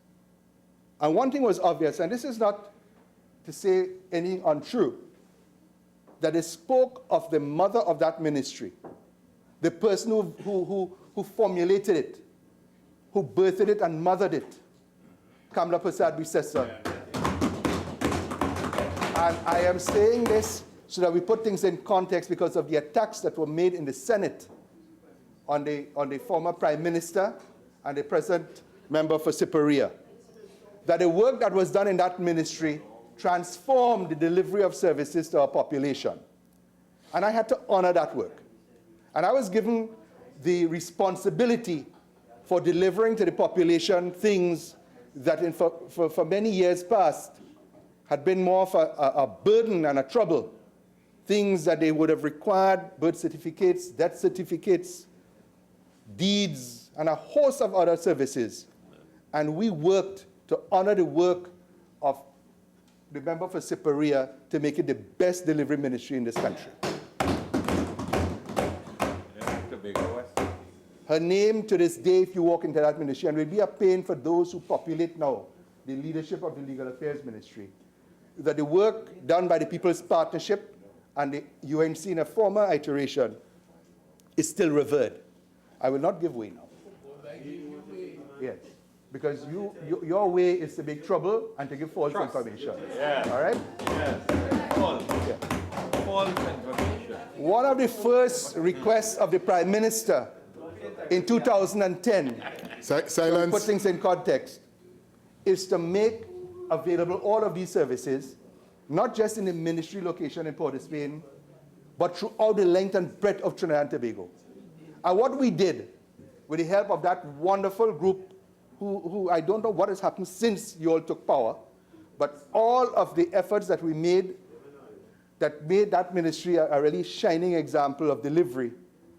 And one thing was obvious, and this is not to say anything untrue, that it spoke of the mother of that ministry, the person who formulated it, who birthed it and mothered it, Kamla Prasad Bisesa. And I am saying this so that we put things in context because of the attacks that were made in the Senate on the former Prime Minister and the present member for Siparia. That the work that was done in that ministry transformed the delivery of services to our population. And I had to honor that work. And I was given the responsibility for delivering to the population things that for many years past had been more of a burden and a trouble. Things that they would have required, birth certificates, death certificates, deeds, and a host of other services. And we worked to honor the work of the member for Siparia to make it the best delivery ministry in this country. Her name to this day, if you walk into that ministry, and will be a pain for those who populate now the leadership of the Legal Affairs Ministry, that the work done by the People's Partnership and the UNC in a former iteration is still revered. I will not give way now. Yes, because your way is to make trouble and to give false information. Yeah. All right? Yes. False. Yeah. False information. One of the first requests of the Prime Minister in 2010, silence. To put things in context, is to make available all of these services, not just in the ministry location in Port of Spain, but throughout the length and breadth of Trinidad and Tobago. And what we did, with the help of that wonderful group, who I don't know what has happened since you all took power, but all of the efforts that we made that made that ministry a really shining example of delivery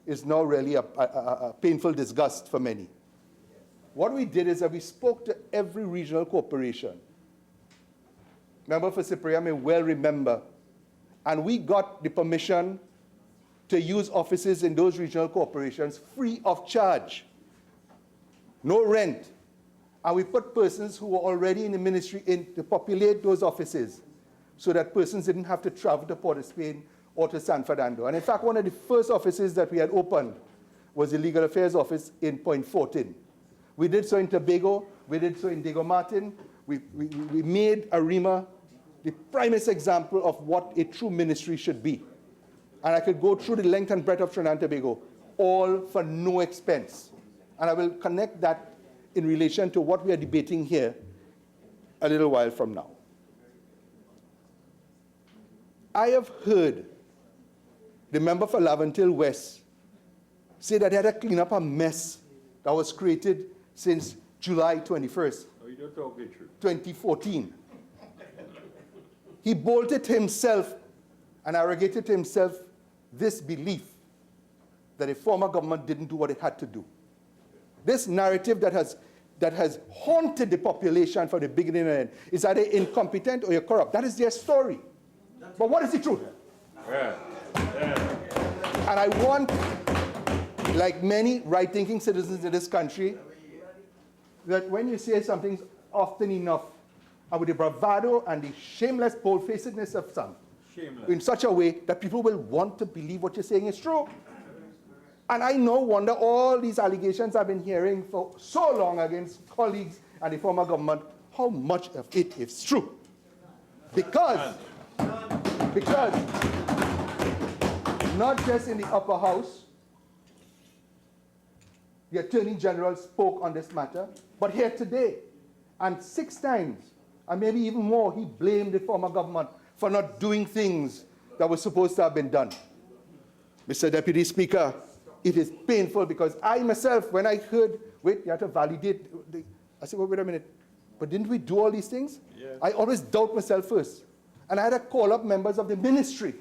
is now really a painful disgust for many. What we did is that we spoke to every regional corporation member for Cypria may well remember, and we got the permission to use offices in those regional corporations free of charge, no rent. And we put persons who were already in the ministry in to populate those offices so that persons didn't have to travel to Port of Spain or to San Fernando. And in fact, one of the first offices that we had opened was the Legal Affairs Office in Point Fortin. We did so in Tobago, we did so in Diego Martin. We made ARIMA the primest example of what a true ministry should be. And I could go through the length and breadth of Trinidad and Tobago, all for no expense. And I will connect that in relation to what we are debating here a little while from now. I have heard the member for Laventille West say that they had to clean up a mess that was created since July 21st, 2014. He bolted himself and arrogated to himself this belief that the former government didn't do what it had to do. This narrative that has haunted the population from the beginning and end is either incompetent or you're corrupt. That is their story. But what is the truth? And I want, like many right-thinking citizens in this country, that when you say something often enough, and with the bravado and the shameless bold-facedness of some, in such a way that people will want to believe what you're saying is true. And I no wonder all these allegations I've been hearing for so long against colleagues and the former government, how much of it is true. Because not just in the upper house, the Attorney General spoke on this matter, but here today, and 6 times, and maybe even more, he blamed the former government for not doing things that were supposed to have been done. Mr. Deputy Speaker, it is painful because I myself, when I heard, wait, you have to validate, I said, well, wait a minute, but didn't we do all these things? Yeah. I always doubt myself first. And I had to call up members of the ministry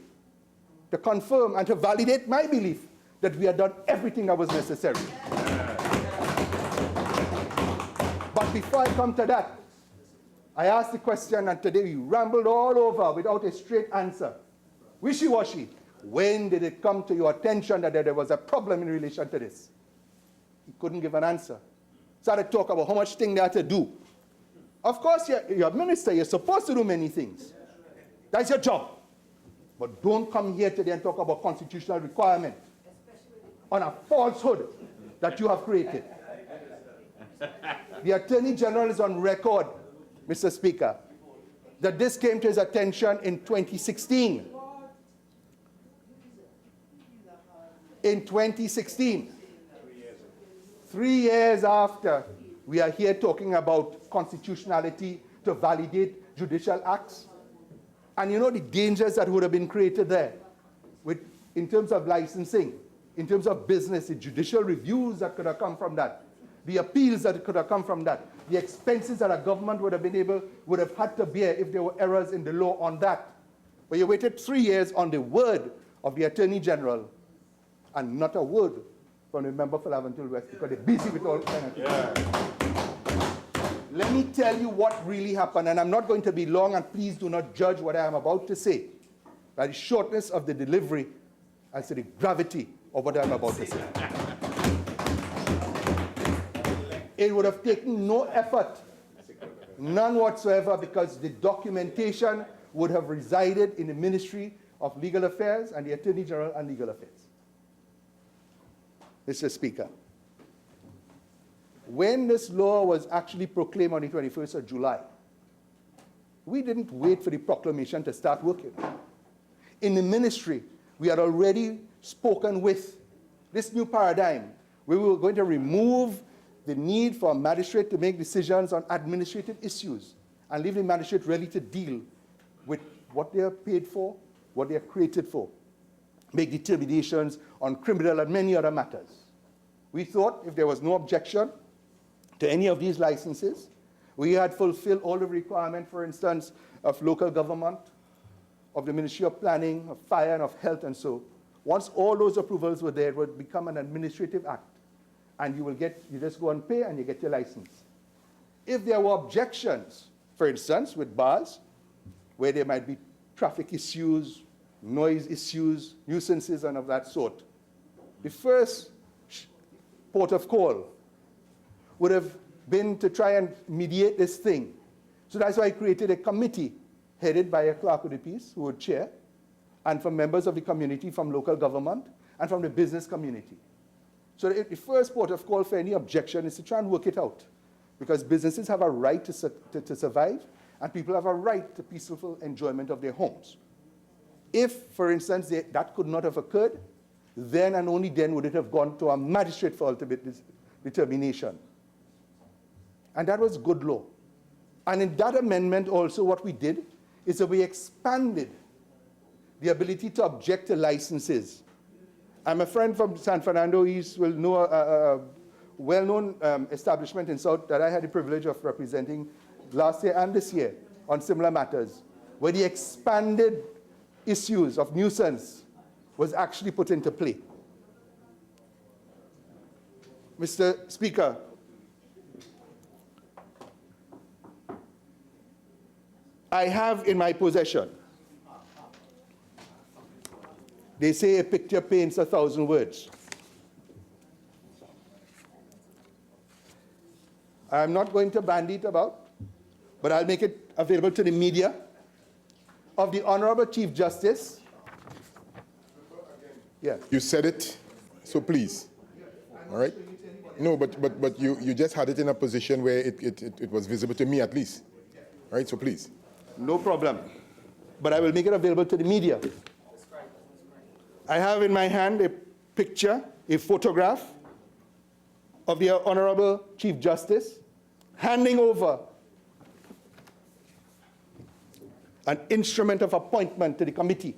to confirm and to validate my belief that we had done everything that was necessary. But before I come to that, I asked the question, and today we rambled all over without a straight answer. Wishy-washy. When did it come to your attention that there was a problem in relation to this? He couldn't give an answer. Started to talk about how much thing they had to do. Of course, you're a minister. You're supposed to do many things. That's your job. But don't come here today and talk about constitutional requirement on a falsehood that you have created. The Attorney General is on record, Mr. Speaker, that this came to his attention in 2016. In 2016, 3 years after, we are here talking about constitutionality to validate judicial acts. And you know the dangers that would have been created there in terms of licensing, in terms of business, the judicial reviews that could have come from that, the appeals that could have come from that, the expenses that a government would have had to bear if there were errors in the law on that. But you waited 3 years on the word of the Attorney General and not a word from the member for Laventille West because they're busy with all kind of things. Let me tell you what really happened, and I'm not going to be long, and please do not judge what I am about to say by the shortness of the delivery as to the gravity of what I'm about to say. It would have taken no effort, none whatsoever, because the documentation would have resided in the Ministry of Legal Affairs and the Attorney General and Legal Affairs. Mr. Speaker, when this law was actually proclaimed on the 21st of July, we didn't wait for the proclamation to start working. In the ministry, we had already spoken with this new paradigm. We were going to remove the need for a magistrate to make decisions on administrative issues and leave the magistrate ready to deal with what they are paid for, what they are created for, make determinations on criminal and many other matters. We thought if there was no objection to any of these licenses, we had fulfilled all the requirements, for instance, of local government, of the Ministry of Planning, of Fire, and of Health, and so. Once all those approvals were there, it would become an administrative act. And you just go and pay and you get your license. If there were objections, for instance, with bars, where there might be traffic issues, noise issues, nuisances, and of that sort. The first port of call would have been to try and mediate this thing. So that's why I created a committee headed by a clerk of the peace who would chair, and from members of the community, from local government, and from the business community. So the first port of call for any objection is to try and work it out, because businesses have a right to survive, and people have a right to peaceful enjoyment of their homes. If, for instance, that could not have occurred, then and only then would it have gone to a magistrate for ultimate determination. And that was good law. And in that amendment also what we did is that we expanded the ability to object to licenses. I'm a friend from San Fernando East, will know a well-known establishment in South that I had the privilege of representing last year and this year on similar matters, where the expanded issues of nuisance was actually put into play. Mr. Speaker, I have in my possession, they say a picture paints 1,000 words. I'm not going to bandy it about, but I'll make it available to the media, of the Honorable Chief Justice. Yeah. You said it, so please. All right? No, but you just had it in a position where it was visible to me at least. All right, so please. No problem. But I will make it available to the media. I have in my hand a picture, a photograph of the Honorable Chief Justice handing over an instrument of appointment to the committee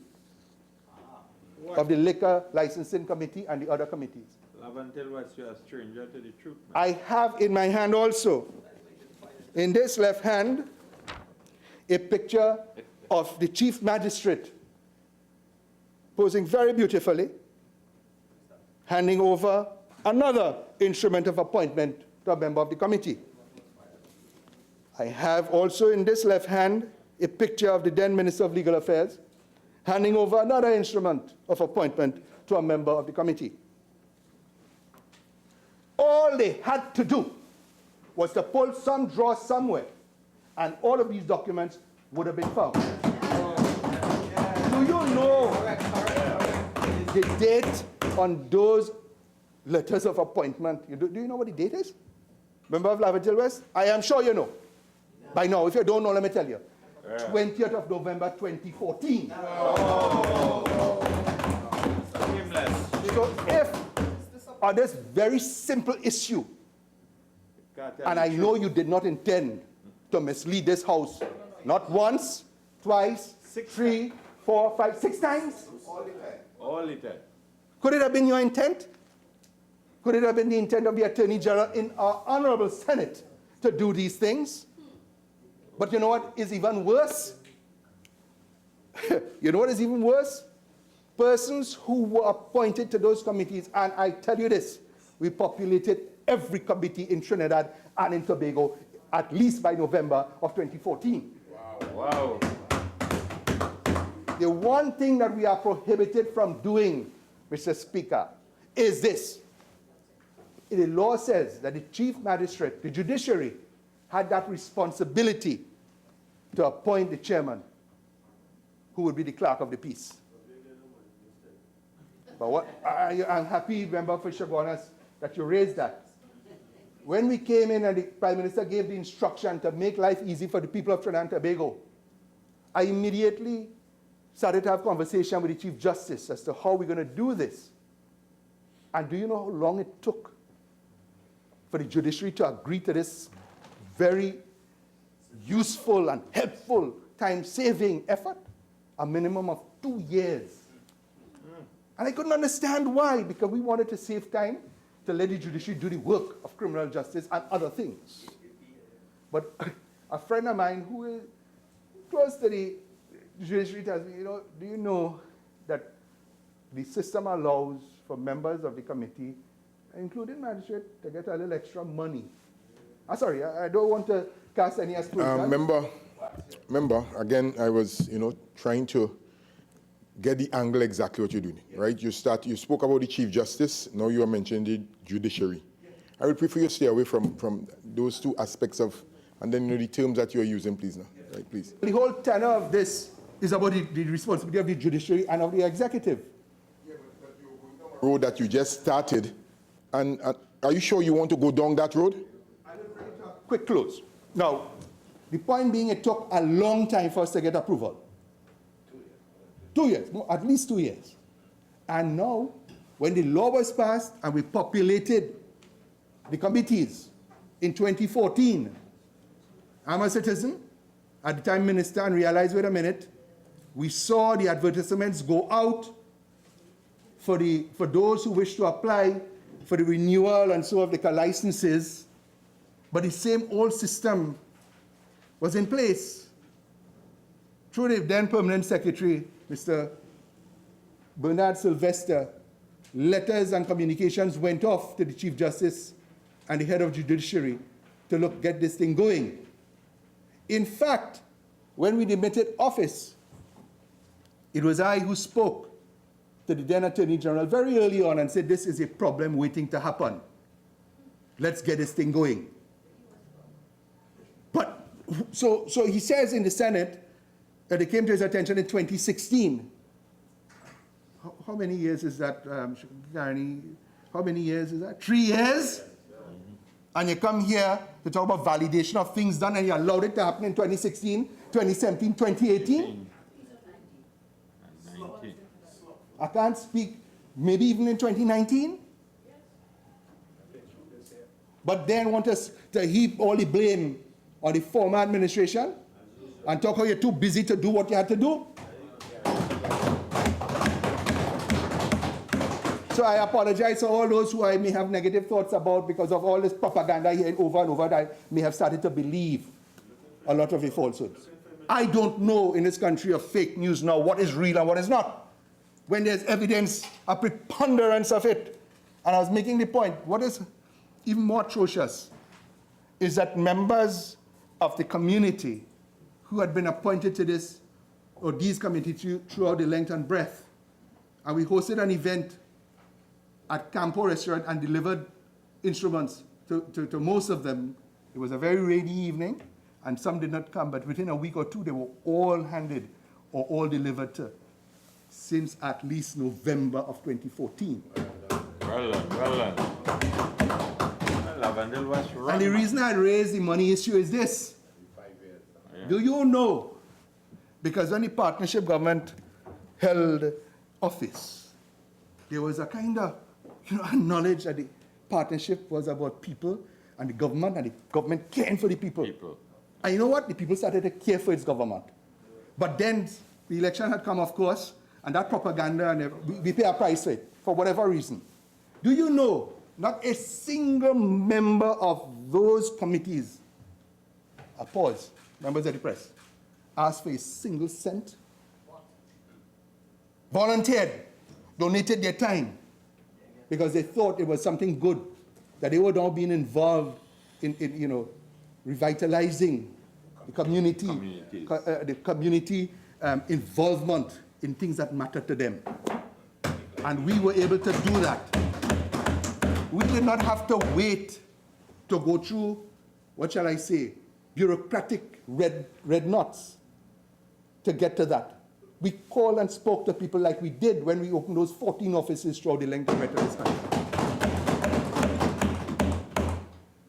of the Liquor Licensing Committee and the other committees. Lavantil was you a stranger to the truth. I have in my hand also, in this left hand, a picture of the Chief Magistrate posing very beautifully, handing over another instrument of appointment to a member of the committee. I have also in this left hand a picture of the then Minister of Legal Affairs handing over another instrument of appointment to a member of the committee. All they had to do was to pull some drawer somewhere, and all of these documents would have been found. Do you know the date on those letters of appointment? Do you know what the date is? Member of Lavantil West? I am sure you know. By now, if you don't know, let me tell you. 20th of November 2014. So if on this very simple issue, and I know you did not intend to mislead this House, not once, twice, 3, 4, 5, 6 times? All the time. Could it have been your intent? Could it have been the intent of the Attorney General in our Honorable Senate to do these things? But you know what is even worse? You know what is even worse? Persons who were appointed to those committees, and I tell you this, we populated every committee in Trinidad and in Tobago, at least by November of 2014. Wow. The one thing that we are prohibited from doing, Mr. Speaker, is this. The law says that the Chief Magistrate, the judiciary, had that responsibility to appoint the chairman, who would be the clerk of the peace. But what, I'm happy, Member for Chaguanas, that you raised that. When we came in and the Prime Minister gave the instruction to make life easy for the people of Trinidad and Tobago, I immediately started to have conversation with the Chief Justice as to how we're going to do this. And do you know how long it took for the judiciary to agree to this very useful and helpful time-saving effort? A minimum of 2 years. And I couldn't understand why, because we wanted to save time to let the judiciary do the work of criminal justice and other things. But a friend of mine who is close to the judiciary tells me, do you know that the system allows for members of the committee, including magistrate, to get a little extra money? Sorry, I don't want to cast any aspersions. Member, again, I was, trying to get the angle exactly what you're doing, right? You spoke about the Chief Justice, now you are mentioning the judiciary. I would prefer you stay away from those two aspects of, and then the terms that you're using, please, now, right, please. The whole tenor of this is about the responsibility of the judiciary and of the executive. Road that you just started, and are you sure you want to go down that road? Quick close. Now, the point being, it took a long time for us to get approval. 2 years, no, at least 2 years. And now, when the law was passed and we populated the committees in 2014, I'm a citizen, at the time minister, and realized, wait a minute, we saw the advertisements go out for those who wish to apply for the renewal and so of the licenses, but the same old system was in place. Through the then permanent secretary, Mr. Bernard Sylvester, letters and communications went off to the Chief Justice and the head of judiciary to get this thing going. In fact, when we demitted office, it was I who spoke to the then Attorney General very early on and said, this is a problem waiting to happen. Let's get this thing going. But, so he says in the Senate that it came to his attention in 2016. How many years is that, how many years is that? 3 years? And you come here to talk about validation of things done, and you allowed it to happen in 2016, 2017, 2018? I can't speak, maybe even in 2019? But then want us to heap all the blame on the former administration and talk how you're too busy to do what you had to do? So I apologize to all those who I may have negative thoughts about because of all this propaganda here over and over that I may have started to believe a lot of the falsehoods. I don't know in this country of fake news now what is real and what is not, when there's evidence, a preponderance of it. And I was making the point, what is even more atrocious is that members of the community who had been appointed to this, or these committees throughout the length and breadth, and we hosted an event at Campo Restaurant and delivered instruments to most of them. It was a very rainy evening, and some did not come, but within a week or two, they were all handed or all delivered to, since at least November of 2014. Well done. Lavendel was wrong. And the reason I raised the money issue is this. Do you know? Because when the partnership government held office, there was a kind of knowledge that the partnership was about people and the government caring for the people. And you know what? The people started to care for its government. But then the election had come, of course, and that propaganda, and we pay a price for it, for whatever reason. Do you know, not a single member of those committees, pause, members of the press, asked for a single cent? Volunteered, donated their time, because they thought it was something good, that they were now being involved in revitalizing the community involvement in things that matter to them. And we were able to do that. We did not have to wait to go through, what shall I say, bureaucratic red knots to get to that. We called and spoke to people like we did when we opened those 14 offices throughout the length and breadth of this country.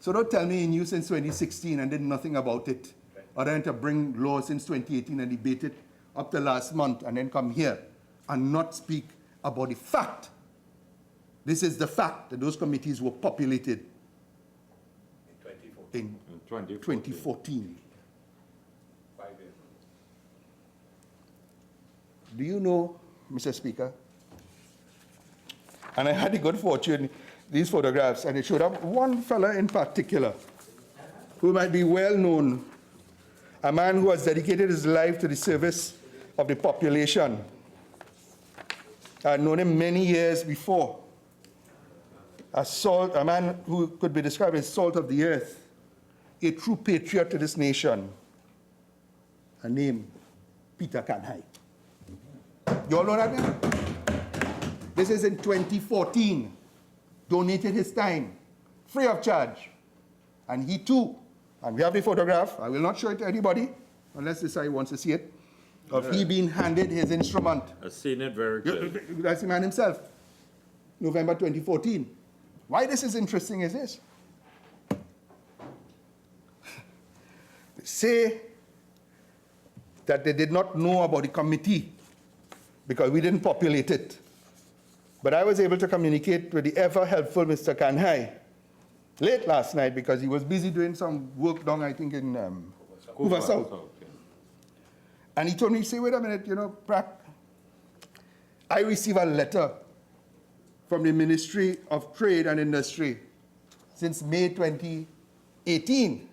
So don't tell me you knew since 2016 and did nothing about it, or then to bring law since 2018 and debate it up to last month and then come here and not speak about the fact. This is the fact that those committees were populated in 2014. Do you know, Mr. Speaker, and I had the good fortune, these photographs, and it showed up one fella in particular who might be well known, a man who has dedicated his life to the service of the population. I had known him many years before. A man who could be described as salt of the earth, a true patriot to this nation. named Peter Kanhai. You all know that name? This is in 2014. Donated his time, free of charge. And he too, and we have the photograph, I will not show it to anybody, unless this guy wants to see it, of he being handed his instrument. I've seen it very clearly. That's the man himself, November 2014. Why this is interesting is this. They say that they did not know about the committee because we didn't populate it. But I was able to communicate with the ever-helpful Mr. Kanhai late last night because he was busy doing some work down, I think, in Hoover South. And he told me, say, wait a minute, Prak, I received a letter from the Ministry of Trade and Industry since May 2018.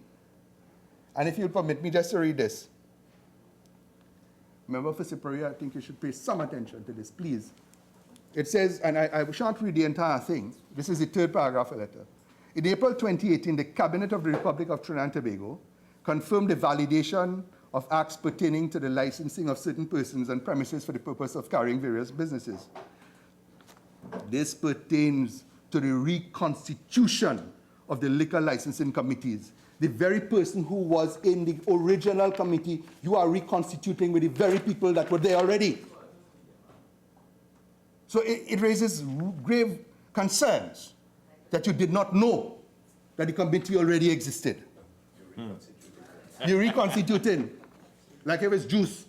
And if you'll permit me just to read this. Member for Siparia, I think you should pay some attention to this, please. It says, and I shan't read the entire thing. This is the third paragraph of the letter. In April 2018, the Cabinet of the Republic of Trinidad and Tobago confirmed the validation of acts pertaining to the licensing of certain persons and premises for the purpose of carrying various businesses. This pertains to the reconstitution of the liquor licensing committees. The very person who was in the original committee, you are reconstituting with the very people that were there already. So it raises grave concerns that you did not know that the committee already existed. You're reconstituting like it was juice.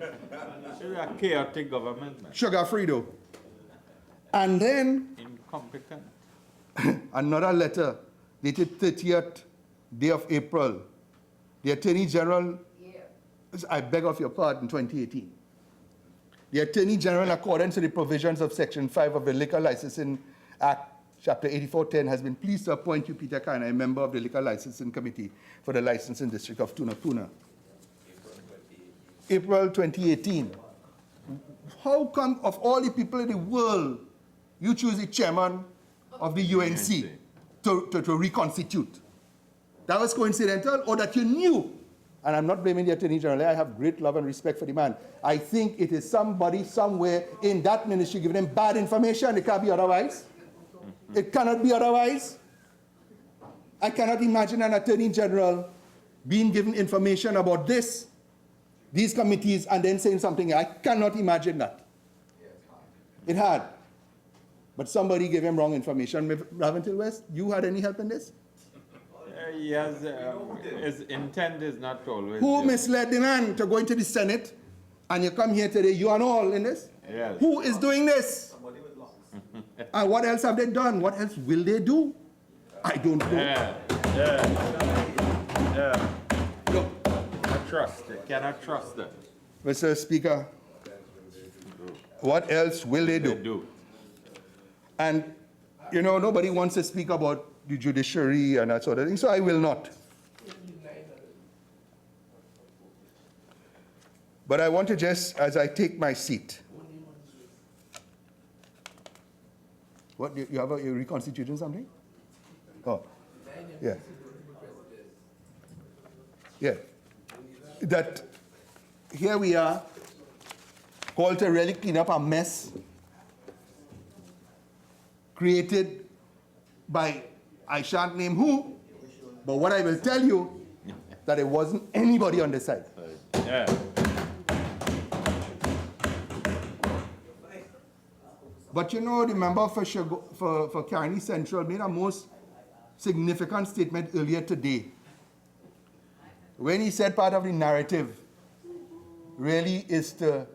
It's a chaotic government, man. Sugar-free though. And then Incompetent. another letter dated 30th day of April. The Attorney General, I beg of your pardon, 2018. The Attorney General, in accordance with the provisions of Section 5 of the Liquor Licensing Act, Chapter 8410, has been pleased to appoint you, Peter Kanhai, a member of the Liquor Licensing Committee for the Licensing District of Tunapuna. April 2018. How come, of all the people in the world, you choose the chairman of the UNC to reconstitute? That was coincidental, or that you knew? And I'm not blaming the Attorney General. I have great love and respect for the man. I think it is somebody somewhere in that ministry giving them bad information. It can't be otherwise. It cannot be otherwise. I cannot imagine an Attorney General being given information about these committees, and then saying something. I cannot imagine that. It had. But somebody gave him wrong information. Raventil West, you had any help in this? Yes, his intent is not always. Who misled the man to go into the Senate, and you come here today, you and all in this? Yes. Who is doing this? And what else have they done? What else will they do? I don't know. I trust it. Cannot trust them. Mr. Speaker, what else will they do? And, nobody wants to speak about the judiciary and that sort of thing, so I will not. But I want to just, as I take my seat, what, you're reconstituting something? Oh, yeah. Yeah. That here we are, called to really clean up a mess created by, I shan't name who, but what I will tell you, that it wasn't anybody on the side. Yeah. But the member for Caroni Central made a most significant statement earlier today when he said part of the narrative really is to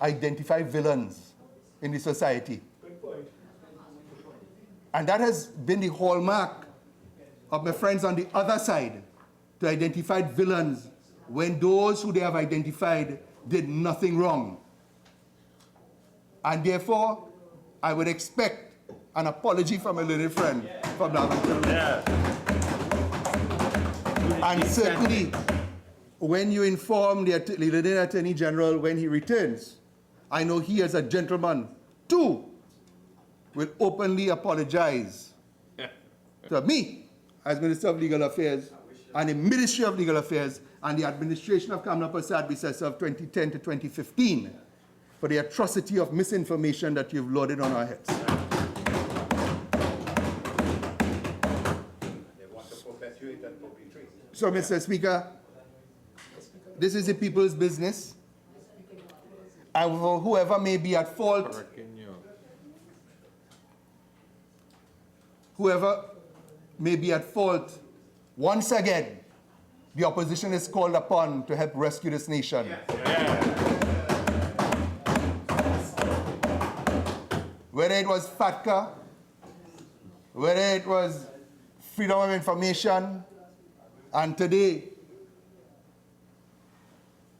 identify villains in the society. And that has been the hallmark of my friends on the other side, to identify villains when those who they have identified did nothing wrong. And therefore, I would expect an apology from a learned friend from Laventille. And certainly, when you inform the learned Attorney General when he returns, I know he as a gentleman, too, will openly apologize to me as Minister of Legal Affairs and the Ministry of Legal Affairs and the administration of Kamla Prasad recess of 2010 to 2015 for the atrocity of misinformation that you've loaded on our heads. So, Mr. Speaker, this is the people's business, and whoever may be at fault, once again, the opposition is called upon to help rescue this nation. Whether it was FATCA, whether it was freedom of information, and today,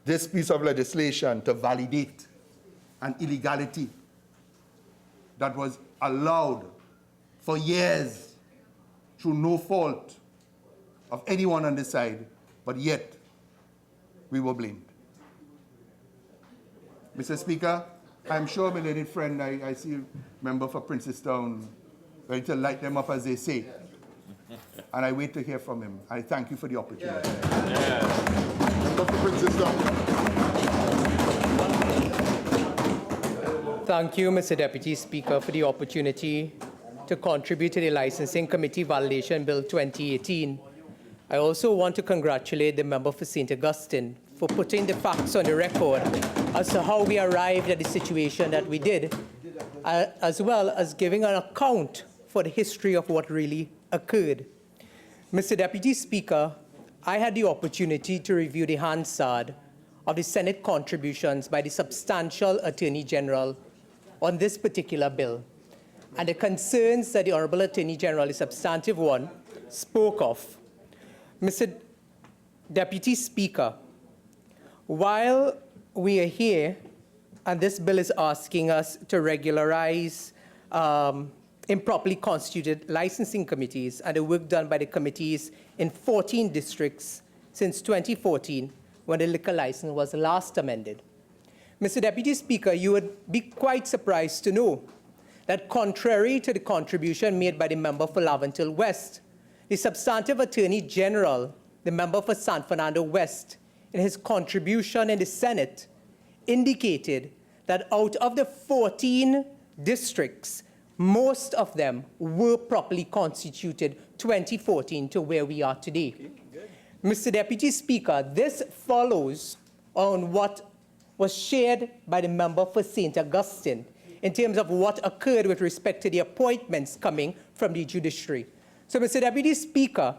this piece of legislation to validate an illegality that was allowed for years through no fault of anyone on this side, but yet we were blamed. Mr. Speaker, I'm sure my lady friend, I see a member for Princestown, ready to light them up as they say. And I wait to hear from him. I thank you for the opportunity. Member for Princestown. Thank you, Mr. Deputy Speaker, for the opportunity to contribute to the Licensing Committee Validation Bill 2018. I also want to congratulate the member for St. Augustine for putting the facts on the record as to how we arrived at the situation that we did, as well as giving an account for the history of what really occurred. Mr. Deputy Speaker, I had the opportunity to review the Hansard of the Senate contributions by the substantial Attorney General on this particular bill, and the concerns that the Honorable Attorney General, the substantive one, spoke of. Mr. Deputy Speaker, while we are here, and this bill is asking us to regularize improperly constituted licensing committees and the work done by the committees in 14 districts since 2014, when the liquor license was last amended. Mr. Deputy Speaker, you would be quite surprised to know that contrary to the contribution made by the member for Laventille West, the substantive Attorney General, the member for San Fernando West, in his contribution in the Senate, indicated that out of the 14 districts, most of them were properly constituted 2014 to where we are today. Mr. Deputy Speaker, this follows on what was shared by the member for St. Augustine in terms of what occurred with respect to the appointments coming from the judiciary. So, Mr. Deputy Speaker,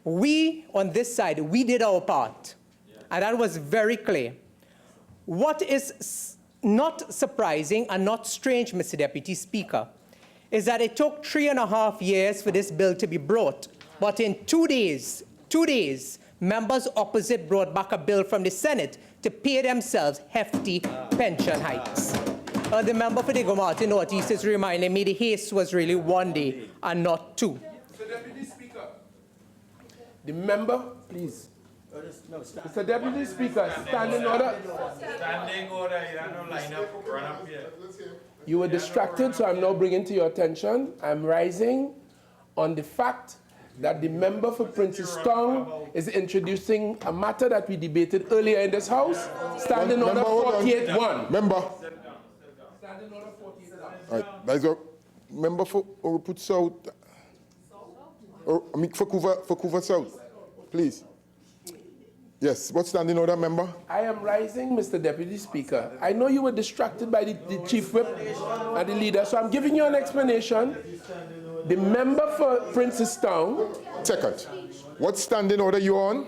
we on this side, we did our part, and that was very clear. What is not surprising and not strange, Mr. Deputy Speaker, is that it took 3.5 years for this bill to be brought, but in 2 days, members opposite brought back a bill from the Senate to pay themselves hefty pension hikes. The member for the Martin Northeast is reminding me the haste was really 1 day and not 2. Mr. Deputy Speaker, the member, please. Mr. Deputy Speaker, standing order. Standing order, you don't line up, run up here. You were distracted, so I'm now bringing to your attention. I'm rising on the fact that the member for Princestown is introducing a matter that we debated earlier in this House. Standing order 48-1. Member. Standing order 48-1. All right, that's a member for Put South. For Couva South, please. Yes, what's standing order, member? I am rising, Mr. Deputy Speaker. I know you were distracted by the Chief Whip and the leader, so I'm giving you an explanation. The member for Princestown. Second. What standing order you on?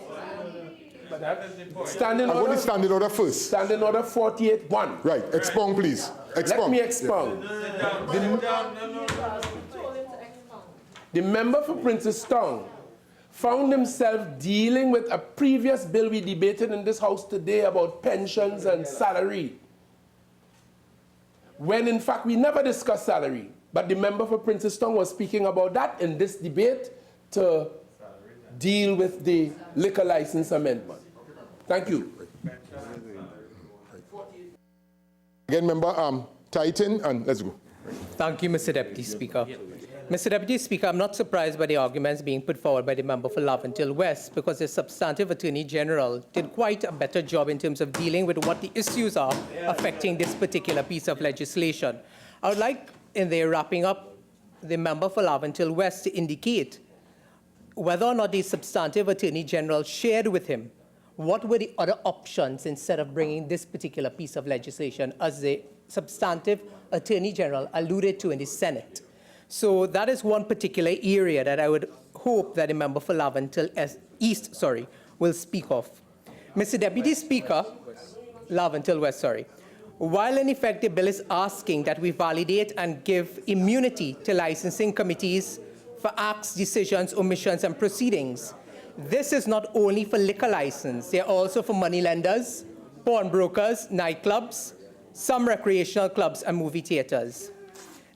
Standing order. I want the standing order first. Standing order 48-1. Right. Expound, please. Expound. Let me expound. The member for Princestown found himself dealing with a previous bill we debated in this House today about pensions and salary, when in fact we never discussed salary. But the member for Princestown was speaking about that in this debate to deal with the liquor license amendment. Thank you. Again, member Titan, and let's go. Thank you, Mr. Deputy Speaker. Mr. Deputy Speaker, I'm not surprised by the arguments being put forward by the member for Laventille West, because the substantive Attorney General did quite a better job in terms of dealing with what the issues are affecting this particular piece of legislation. I would like, in their wrapping up, the member for Laventille West to indicate whether or not the substantive Attorney General shared with him what were the other options instead of bringing this particular piece of legislation, as the substantive Attorney General alluded to in the Senate. So that is one particular area that I would hope that the member for Laventille East, will speak of. Mr. Deputy Speaker, Laventille West, while in effect the bill is asking that we validate and give immunity to licensing committees for acts, decisions, omissions, and proceedings, this is not only for liquor license, they're also for moneylenders, pawnbrokers, nightclubs, some recreational clubs, and movie theaters.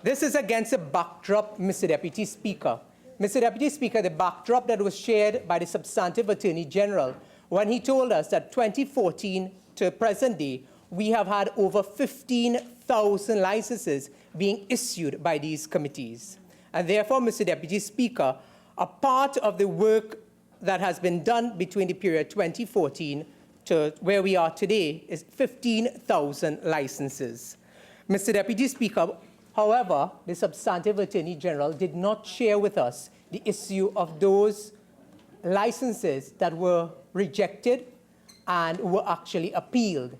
This is against a backdrop, Mr. Deputy Speaker. Mr. Deputy Speaker, the backdrop that was shared by the substantive Attorney General when he told us that 2014 to present day, we have had over 15,000 licenses being issued by these committees. And therefore, Mr. Deputy Speaker, a part of the work that has been done between the period 2014 to where we are today is 15,000 licenses. Mr. Deputy Speaker, however, the substantive Attorney General did not share with us the issue of those licenses that were rejected and were actually appealed.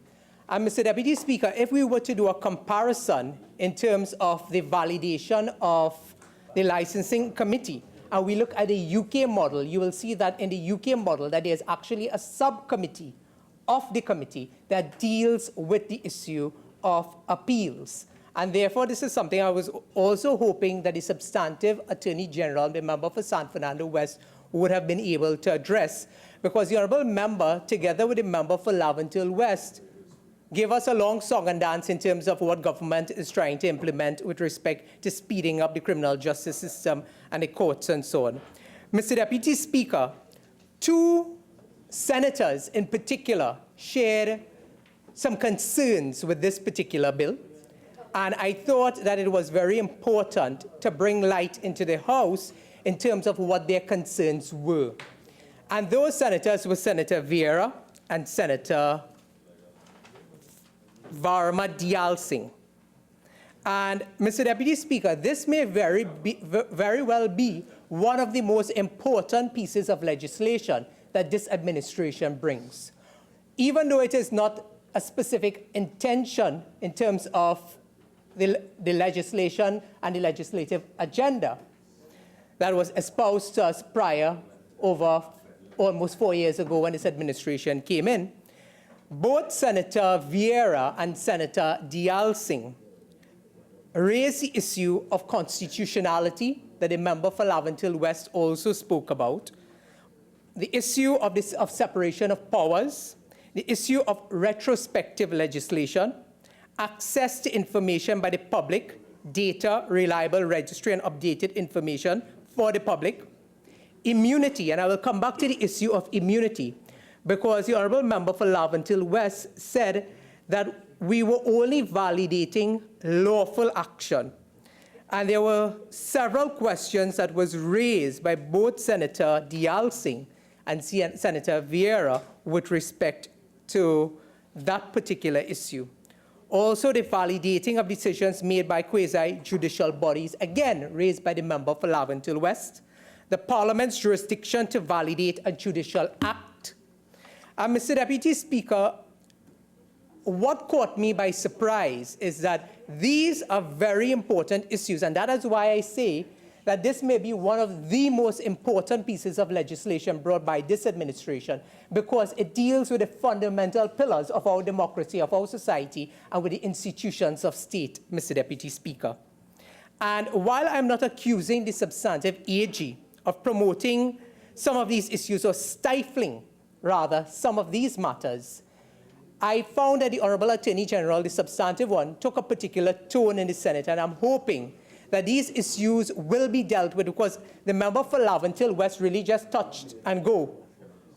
And Mr. Deputy Speaker, if we were to do a comparison in terms of the validation of the licensing committee, and we look at the UK model, you will see that in the UK model that there's actually a subcommittee of the committee that deals with the issue of appeals. And therefore, this is something I was also hoping that the substantive Attorney General, the member for San Fernando West, would have been able to address, because the honourable member, together with the member for Laventille West, gave us a long song and dance in terms of what government is trying to implement with respect to speeding up the criminal justice system and the courts and so on. Mr. Deputy Speaker, two senators in particular shared some concerns with this particular bill, and I thought that it was very important to bring light into the House in terms of what their concerns were. And those senators were Senator Vieira and Senator Varma Diyal Singh. And Mr. Deputy Speaker, this may very well be one of the most important pieces of legislation that this administration brings. Even though it is not a specific intention in terms of the legislation and the legislative agenda that was espoused to us prior, over almost 4 years ago when this administration came in, both Senator Vieira and Senator Diyal Singh raised the issue of constitutionality that the member for Laventille West also spoke about, the issue of separation of powers, the issue of retrospective legislation, access to information by the public, data, reliable registry, and updated information for the public, immunity, and I will come back to the issue of immunity, because the honourable member for Laventille West said that we were only validating lawful action. And there were several questions that was raised by both Senator Diyal Singh and Senator Vieira with respect to that particular issue. Also, the validating of decisions made by quasi-judicial bodies, again raised by the member for Laventille West, the Parliament's jurisdiction to validate a judicial act. And Mr. Deputy Speaker, what caught me by surprise is that these are very important issues, and that is why I say that this may be one of the most important pieces of legislation brought by this administration, because it deals with the fundamental pillars of our democracy, of our society, and with the institutions of state, Mr. Deputy Speaker. And while I'm not accusing the substantive AG of promoting some of these issues or stifling, rather, some of these matters, I found that the Honourable Attorney General, the substantive one, took a particular tone in the Senate, and I'm hoping that these issues will be dealt with, because the member for Laventille West really just touched and go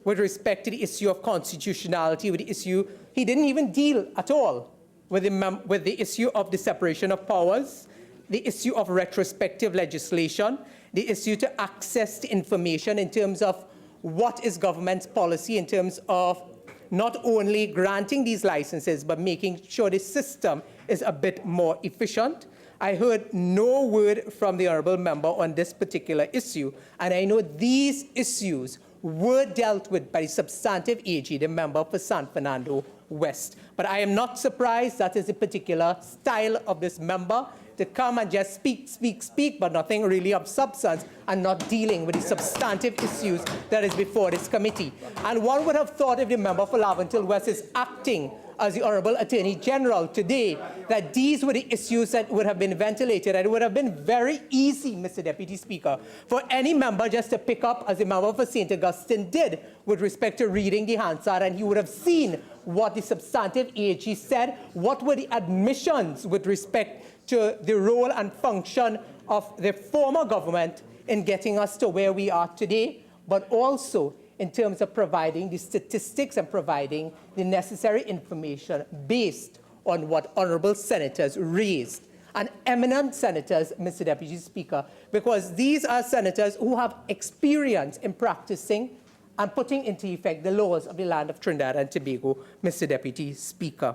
with respect to the issue of constitutionality, with the issue, he didn't even deal at all with the issue of the separation of powers, the issue of retrospective legislation, the issue to access the information in terms of what is government's policy in terms of not only granting these licenses, but making sure the system is a bit more efficient. I heard no word from the honourable member on this particular issue, and I know these issues were dealt with by the substantive AG, the member for San Fernando West. But I am not surprised that is a particular style of this member, to come and just speak, but nothing really of substance, and not dealing with the substantive issues that is before this committee. And one would have thought, if the member for Laventille West is acting as the Honourable Attorney General today, that these were the issues that would have been ventilated, and it would have been very easy, Mr. Deputy Speaker, for any member just to pick up, as the member for St. Augustine did, with respect to reading the Hansard, and he would have seen what the substantive AG said, what were the admissions with respect to the role and function of the former government in getting us to where we are today, but also in terms of providing the statistics and providing the necessary information based on what honourable senators raised. And eminent senators, Mr. Deputy Speaker, because these are senators who have experience in practicing and putting into effect the laws of the land of Trinidad and Tobago, Mr. Deputy Speaker.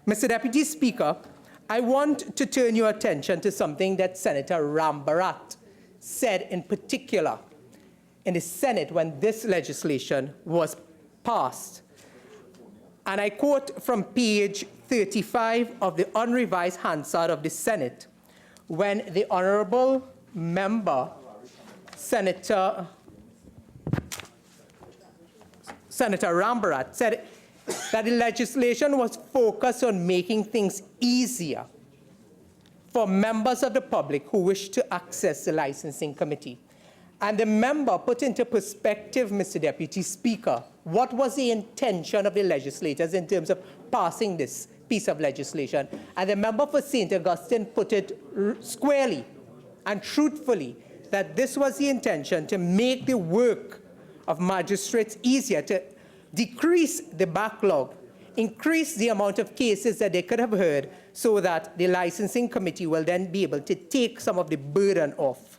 Mr. Deputy Speaker, I want to turn your attention to something that Senator Rambarat said in particular in the Senate when this legislation was passed. And I quote from page 35 of the unrevised Hansard of the Senate, when the honourable member, Senator Rambarat, said that the legislation was focused on making things easier for members of the public who wish to access the licensing committee. And the member put into perspective, Mr. Deputy Speaker, what was the intention of the legislators in terms of passing this piece of legislation. And the member for St. Augustine put it squarely and truthfully that this was the intention to make the work of magistrates easier, to decrease the backlog, increase the amount of cases that they could have heard, so that the licensing committee will then be able to take some of the burden off.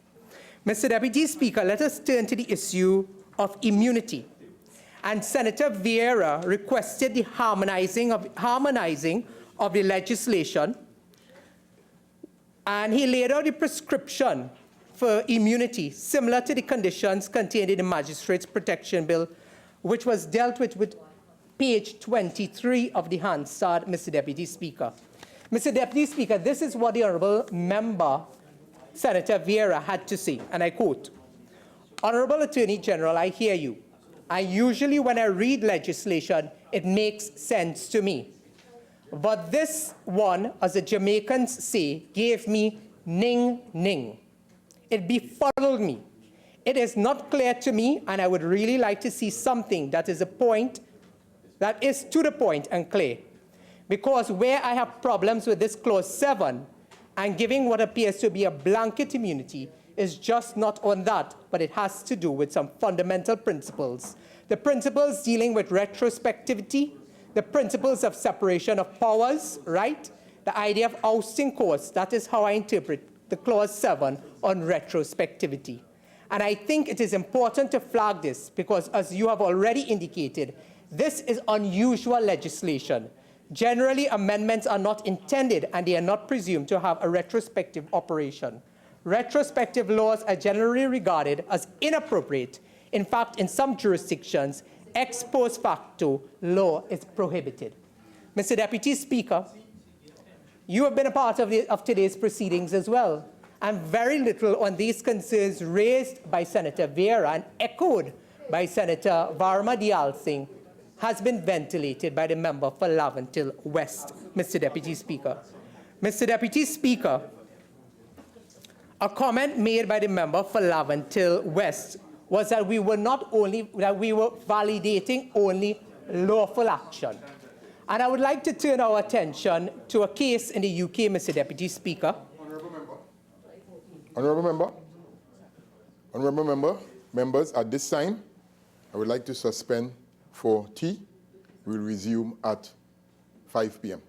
Mr. Deputy Speaker, let us turn to the issue of immunity. And Senator Vieira requested the harmonizing of the legislation, and he laid out a prescription for immunity similar to the conditions contained in the Magistrates Protection Bill, which was dealt with page 23 of the Hansard, Mr. Deputy Speaker. Mr. Deputy Speaker, this is what the honourable member, Senator Vieira, had to say, and I quote, "Honourable Attorney General, I hear you. Usually when I read legislation, it makes sense to me. But this one, as the Jamaicans say, gave me ning-ning. It befuddled me. It is not clear to me, and I would really like to see something that is to the point and clear. Because where I have problems with this clause 7 and giving what appears to be a blanket immunity is just not on that, but it has to do with some fundamental principles. The principles dealing with retrospectivity, the principles of separation of powers, right? The idea of ousting courts, that is how I interpret the clause 7 on retrospectivity. And I think it is important to flag this because, as you have already indicated, this is unusual legislation. Generally, amendments are not intended and they are not presumed to have a retrospective operation. Retrospective laws are generally regarded as inappropriate. In fact, in some jurisdictions, ex post facto law is prohibited. Mr. Deputy Speaker, you have been a part of today's proceedings as well, and very little on these concerns raised by Senator Vieira and echoed by Senator Varma Diyal Singh has been ventilated by the member for Laventille West, Mr. Deputy Speaker. Mr. Deputy Speaker, a comment made by the member for Laventille West was that we were validating only lawful action. And I would like to turn our attention to a case in the UK, Mr. Deputy Speaker. Honourable member, members, at this time, I would like to suspend for tea. We'll resume at 5 p.m.